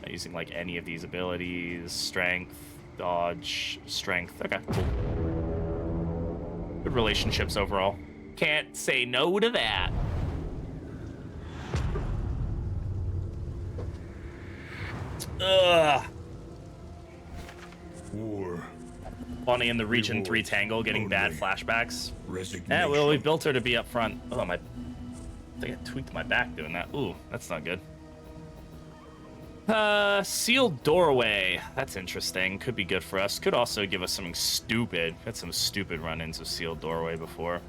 Not using like any of these abilities. Strength, dodge, strength. Okay, cool. Good relationships overall. Can't say no to that. Ugh.
War.
Bonnie in the Region 3 Tangle getting bad flashbacks.
Resignation.
Yeah, well, we built her to be up front. Oh, I think I tweaked my back doing that. Ooh, that's not good. Sealed doorway. That's interesting. Could be good for us. Could also give us something stupid. Had some stupid run-ins of sealed doorway before.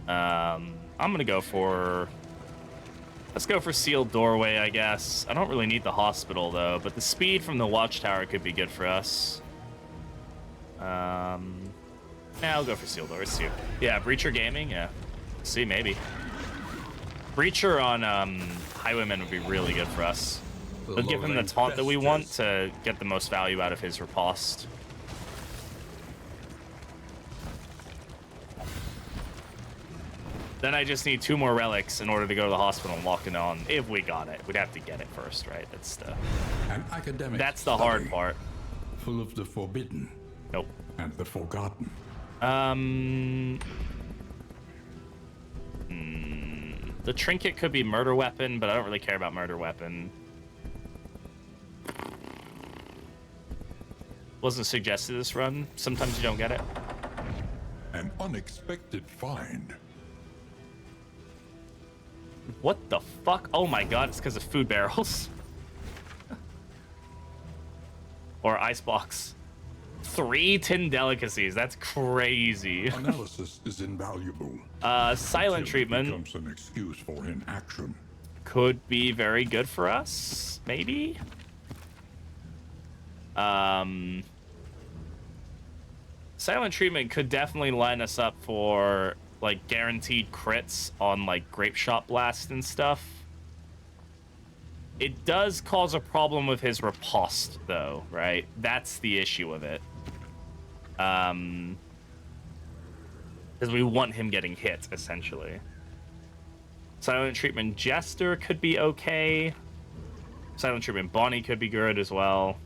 I'm gonna go for... Let's go for sealed doorway, I guess. I don't really need the hospital, though, but the speed from the watchtower could be good for us. Yeah, I'll go for sealed doors, too. Yeah, Breacher Gaming, yeah. See, maybe. Breacher on Highwayman would be really good for us. It'll give him the taunt that we want to get the most value out of his riposte. Then I just need 2 more relics in order to go to the hospital and lock it on. If we got it, we'd have to get it first, right? That's the hard part.
Full of the forbidden.
Nope.
And the forgotten.
The trinket could be murder weapon, but I don't really care about murder weapon. Wasn't suggested this run. Sometimes you don't get it.
An unexpected find.
What the fuck? Oh my god, it's because of food barrels. Or icebox. 3 tin delicacies. That's crazy.
Analysis is invaluable.
Silent treatment
becomes an excuse for inaction.
could be very good for us, maybe. Silent treatment could definitely line us up for like guaranteed crits on like grape shot blast and stuff. It does cause a problem with his riposte though, right? That's the issue with it. Because we want him getting hit essentially. Silent treatment Jester could be okay. Silent treatment Bonnie could be good as well.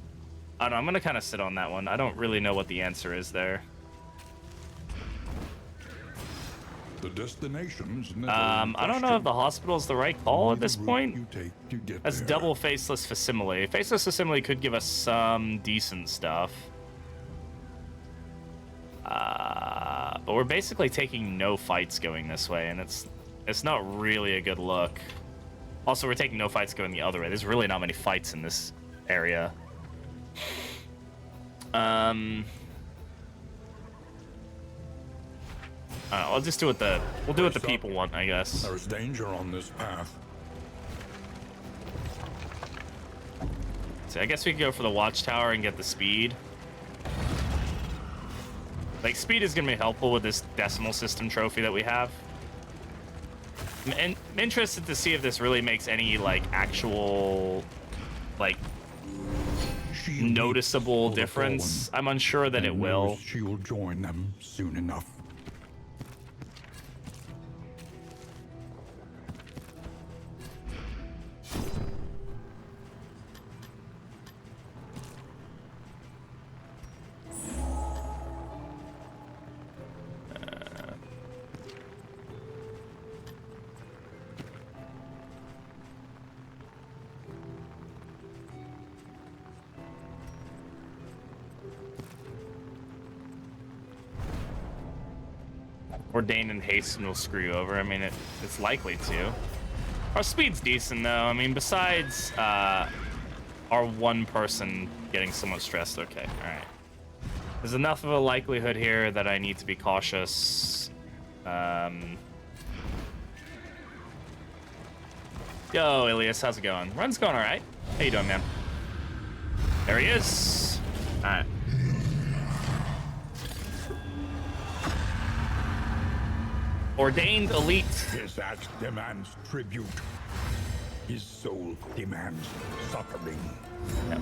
I don't know, I'm gonna kind of sit on that one. I don't really know what the answer is there.
The destination's
I don't know if the hospital's the right call at this point. That's double faceless facsimile. Faceless facsimile could give us some decent stuff. But we're basically taking no fights going this way, and it's not really a good look. Also, we're taking no fights going the other way. There's really not many fights in this area. I'll just do what the people want, I guess.
There's danger on this path.
So I guess we could go for the watchtower and get the speed. Like, speed is gonna be helpful with this decimal system trophy that we have. I'm interested to see if this really makes any, like, actual, like, noticeable difference. I'm unsure that it will.
She will join them soon enough.
Ordain and hasten will screw you over. I mean, it's likely to. Our speed's decent, though. I mean, besides our one person getting somewhat stressed. Okay, all right. There's enough of a likelihood here that I need to be cautious. Yo, Ilias, how's it going? Run's going all right. How you doing, man? There he is. All right. Ordained elite.
His act demands tribute. His soul demands suffering.
Yep.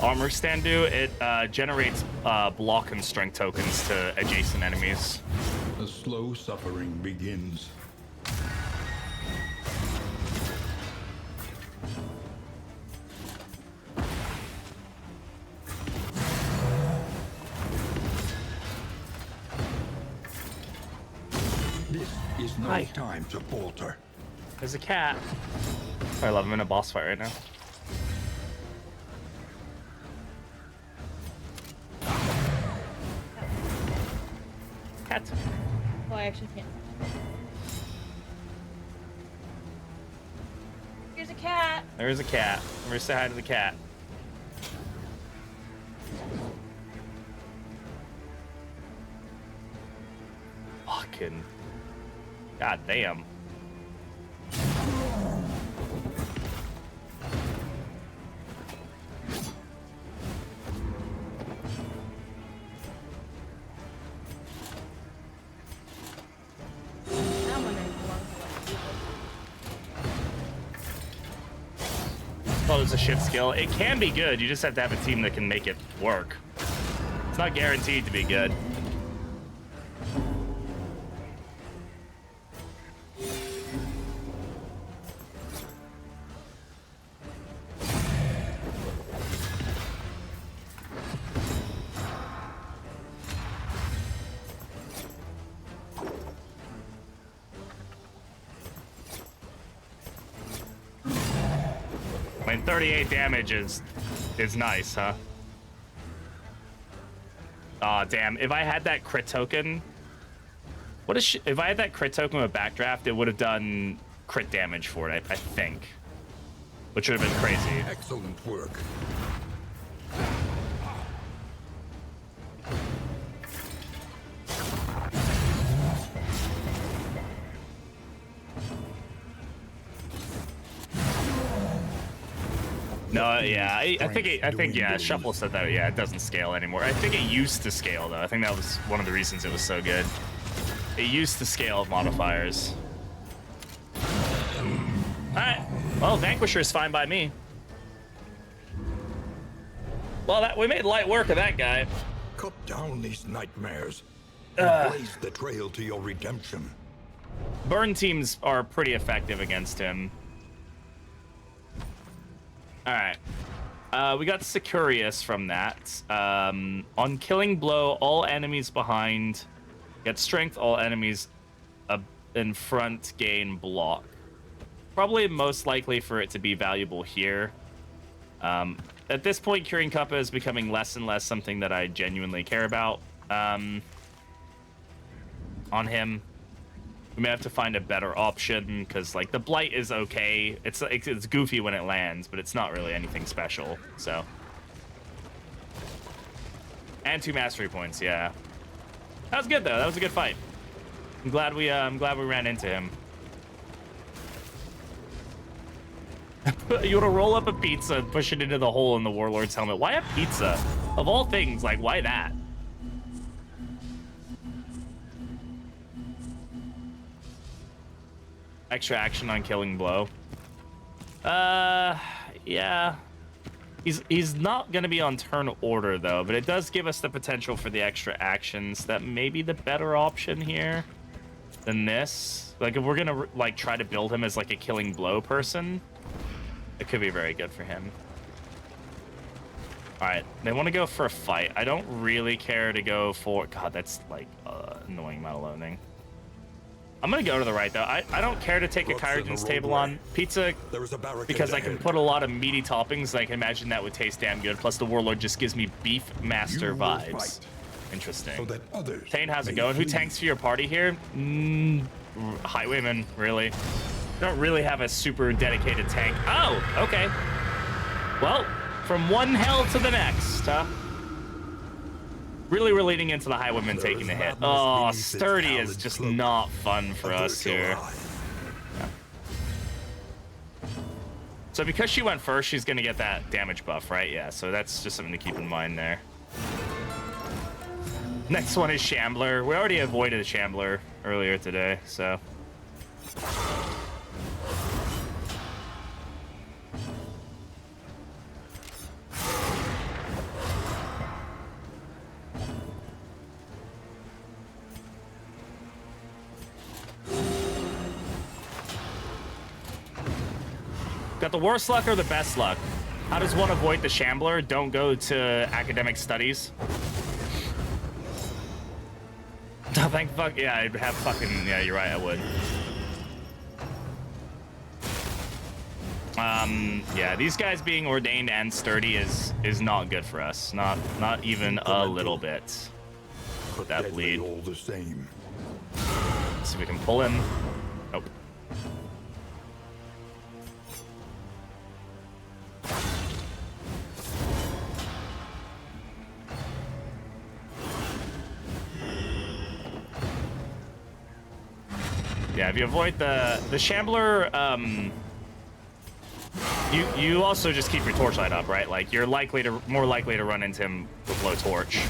Armor stand do? It generates block and strength tokens to adjacent enemies.
The slow suffering begins. This is no time to falter.
There's a cat. I love him in a boss fight right now. Cat.
Oh, I actually can't. Here's a cat.
There's a cat. We're gonna say hi to the cat. Fucking. God damn.
I'm wondering how long to
Well, it's a shit skill. It can be good. You just have to have a team that can make it work. It's not guaranteed to be good. I mean, 38 damage is nice, huh? Aw, damn. If I had that crit token... if I had that crit token with Backdraft, it would have done crit damage for it, I think. Which would have been crazy.
Excellent work.
No, yeah, I think, yeah, Shuffle said that, yeah, it doesn't scale anymore. I think it used to scale, though. I think that was one of the reasons it was so good. It used to scale modifiers. Alright, well, Vanquisher's fine by me. Well, we made light work of that guy.
Cut down these nightmares. And blaze the trail to your redemption.
Burn teams are pretty effective against him. Alright. We got Securious from that. On killing blow, all enemies behind get strength. All enemies in front gain block. Probably most likely for it to be valuable here. At this point, Curing Kappa is becoming less and less something that I genuinely care about. On him, we may have to find a better option because, like, the Blight is okay. It's goofy when it lands, but it's not really anything special. So, and 2 mastery points. Yeah, that was good though. That was a good fight. I'm glad we ran into him. You want to roll up a pizza and push it into the hole in the Warlord's helmet. Why a pizza? Of all things, like, why that? Extra action on killing blow. Yeah. He's not going to be on turn order, though, but it does give us the potential for the extra actions. That may be the better option here than this. Like, if we're going to, like, try to build him as, like, a killing blow person, it could be very good for him. All right, they want to go for a fight. I don't really care to go for... God, that's, like, annoying amount of loading. I'm going to go to the right, though. I don't care to take a Kyrogen's table on pizza because I can put a lot of meaty toppings. I can imagine that would taste damn good. Plus, the Warlord just gives me Beef Master vibes. Interesting.
So
Tane, how's it going? Who tanks for your party here? Highwayman, really. Don't really have a super dedicated tank. Oh, okay. Well, from one hell to the next, huh? Really, we're leading into the Highwayman taking the hit. Oh, Sturdy is just not fun for us here. Yeah. So because she went first, she's going to get that damage buff, right? Yeah, so that's just something to keep in mind there. Next one is Shambler. We already avoided Shambler earlier today, so... Got the worst luck or the best luck? How does one avoid the Shambler? Don't go to academic studies. Oh, thank fuck. Yeah, I'd have fucking. Yeah, you're right. I would. Yeah, these guys being ordained and sturdy is not good for us. Not even a little bit. Put that bleed.
All the same.
See if we can pull him. Nope. Yeah, if you avoid the Shambler, you also just keep your torchlight up, right? Like, you're more likely to run into him with low torch.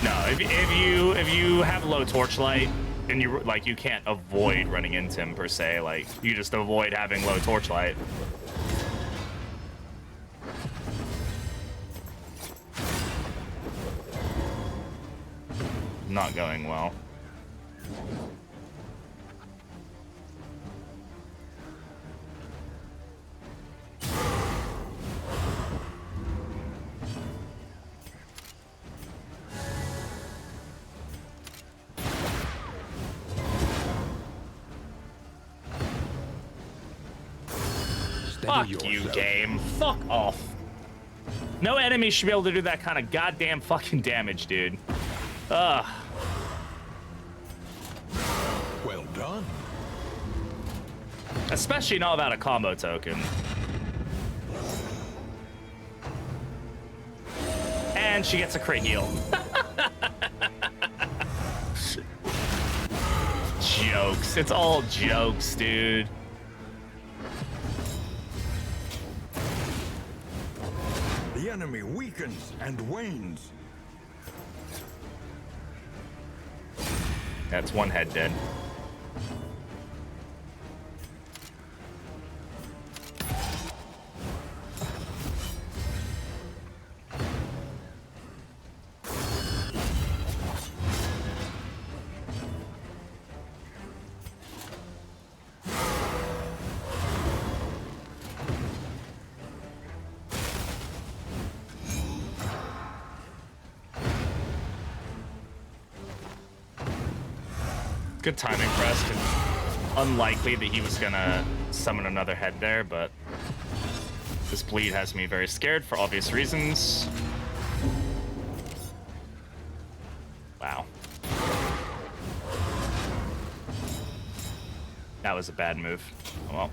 No, if you have low torchlight and you can't avoid running into him per se, like, you just avoid having low torchlight. Not going well. Fuck you, game. Fuck off. No enemy should be able to do that kind of goddamn fucking damage, dude. Ugh.
Well done.
Especially not without a combo token. And she gets a crit heal. Jokes. It's all jokes, dude.
The enemy weakens and wanes.
That's one head dead. Good timing for us. Unlikely that he was gonna summon another head there, but this bleed has me very scared for obvious reasons. Wow. That was a bad move. Oh, well.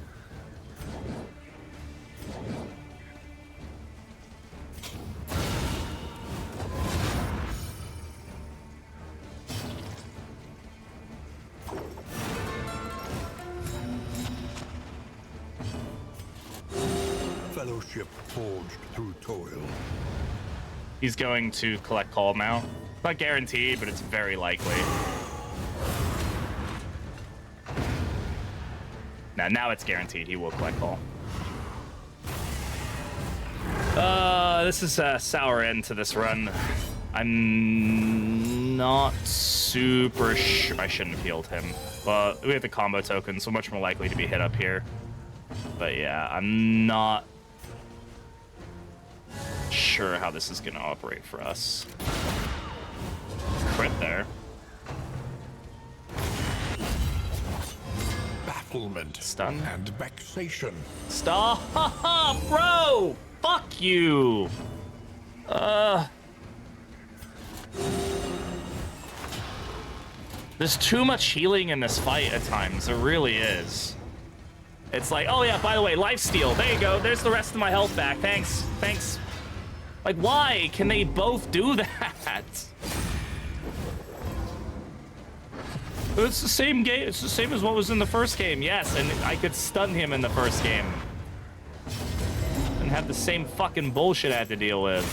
Fellowship forged through toil.
He's going to collect call now. Not guaranteed, but it's very likely. Now it's guaranteed he will collect call. This is a sour end to this run. I'm not super sure. I shouldn't have healed him. But we have the combo token, so much more likely to be hit up here. But yeah, I'm not sure how this is going to operate for us. Crit there.
Bafflement.
Stun.
And vexation.
Stop, bro! Fuck you! There's too much healing in this fight at times. There really is. It's like, oh yeah, by the way, lifesteal. There you go. There's the rest of my health back. Thanks. Thanks. Like, why can they both do that? It's the same game. It's the same as what was in the first game. Yes, and I could stun him in the first game. And have the same fucking bullshit I had to deal with.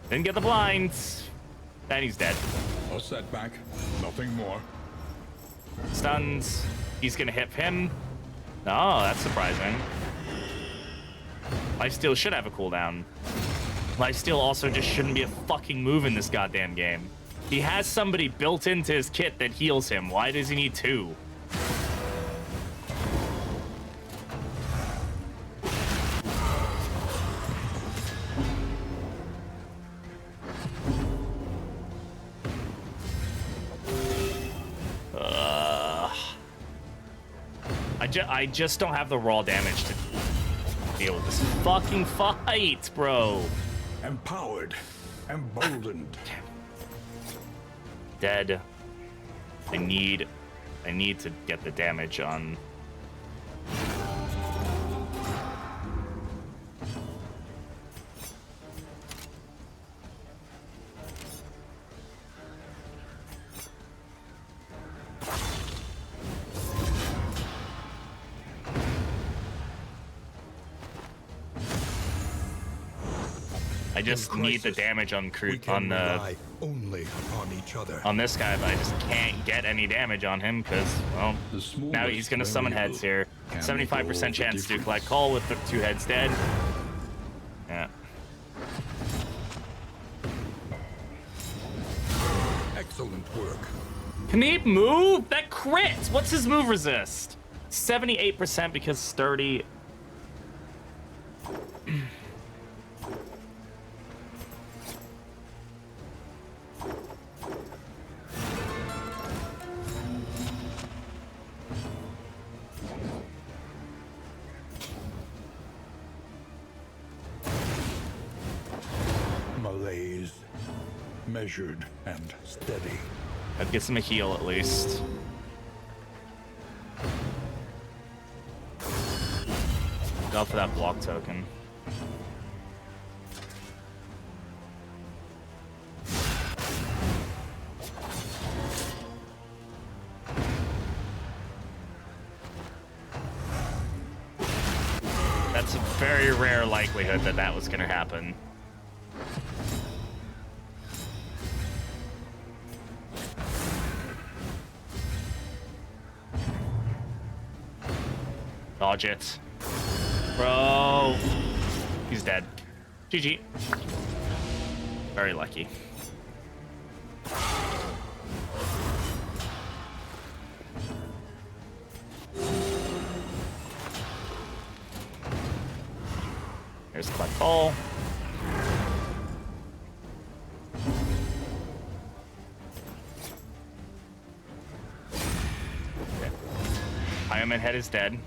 Didn't get the blinds. And he's dead.
A setback. Nothing more.
Stuns. He's gonna hit him. Oh, that's surprising. Lifesteal should have a cooldown. Lifesteal also just shouldn't be a fucking move in this goddamn game. He has somebody built into his kit that heals him. Why does he need two? I just don't have the raw damage to deal with this fucking fight, bro.
Empowered. Emboldened.
Dead. I need to get the damage on. I just need the damage on
only upon each other.
On this guy, but I just can't get any damage on him because, well, now he's gonna summon heads here. 75% chance to collect call with the two heads dead. Yeah.
Excellent work.
Can he move? That crit! What's his move resist? 78% because sturdy.
Malaise. Measured and steady.
That gets him a heal at least. Go for that block token. That's a very rare likelihood that that was going to happen. Dodge it. Bro. He's dead. GG. Very lucky. Here's collect call. Bioman head is dead.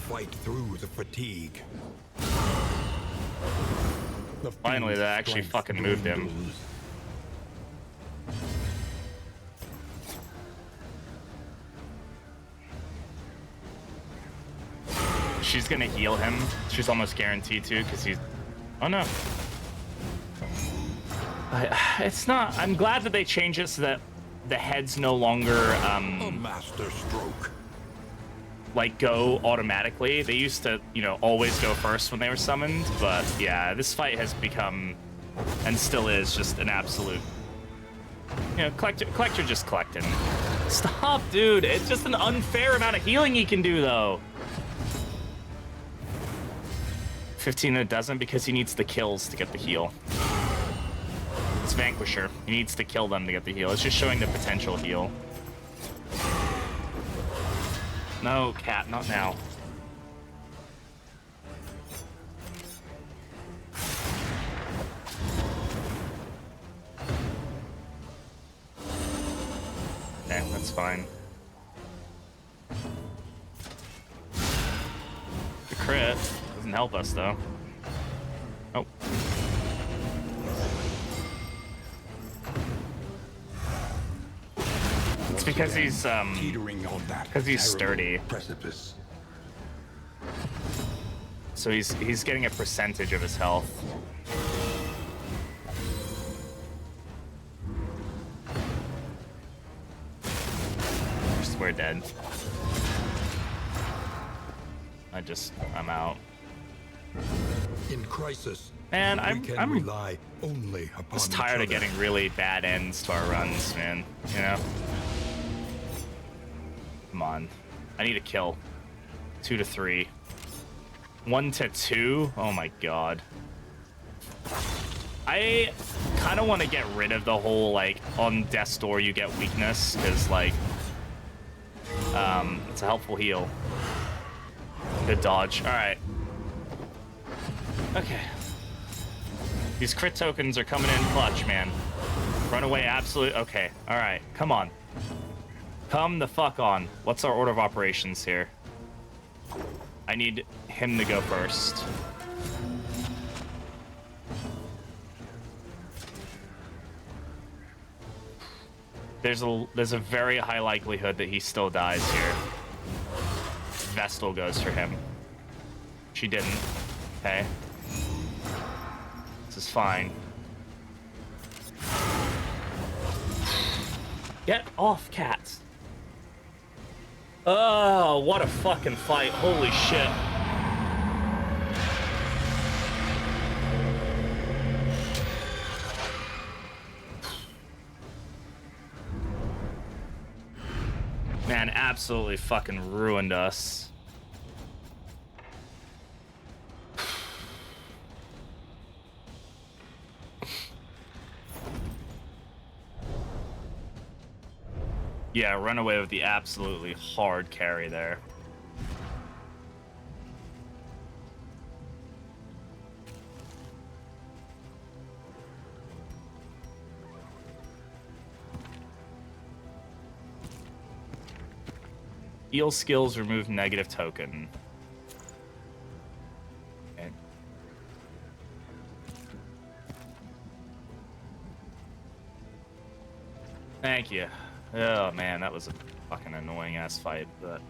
Fight through the fatigue. The
Finally, that actually
strength
fucking moved him.
dwindles.
She's gonna heal him. She's almost guaranteed to, because he's... Oh no. It's not... I'm glad that they changed it so that the heads no longer,
A master stroke.
like, go automatically. They used to, you know, always go first when they were summoned, but yeah, this fight has become, and still is, just an absolute... You know, collector just collecting. Stop, dude. It's just an unfair amount of healing he can do, though. 15 it doesn't because he needs the kills to get the heal. It's Vanquisher. He needs to kill them to get the heal. It's just showing the potential heal. No, cat, not now. Okay, that's fine. The crit doesn't help us, though. Oh. It's because he's,
Teetering on that
because he's
terrible
sturdy.
precipice.
So he's getting a percentage of his health. We're dead. I'm out.
In crisis,
Man,
we can
I'm
rely only upon
just
each
tired of
other.
getting really bad ends to our runs, man. You know? Come on. I need a kill. 2 to 3. 1 to 2? Oh my god. I kind of want to get rid of the whole, like, on death's door you get weakness, because, like, it's a helpful heal. Good dodge. Alright. Okay. These crit tokens are coming in clutch, man. Runaway, absolute. Okay. Alright. Come on. Come the fuck on. What's our order of operations here? I need him to go first. There's a very high likelihood that he still dies here. Vestal goes for him. She didn't. Okay. This is fine. Get off, cats. Oh, what a fucking fight. Holy shit. Man, absolutely fucking ruined us. Yeah, Runaway with the absolutely hard carry there. Heal skills remove negative token. Okay. Thank you. Oh man, that was a fucking annoying ass fight, but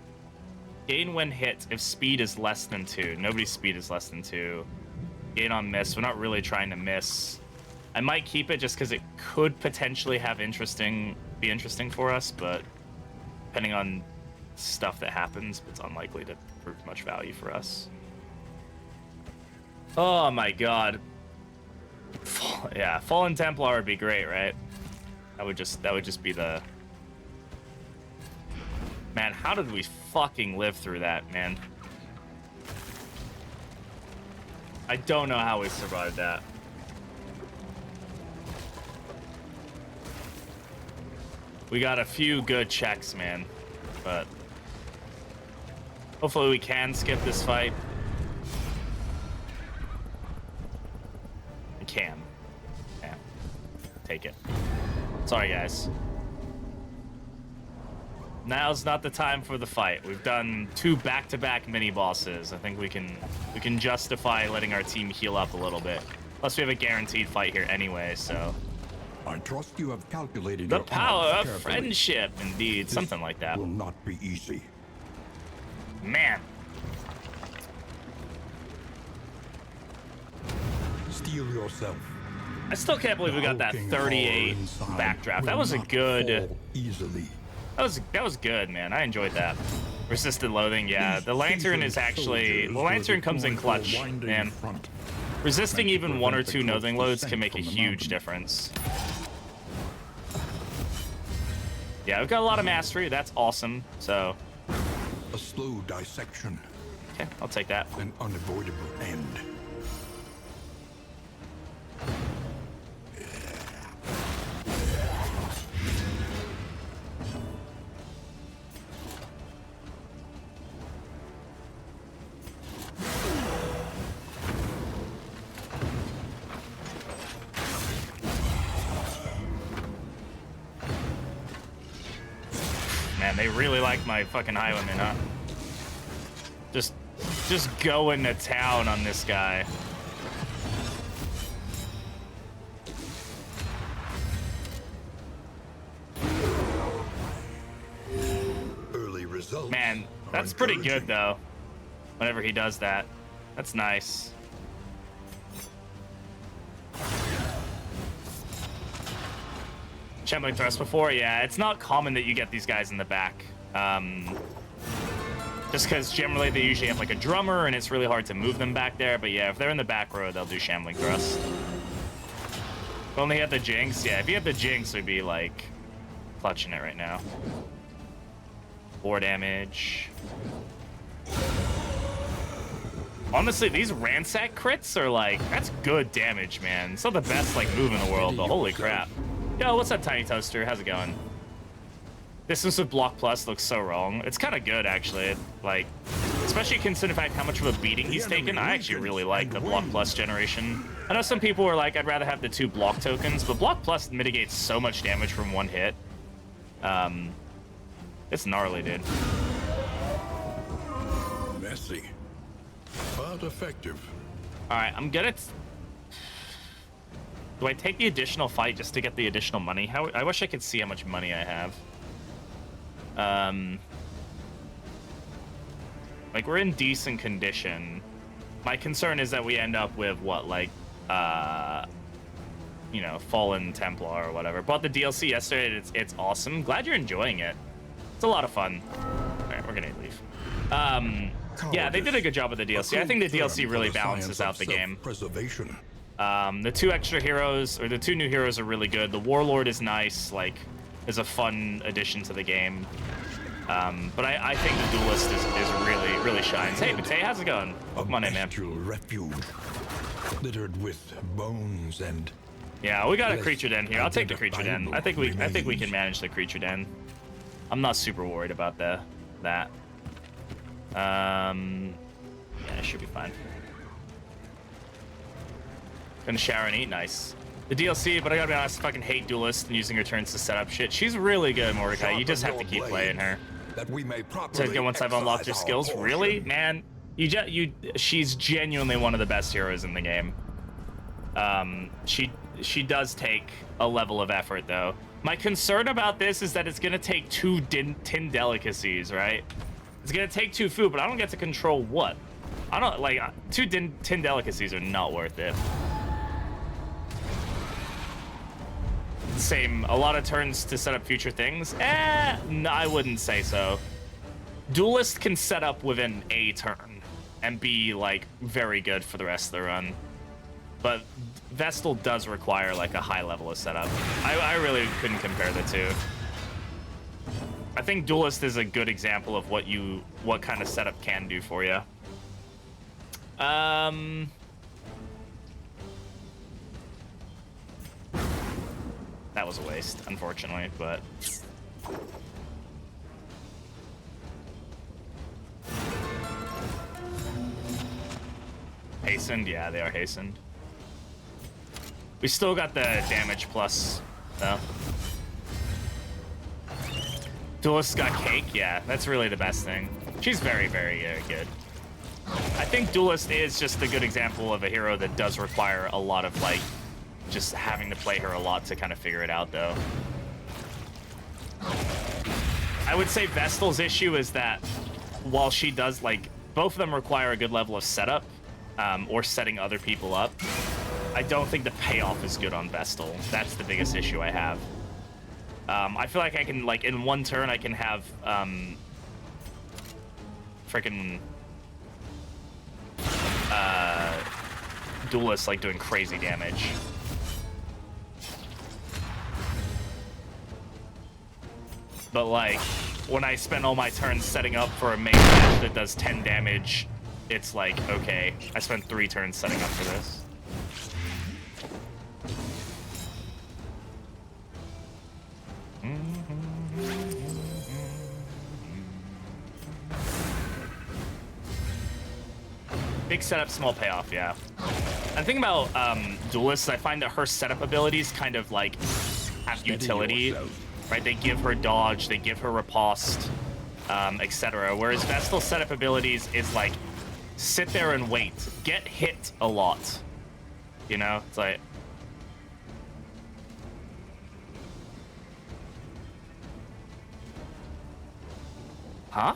gain when hit if speed is less than 2. Nobody's speed is less than 2. Gain on miss. We're not really trying to miss. I might keep it just because it could potentially have be interesting for us, but depending on stuff that happens, it's unlikely to prove much value for us. Oh my god. Yeah, Fallen Templar would be great, right? That would just be the... Man, how did we fucking live through that, man? I don't know how we survived that. We got a few good checks, man, but hopefully we can skip this fight. We can. Yeah. Take it. Sorry, guys. now's not the time for the fight. We've done 2 back-to-back mini-bosses. I think we can justify letting our team heal up a little bit. Plus, we have a guaranteed fight here anyway, so...
I trust you have calculated
The
your
power
odds
of
carefully.
friendship, indeed.
This
Something like that.
will not be easy.
Man.
Steel yourself.
I still can't believe we got that 38 backdraft. That was a good...
Easily.
That was good, man. I enjoyed that. Resistant loathing, yeah. The lantern is actually... The lantern comes in clutch, man. Resisting even 1 or 2 loathing loads can make a huge difference. Yeah, we've got a lot of mastery. That's awesome. So,
A slow dissection.
okay, I'll take that.
An unavoidable end.
Man, they really like my fucking highwayman, huh? Just going to town on this guy.
Early results.
Man,
are
that's pretty good,
encouraging.
though. Whenever he does that. That's nice. Shambling thrust before? Yeah, it's not common that you get these guys in the back. Just because generally they usually have like a drummer and it's really hard to move them back there. But yeah, if they're in the back row, they'll do shambling thrust. If only he had the jinx. Yeah, if he had the jinx, we'd be like clutching it right now. 4 damage. Honestly, these ransack crits are like, that's good damage, man. It's not the best like move in the world, but holy crap. Yo, what's up, Tiny Toaster? How's it going? Distance with block plus looks so wrong. It's kind of good, actually. Like, especially considering the fact how much of a beating he's taken. I actually really like the block plus generation. I know some people were like, I'd rather have the 2 block tokens, but block plus mitigates so much damage from 1 hit. It's gnarly, dude.
Messy, but effective.
All right, I'm gonna... Do I take the additional fight just to get the additional money? I wish I could see how much money I have. Like, we're in decent condition. My concern is that we end up with, what, like, you know, Fallen Templar or whatever. Bought the DLC yesterday, and it's awesome. Glad you're enjoying it. It's a lot of fun. All right, we're gonna leave. Yeah, they did a good job with the DLC. I think the DLC really balances out the game.
Preservation.
The 2 extra heroes, or the 2 new heroes are really good. The Warlord is nice, like, is a fun addition to the game. But I think the Duelist is really, really shines. Hey, Matei, how's it going? Come on in, man.
Bestial refuge, littered with bones and...
Yeah, we got a creature den here. I'll take the creature den. I think we
Remains.
can manage the creature den. I'm not super worried about that. Yeah, it should be fine. Gonna shower and eat, nice. The DLC, but I gotta be honest, I fucking hate Duelist and using her turns to set up shit. She's really good, Mordecai. You just have to keep playing her.
That we may
So
properly
once I've unlocked her
exercise
skills,
our
really,
portion.
man, she's genuinely one of the best heroes in the game. She does take a level of effort, though. My concern about this is that it's gonna take 2 tin delicacies, right? It's gonna take 2 food, but I don't get to control what. I don't like 2 tin delicacies are not worth it. Same, a lot of turns to set up future things. No, I wouldn't say so. Duelist can set up within a turn and be like very good for the rest of the run. But Vestal does require like a high level of setup. I really couldn't compare the 2. I think Duelist is a good example of what kind of setup can do for you. That was a waste, unfortunately, but... Hastened? Yeah, they are hastened. We still got the damage plus, though. Duelist got cake. Yeah, that's really the best thing. She's very, very good. I think Duelist is just a good example of a hero that does require a lot of, like, just having to play her a lot to kind of figure it out, though. I would say Vestal's issue is that while she does, like, both of them require a good level of setup, or setting other people up, I don't think the payoff is good on Vestal. That's the biggest issue I have. I feel like I can, like, in one turn, I can have, freaking Duelist, like, doing crazy damage. But, like, when I spend all my turns setting up for a main match that does 10 damage, it's like, okay, I spent 3 turns setting up for this. Big setup, small payoff, yeah. And the thing about Duelists, I find that her setup abilities kind of, like, have utility, right? They give her dodge, they give her riposte, etc. Whereas Vestal's setup abilities is, like, sit there and wait. Get hit a lot. You know? It's like... Huh?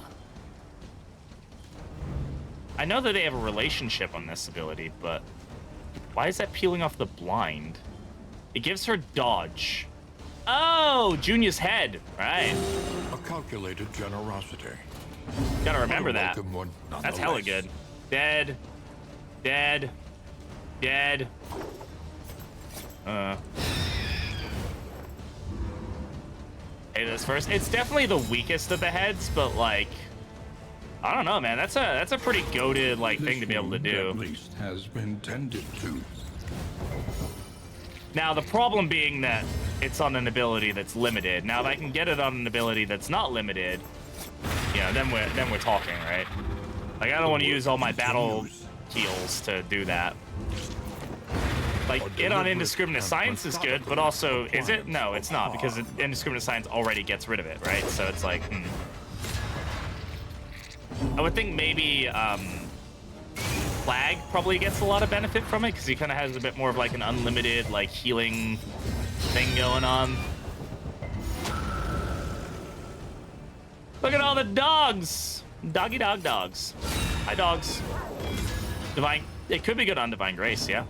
I know that they have a relationship on this ability, but why is that peeling off the blind? It gives her dodge. Oh, Junior's head. Right.
A calculated generosity.
Gotta remember that.
Welcome one,
That's hella
nonetheless.
good. Dead. Dead. Dead. Hey, this first. It's definitely the weakest of the heads, but, like, I don't know, man. That's a pretty goated, like, thing to be able to
This
do.
wound, at least has been tended to.
Now, the problem being that it's on an ability that's limited. Now, if I can get it on an ability that's not limited, you know, then we're talking, right? Like, I don't want to use all my battle heals to do that. Like, it on Indiscriminate Science is good, but also, is it? No, it's not, because Indiscriminate Science already gets rid of it, right? So it's like, I would think maybe Flag probably gets a lot of benefit from it, because he kind of has a bit more of, like, an unlimited, like, healing thing going on. Look at all the dogs! Doggy dog dogs. Hi, dogs. Divine... It could be good on Divine Grace, yeah.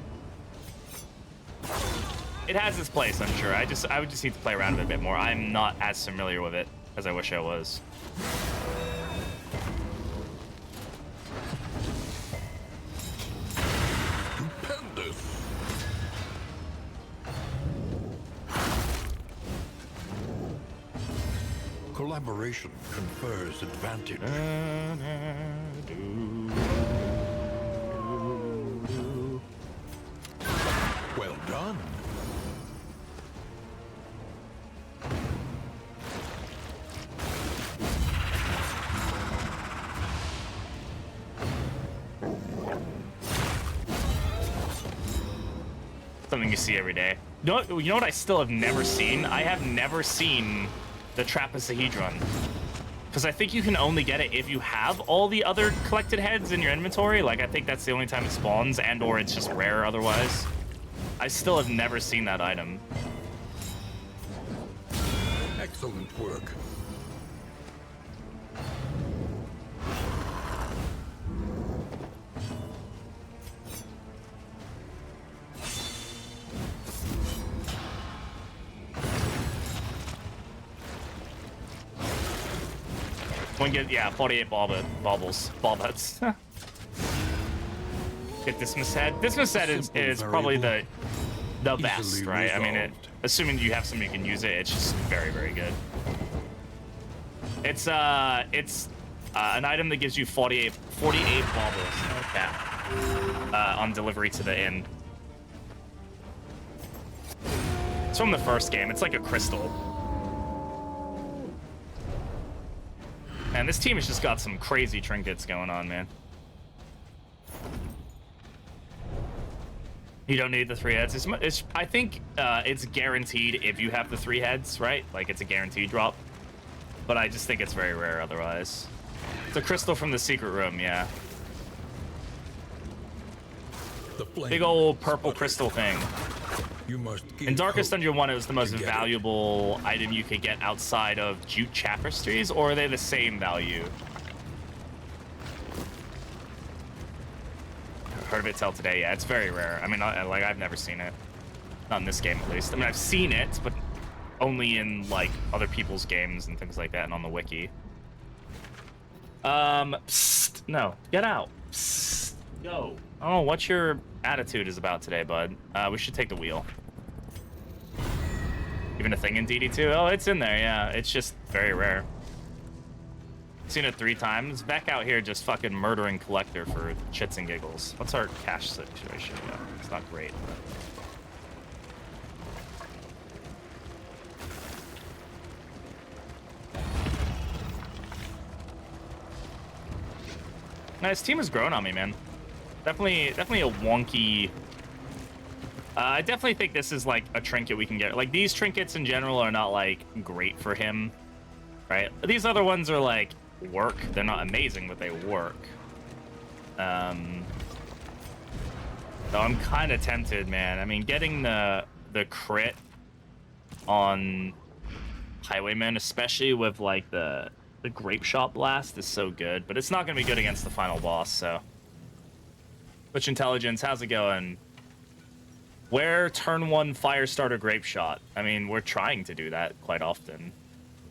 It has its place, I'm sure. I would just need to play around with it a bit more. I'm not as familiar with it as I wish I was.
Stupendous. Collaboration confers advantage. Well done.
Something you see every day. You know what I still have never seen? I have never seen the Trapezohedron. Because I think you can only get it if you have all the other collected heads in your inventory. Like, I think that's the only time it spawns, and or it's just rare otherwise. I still have never seen that item.
Excellent work.
One get, yeah, 48 baubles. Get Dismiss Head. Dismiss Head is probably the best,
Easily
right? I mean,
resolved.
assuming you have somebody who can use it, it's just very, very good. It's an item that gives you 48 baubles. Okay. On delivery to the inn. It's from the first game. It's like a crystal. Man, this team has just got some crazy trinkets going on, man. You don't need the 3 heads. I think it's guaranteed if you have the 3 heads, right? Like, it's a guaranteed drop. but I just think it's very rare otherwise. It's a crystal from the secret room, yeah.
The flame
Big old purple
sputtered.
crystal thing.
You must keep
In Darkest
hope
Dungeon 1, it was the most
to get it.
valuable item you could get outside of jute tapestries, or are they the same value? Heard of it till today. Yeah, it's very rare. I mean, like, I've never seen it. Not in this game, at least. I mean, I've seen it, but only in, like, other people's games and things like that and on the wiki. Psst. No. Get out. Psst. Go. I don't know what your attitude is about today, bud. We should take the wheel. Even a thing in DD2? Oh, it's in there, yeah. It's just very rare. Seen it 3 times. Back out here just fucking murdering Collector for shits and giggles. What's our cash situation? Yeah, it's not great. This team has grown on me, man. Definitely a wonky... I definitely think this is, like, a trinket we can get. Like, these trinkets in general are not, like, great for him, right? These other ones are, like, work. They're not amazing, but they work. So I'm kind of tempted, man. I mean, getting the crit on Highwayman, especially with, like, the Grape Shot Blast is so good, but it's not going to be good against the final boss, so... Twitch Intelligence, how's it going? Where turn 1 Firestarter Grape Shot? I mean, we're trying to do that quite often.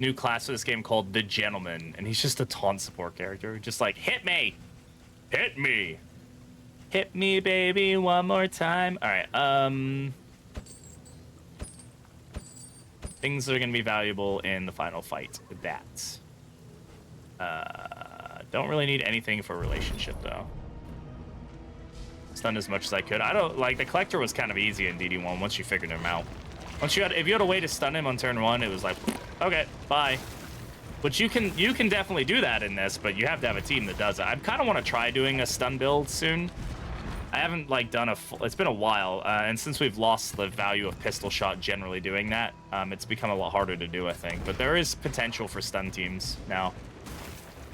New class for this game called The Gentleman, and he's just a taunt support character. Just like, hit me! Hit me! Hit me, baby, one more time. Alright, things that are going to be valuable in the final fight. That. Don't really need anything for relationship, though. Stunned as much as I could. I don't like the Collector was kind of easy in DD1 once you figured him out. Once you had, if you had a way to stun him on turn 1, it was like, okay, bye. But you can definitely do that in this, but you have to have a team that does it. I kind of want to try doing a stun build soon. I haven't like done a full, it's been a while, and since we've lost the value of pistol shot generally doing that, it's become a lot harder to do, I think. But there is potential for stun teams now.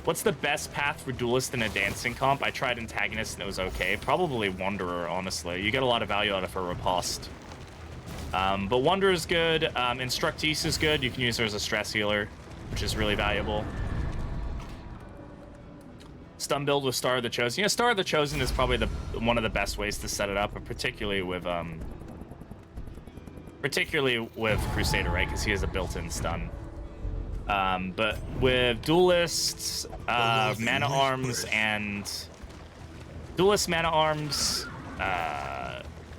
What's the best path for Duelist in a dancing comp? I tried Antagonist and it was okay. Probably Wanderer, honestly. You get a lot of value out of her riposte. But Wanderer's good. Instructise is good. You can use her as a stress healer, which is really valuable. Stun build with Star of the Chosen. Yeah, Star of the Chosen is probably one of the best ways to set it up, but particularly with Crusader, right? Because he has a built-in stun. But with Duelists, Mana Arms, and Duelist Mana Arms,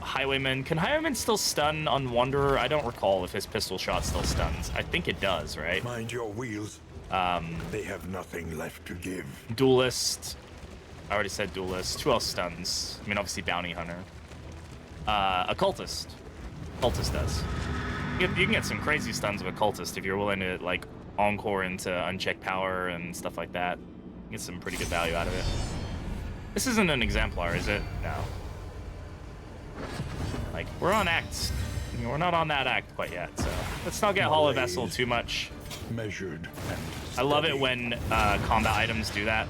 Highwayman. Can Highwayman still stun on Wanderer? I don't recall if his pistol shot still stuns. I think it does, right?
Mind your wheels. They have nothing left to give.
Duelist. I already said Duelist. Who else stuns? I mean, obviously Bounty Hunter. Occultist. Occultist does. You can get some crazy stuns of Occultist if you're willing to, like, encore into unchecked power and stuff like that. Get some pretty good value out of it. This isn't an exemplar, is it? No. Like, we're on act. I mean, we're not on that act quite yet, so let's not get Hollow Vessel too much.
Measured and
I love it
steady.
when combat items do that.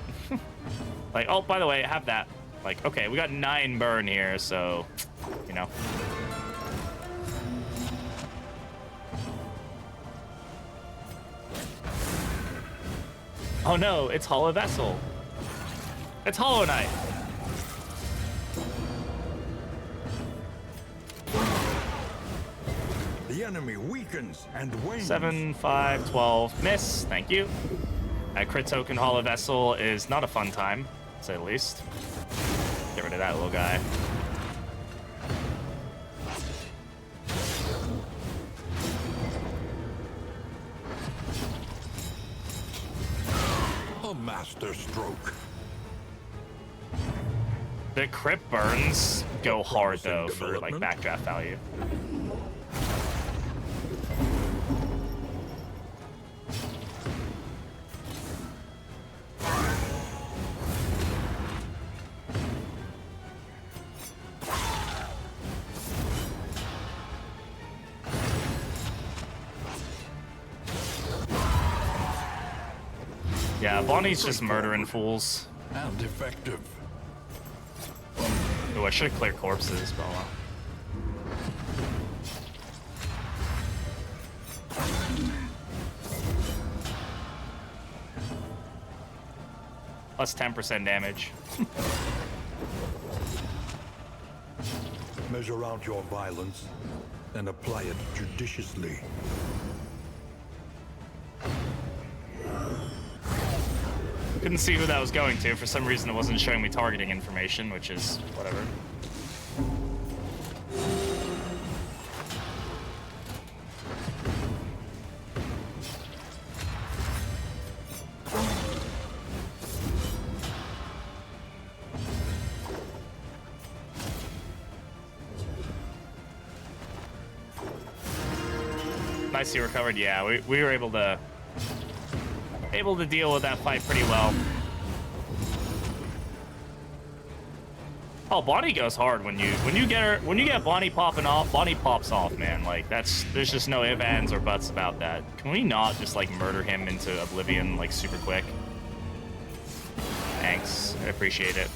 Like, oh, by the way, have that. Like, okay, we got 9 burn here, so, you know. Oh no, it's Hollow Vessel. It's Hollow Knight.
The enemy weakens and wanes.
7, 5, 12. Miss. Thank you. Crit token Hollow Vessel is not a fun time, to say the least. Get rid of that little guy.
A master stroke.
The crit burns go hard, though, for, like,
development.
backdraft value. Yeah, Bonnie's just murdering fools.
And effective.
Oh, I should have cleared corpses, but well. Plus 10% damage.
Measure out your violence and apply it judiciously.
Couldn't see who that was going to. For some reason, it wasn't showing me targeting information, which is whatever. Nice you recovered. Yeah, we were able to deal with that fight pretty well. Oh, Bonnie goes hard when you get Bonnie popping off. Bonnie pops off, man. Like there's just no ifs, ands, or buts about that. Can we not just like murder him into oblivion like super quick? Thanks, I appreciate it.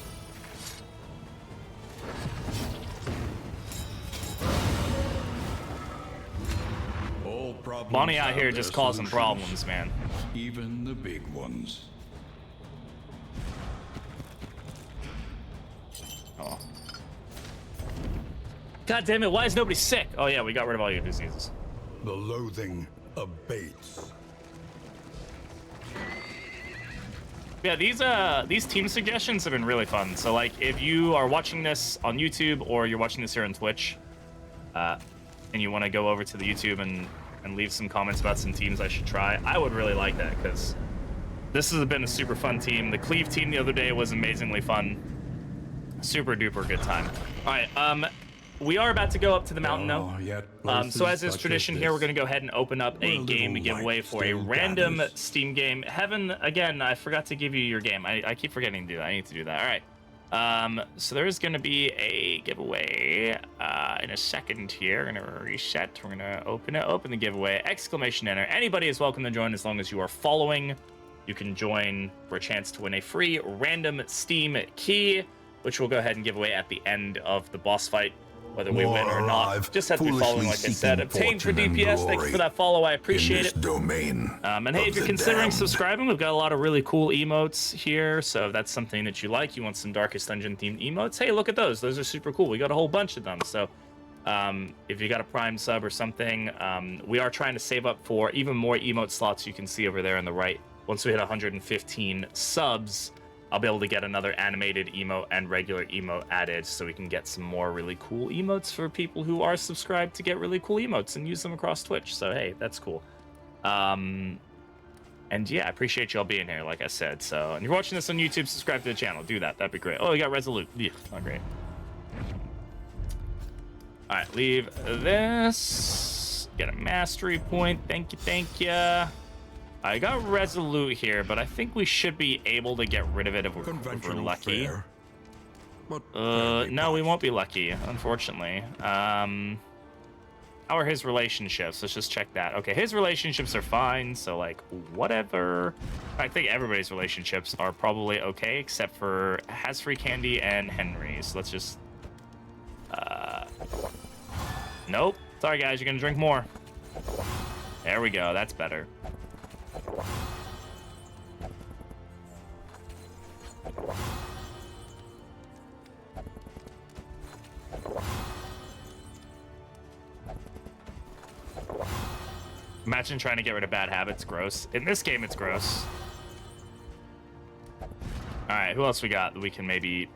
Bonnie out here just causing problems, man.
Even the big ones.
Oh. God damn it, why is nobody sick? Oh yeah, we got rid of all your diseases.
The loathing abates.
Yeah, these team suggestions have been really fun. So like if you are watching this on YouTube or you're watching this here on Twitch, and you want to go over to the YouTube and leave some comments about some teams I should try, I would really like that, because this has been a super fun team. The Cleve team the other day was amazingly fun. Super duper good time. All right, we are about to go up to the mountain now. So as is tradition here, we're going to go ahead and open up a game to give away for a random Steam game. Heaven, again, I forgot to give you your game. I keep forgetting to do that. I need to do that. All right. So there is going to be a giveaway in a second here. We're going to reset. We're going to open the giveaway. Exclamation enter. Anybody is welcome to join as long as you are following. You can join for a chance to win a free random Steam key, which we'll go ahead and give away at the end of the boss fight, whether we win or not. Just have to be following, like I said. Obtained for DPS. Thank you for that follow. I appreciate it.
Domain
and hey, if you're considering subscribing, we've got a lot of really cool emotes here. So if that's something that you like, you want some Darkest Dungeon themed emotes, hey, look at those. Those are super cool. We got a whole bunch of them. So if you got a Prime sub or something, we are trying to save up for even more emote slots. You can see over there on the right. Once we hit 115 subs, I'll be able to get another animated emote and regular emote added, so we can get some more really cool emotes for people who are subscribed to get really cool emotes and use them across Twitch. So hey, that's cool. And yeah, I appreciate y'all being here, like I said. So, and if you're watching this on YouTube, subscribe to the channel. Do that. That'd be great. Oh, we got Resolute. Yeah, not great. All right, leave this. Get a mastery point. Thank you, thank you. I got Resolute here, but I think we should be able to get rid of it if we're lucky.
Fare,
No, we won't be lucky, unfortunately. How are his relationships? Let's just check that. Okay, his relationships are fine, so like whatever. I think everybody's relationships are probably okay, except for Has Free Candy and Henry. So let's just nope. Sorry guys, you're gonna drink more. There we go, that's better. Imagine trying to get rid of bad habits. Gross. In this game, it's gross. All right, who else we got that we can maybe...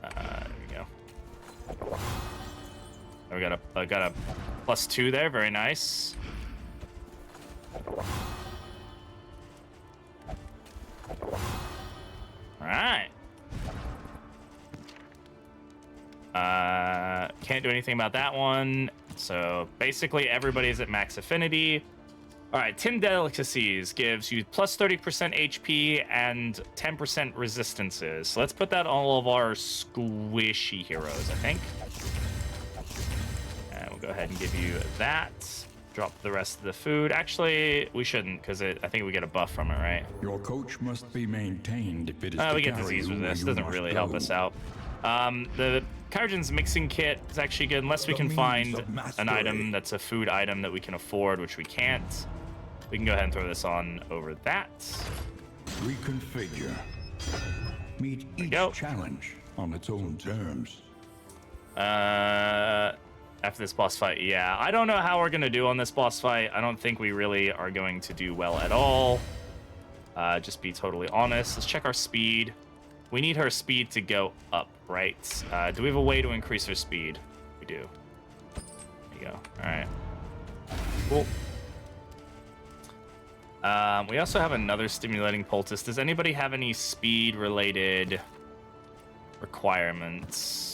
there we go. Oh, we got a +2 there. Very nice. All right. Can't do anything about that one. So basically everybody's at max affinity. All right, Tin Delicacies gives you plus 30% HP and 10% resistances. So let's put that on all of our squishy heroes, I think. And we'll go ahead and give you that. drop the rest of the food. Actually, we shouldn't, because I think we get a buff from it, right?
Your coach must be maintained if it is to
We get
carry
disease
you
with
where
this.
you
Doesn't
must
really
go.
help us out. The Kairin's mixing kit is actually good, unless we
The
can
means
find
of
an
mastery.
item that's a food item that we can afford, which we can't. We can go ahead and throw this on over that.
Reconfigure. Meet each
go.
challenge on its own terms.
After this boss fight, yeah. I don't know how we're going to do on this boss fight. I don't think we really are going to do well at all. Just be totally honest. Let's check our speed. We need her speed to go up, right? Do we have a way to increase her speed? We do. There you go. All right. Cool. We also have another stimulating poultice. Does anybody have any speed-related requirements?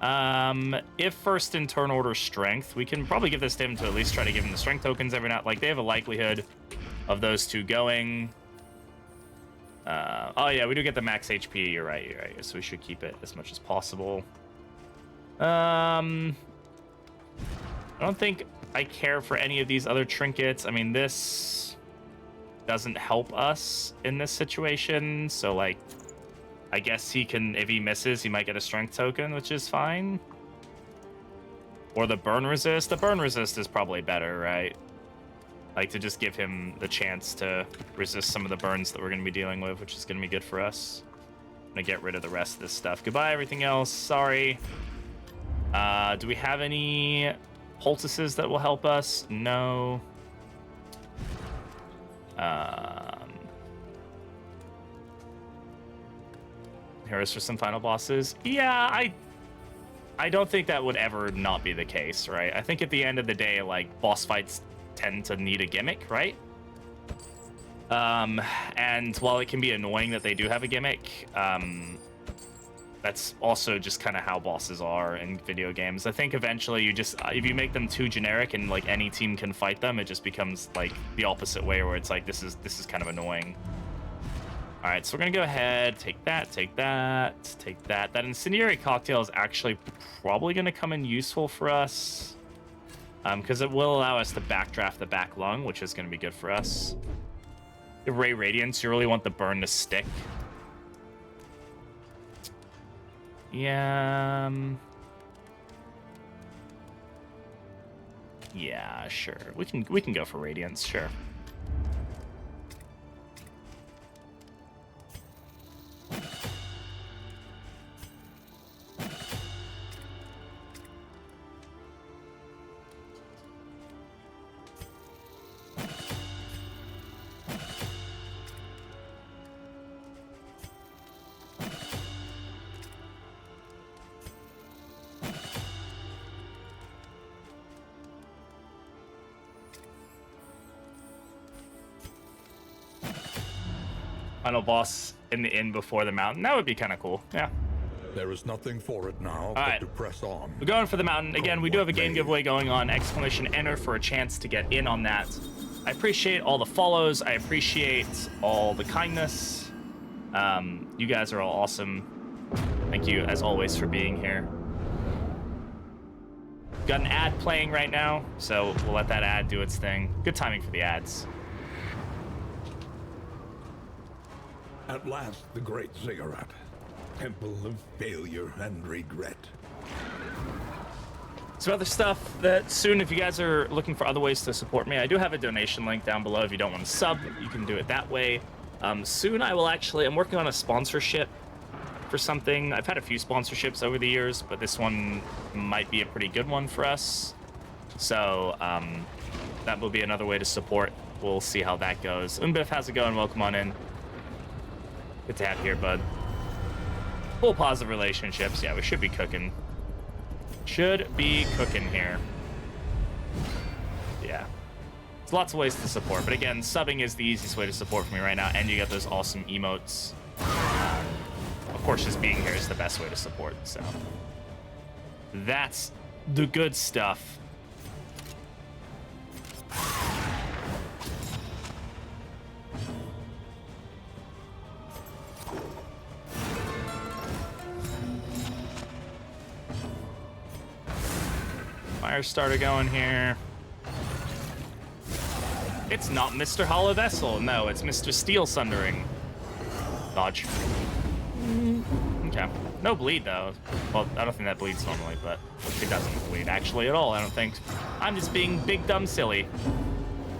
If first in turn order strength, we can probably give this to him to at least try to give him the strength tokens every night. Like, they have a likelihood of those two going. Oh yeah, we do get the max HP. You're right. So we should keep it as much as possible. I don't think I care for any of these other trinkets. I mean, this doesn't help us in this situation. So, like, I guess he can, if he misses, he might get a strength token, which is fine. Or the burn resist. The burn resist is probably better, right? Like, to just give him the chance to resist some of the burns that we're going to be dealing with, which is going to be good for us. I'm going to get rid of the rest of this stuff. Goodbye, everything else. Sorry. Do we have any poultices that will help us? No. Here's for some final bosses. Yeah, I don't think that would ever not be the case, right? I think at the end of the day, like, boss fights tend to need a gimmick, right? And while it can be annoying that they do have a gimmick, that's also just kind of how bosses are in video games. I think eventually you just, if you make them too generic and like any team can fight them, it just becomes like the opposite way where it's like, this is kind of annoying. All right, so we're gonna go ahead, take that, take that, take that. That incendiary cocktail is actually probably gonna come in useful for us, because it will allow us to backdraft the back lung, which is gonna be good for us. The Ray Radiance, you really want the burn to stick. Yeah. Yeah, sure. We can go for Radiance, sure. Final boss in the inn before the mountain. That would be kind of cool. Yeah.
There is nothing for it now but
right.
to press on.
We're going for the mountain. Again, we do have a game
May.
giveaway going on. Exclamation enter for a chance to get in on that. I appreciate all the follows. I appreciate all the kindness. You guys are all awesome. Thank you, as always, for being here. Got an ad playing right now, so we'll let that ad do its thing. Good timing for the ads.
At last, the great ziggurat. Temple of failure and regret.
Some other stuff that soon, if you guys are looking for other ways to support me, I do have a donation link down below. If you don't want to sub, you can do it that way. Soon I will actually, I'm working on a sponsorship for something. I've had a few sponsorships over the years, but this one might be a pretty good one for us. So that will be another way to support. We'll see how that goes. Unbiff, how's it going? Welcome on in. Good to have you here, bud. Full positive relationships. Yeah, we should be cooking. Should be cooking here. Yeah. There's lots of ways to support, but again, subbing is the easiest way to support for me right now, and you get those awesome emotes. Of course, just being here is the best way to support, so. That's the good stuff. Fire fire starter going here. It's not Mr. Hollow Vessel. No, it's Mr. Steel Sundering. Dodge. Okay. No bleed, though. Well, I don't think that bleeds normally, but it doesn't bleed actually at all, I don't think. I'm just being big, dumb, silly.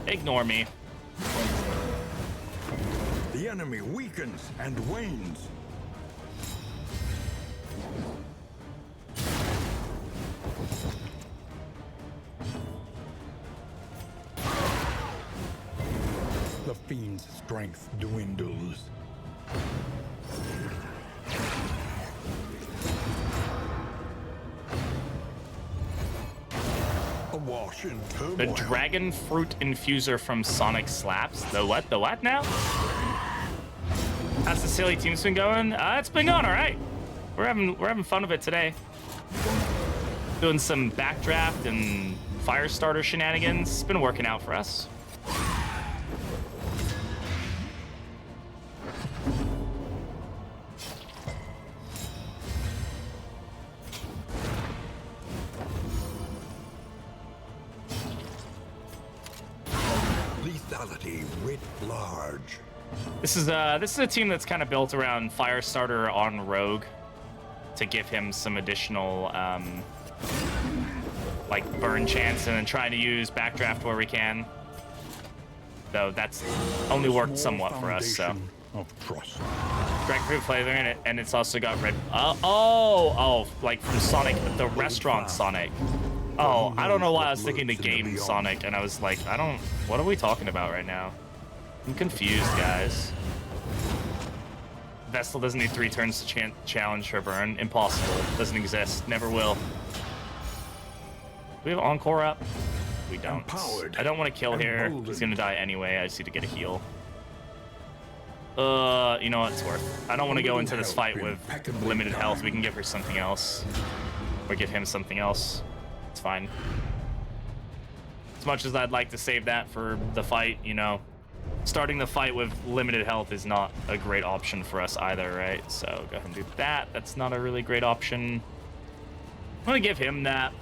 Ignore me.
The enemy weakens and wanes. The fiend's strength dwindles. Awash in turmoil.
The Dragon Fruit Infuser from Sonic Slaps. The what? The what now? How's the silly team's been going? It's been going all right. We're having fun with it today. Doing some backdraft and fire starter shenanigans. It's been working out for us.
Lethality writ large.
This is a team that's kind of built around Firestarter on Rogue to give him some additional like burn chance, and then trying to use Backdraft where we can. Though that's only worked somewhat for us. So.
Of trust.
Dragon Fruit flavor in it, and it's also got red. Oh, like from Sonic, the restaurant Sonic. Oh, I don't know why I was thinking the game Sonic, and I was like, what are we talking about right now? I'm confused, guys. Vestal doesn't need 3 turns to challenge her burn. Impossible. Doesn't exist. Never will. Do we have Encore up? We don't. I don't want to kill here. He's gonna die anyway. I just need to get a heal. You know what? It's worth. I don't want to go into this fight with limited health. We can give her something else. Or give him something else. It's fine. As much as I'd like to save that for the fight, you know, starting the fight with limited health is not a great option for us either, right? So go ahead and do that. That's not a really great option. I'm gonna give him that.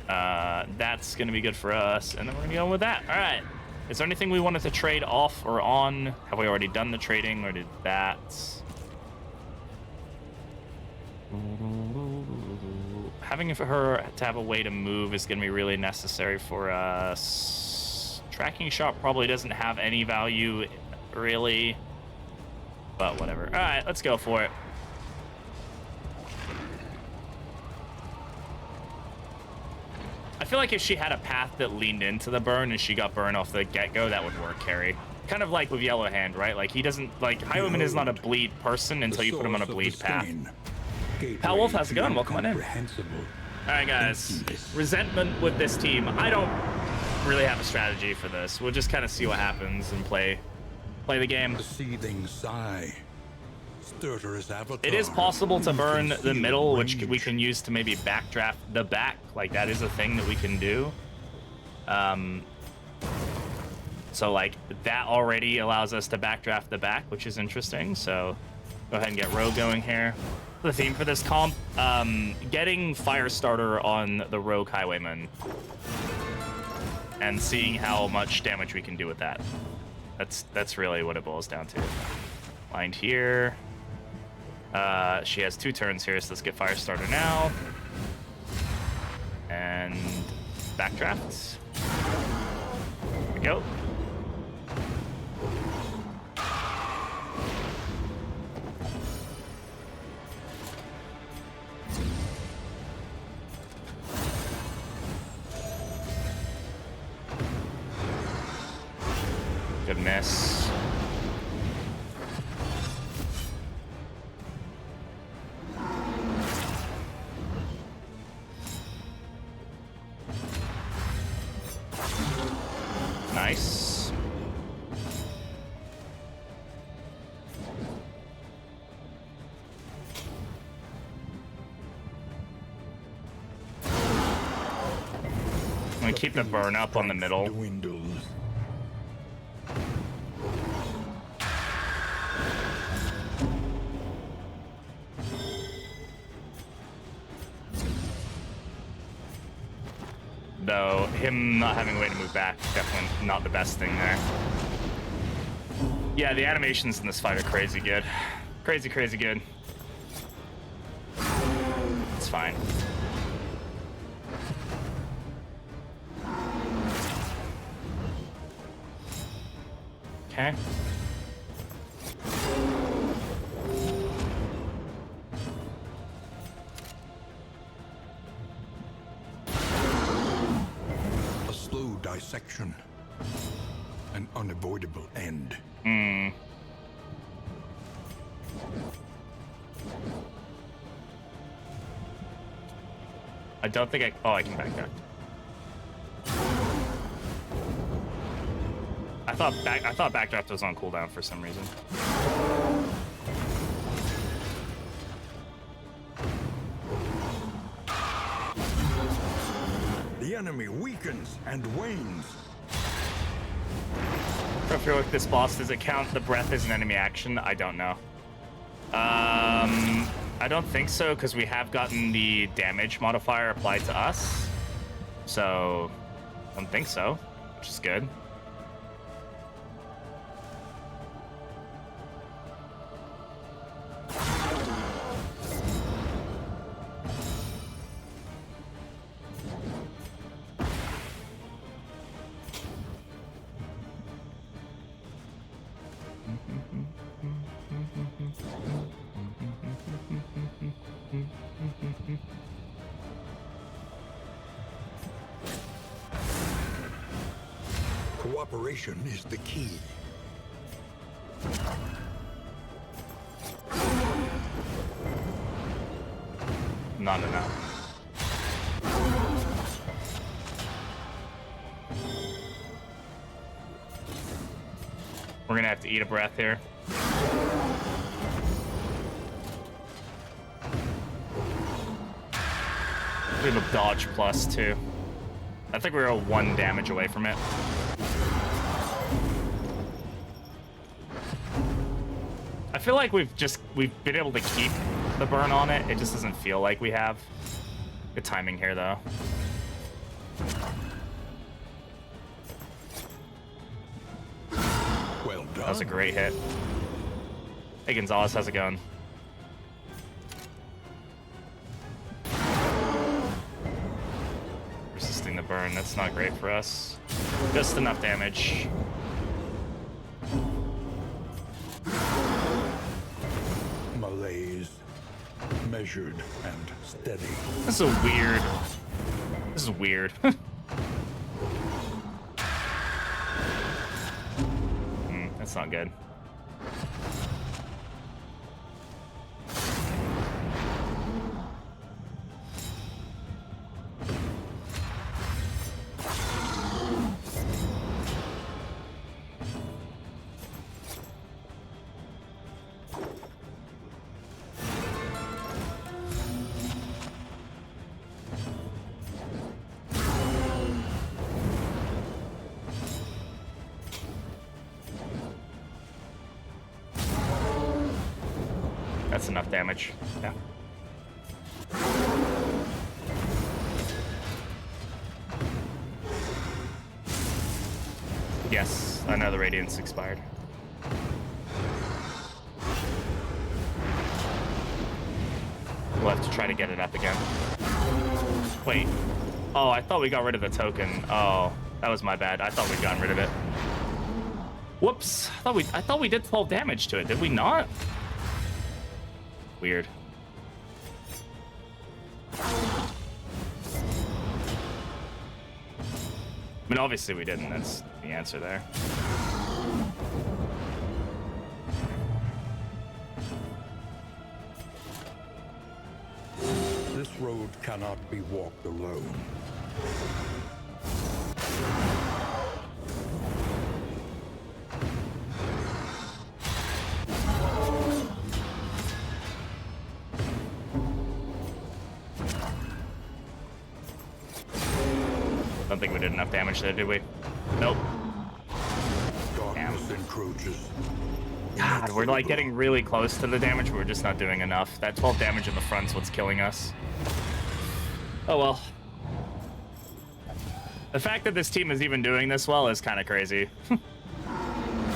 That's gonna be good for us, and then we're gonna go with that. All right. Is there anything we wanted to trade off or on? Have we already done the trading, or did that? Having her to have a way to move is going to be really necessary for us. Tracking shot probably doesn't have any value, really. But whatever. All right, let's go for it. I feel like if she had a path that leaned into the burn and she got burn off the get-go, that would work, Carrie. Kind of like with Yellow Hand, right? Like, he doesn't, like, Highwayman is not a bleed person until you put him on a bleed path. Pal Wolf, how's it going? Welcome on in. Alright, guys. Resentment with this team. I don't really have a strategy for this. We'll just kind of see what happens and play the game.
The seething sigh.
It is possible to burn the middle, which we can use to maybe backdraft the back. Like, that is a thing that we can do. So, like, that already allows us to backdraft the back, which is interesting. So, go ahead and get Rogue going here. The theme for this comp, getting Firestarter on the Rogue Highwayman and seeing how much damage we can do with that. That's really what it boils down to. Lined here. She has 2 turns here, so let's get Firestarter now. And backdraft. There we go. Good miss. Nice. I'm gonna keep the burn up on the middle. though, him not having a way to move back, definitely not the best thing there. Yeah, the animations in this fight are crazy good. Crazy, crazy good. It's fine. Okay.
A slow dissection. An unavoidable end.
I don't think I can backdraft. I thought backdraft was on cooldown for some reason.
The enemy weakens and wanes.
I feel like this boss, does it count the breath as an enemy action? I don't know. I don't think so, because we have gotten the damage modifier applied to us. So, I don't think so, which is good.
Cooperation is the key.
Not enough. We're gonna have to eat a breath here. We have a dodge plus too. I think we were 1 damage away from it. I feel like we've been able to keep the burn on it. It just doesn't feel like we have. Good timing here though.
Well done.
That was a great hit. Hey Gonzalez, how's it going? Resisting the burn, that's not great for us. Just enough damage.
Malaise. Measured and steady.
This is weird. This is weird. That's not good. That's enough damage. Yeah. Yes, I know the radiance expired. We'll have to try to get it up again. Wait. Oh, I thought we got rid of the token. Oh, that was my bad. I thought we'd gotten rid of it. Whoops. I thought we did 12 damage to it. Did we not? Weird. I mean, obviously we didn't. That's the answer there.
This road cannot be walked alone.
Don't think we did enough damage there, did we? Nope.
Darkness encroaches.
God, we're like getting really close to the damage, but we're just not doing enough. That 12 damage in the front's what's killing us. Oh well. The fact that this team is even doing this well is kind of crazy.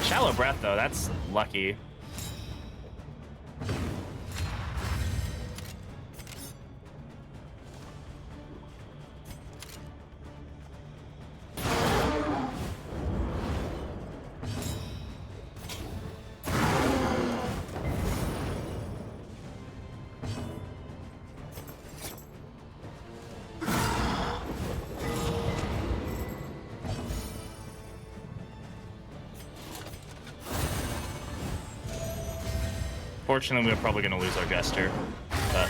Shallow breath, though, that's lucky. Fortunately, we're probably going to lose our Jester, but...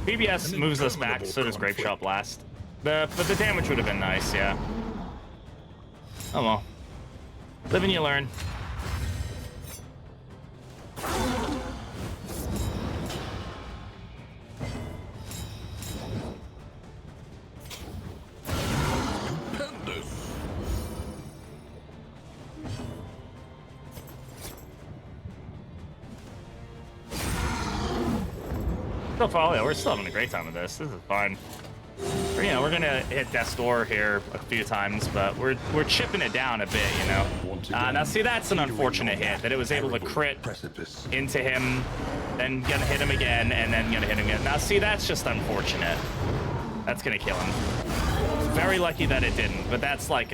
PBS moves us back, so does Grape Shot Blast. But the damage would have been nice, yeah. Oh well. Live and you learn. So far, yeah, we're still having a great time with this. This is fine. You know, we're gonna hit Death's Door here a few times, but we're chipping it down a bit, you know. Now see, that's an unfortunate hit that it was able to crit into him, then gonna hit him again, and then gonna hit him again. Now see, that's just unfortunate. That's gonna kill him. Very lucky that it didn't, but that's like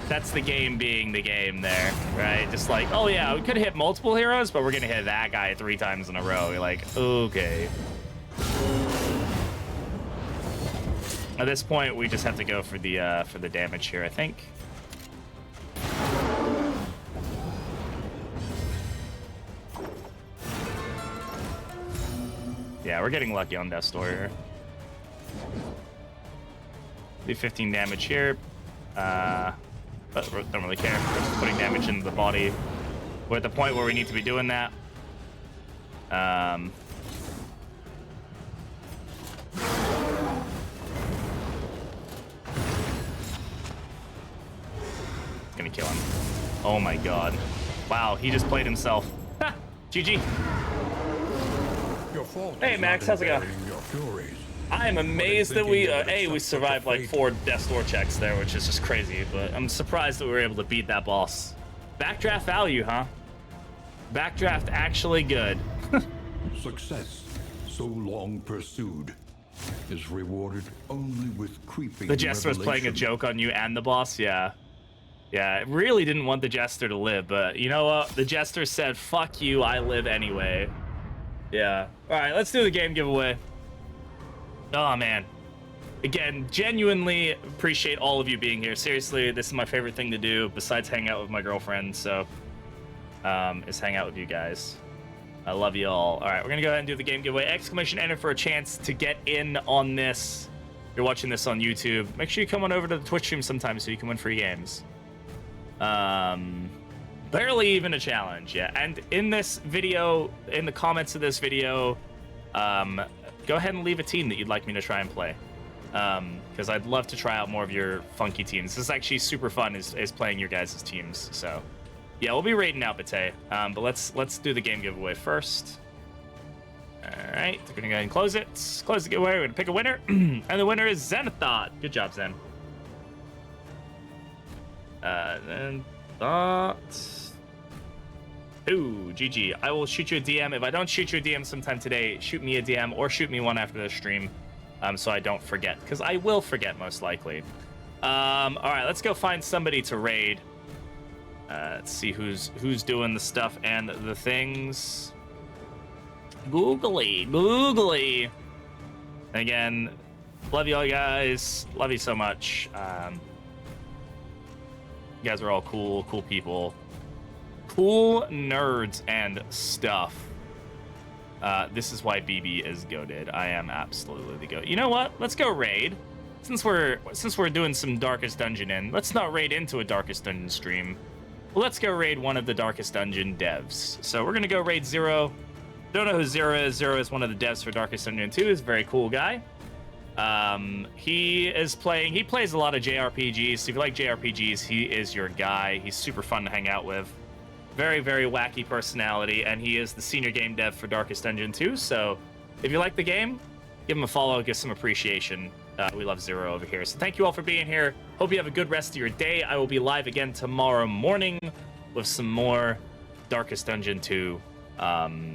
that's the game being the game there, right? Just like, oh yeah, we could hit multiple heroes, but we're gonna hit that guy 3 times in a row. You're like, okay. At this point, we just have to go for the damage here, I think. Yeah, we're getting lucky on Death's Door here. Do 15 damage here. But don't really care. We're just putting damage into the body. We're at the point where we need to be doing that. It's gonna kill him. Oh my god. Wow, he just played himself. Ha! GG.
Your fault.
Hey Max, how's it going? I am amazed that we survived like 4 Death's Door checks there, which is just crazy, but I'm surprised that we were able to beat that boss. Backdraft value, huh? Backdraft actually good.
Success, so long pursued, is rewarded only with creeping.
The Jester was playing a joke on you and the boss, yeah. Yeah, it really didn't want the Jester to live, but you know what? The Jester said, fuck you, I live anyway. Yeah. Alright, let's do the game giveaway. Oh man, again, genuinely appreciate all of you being here. Seriously, this is my favorite thing to do besides hang out with my girlfriend, so is hang out with you guys. I love you all. All right, we're gonna go ahead and do the game giveaway. Exclamation enter for a chance to get in on this. If you're watching this on YouTube, make sure you come on over to the Twitch stream sometime so you can win free games. Barely even a challenge, yeah. And in this video, in the comments of this video, go ahead and leave a team that you'd like me to try and play, because I'd love to try out more of your funky teams. This is actually super fun, is playing your guys' teams. So yeah, we'll be raiding out Bate, but let's do the game giveaway first. All right, we're gonna go ahead and close it. Close the giveaway. We're gonna pick a winner, and the winner is Zenithot. Good job, Zen. Zenithot. Ooh, GG. I will shoot you a DM. If I don't shoot you a DM sometime today, shoot me a DM or shoot me one after the stream, so I don't forget, because I will forget most likely. All right, let's go find somebody to raid. Let's see who's doing the stuff and the things. Googly. Again, love you all guys. Love you so much. You guys are all cool people. Cool nerds and stuff. This is why BB is goated. I am absolutely the goat. You know what? Let's go raid. Since we're doing some Darkest Dungeon let's not raid into a Darkest Dungeon stream. Let's go raid one of the Darkest Dungeon devs. So we're gonna go raid Zero. Don't know who Zero is. Zero is one of the devs for Darkest Dungeon 2. He's a very cool guy. He plays a lot of JRPGs. So if you like JRPGs, he is your guy. He's super fun to hang out with. Very, very wacky personality, and he is the senior game dev for Darkest Dungeon 2. So if you like the game, give him a follow, give some appreciation. We love Zero over here. So thank you all for being here. Hope you have a good rest of your day. I will be live again tomorrow morning with some more Darkest Dungeon 2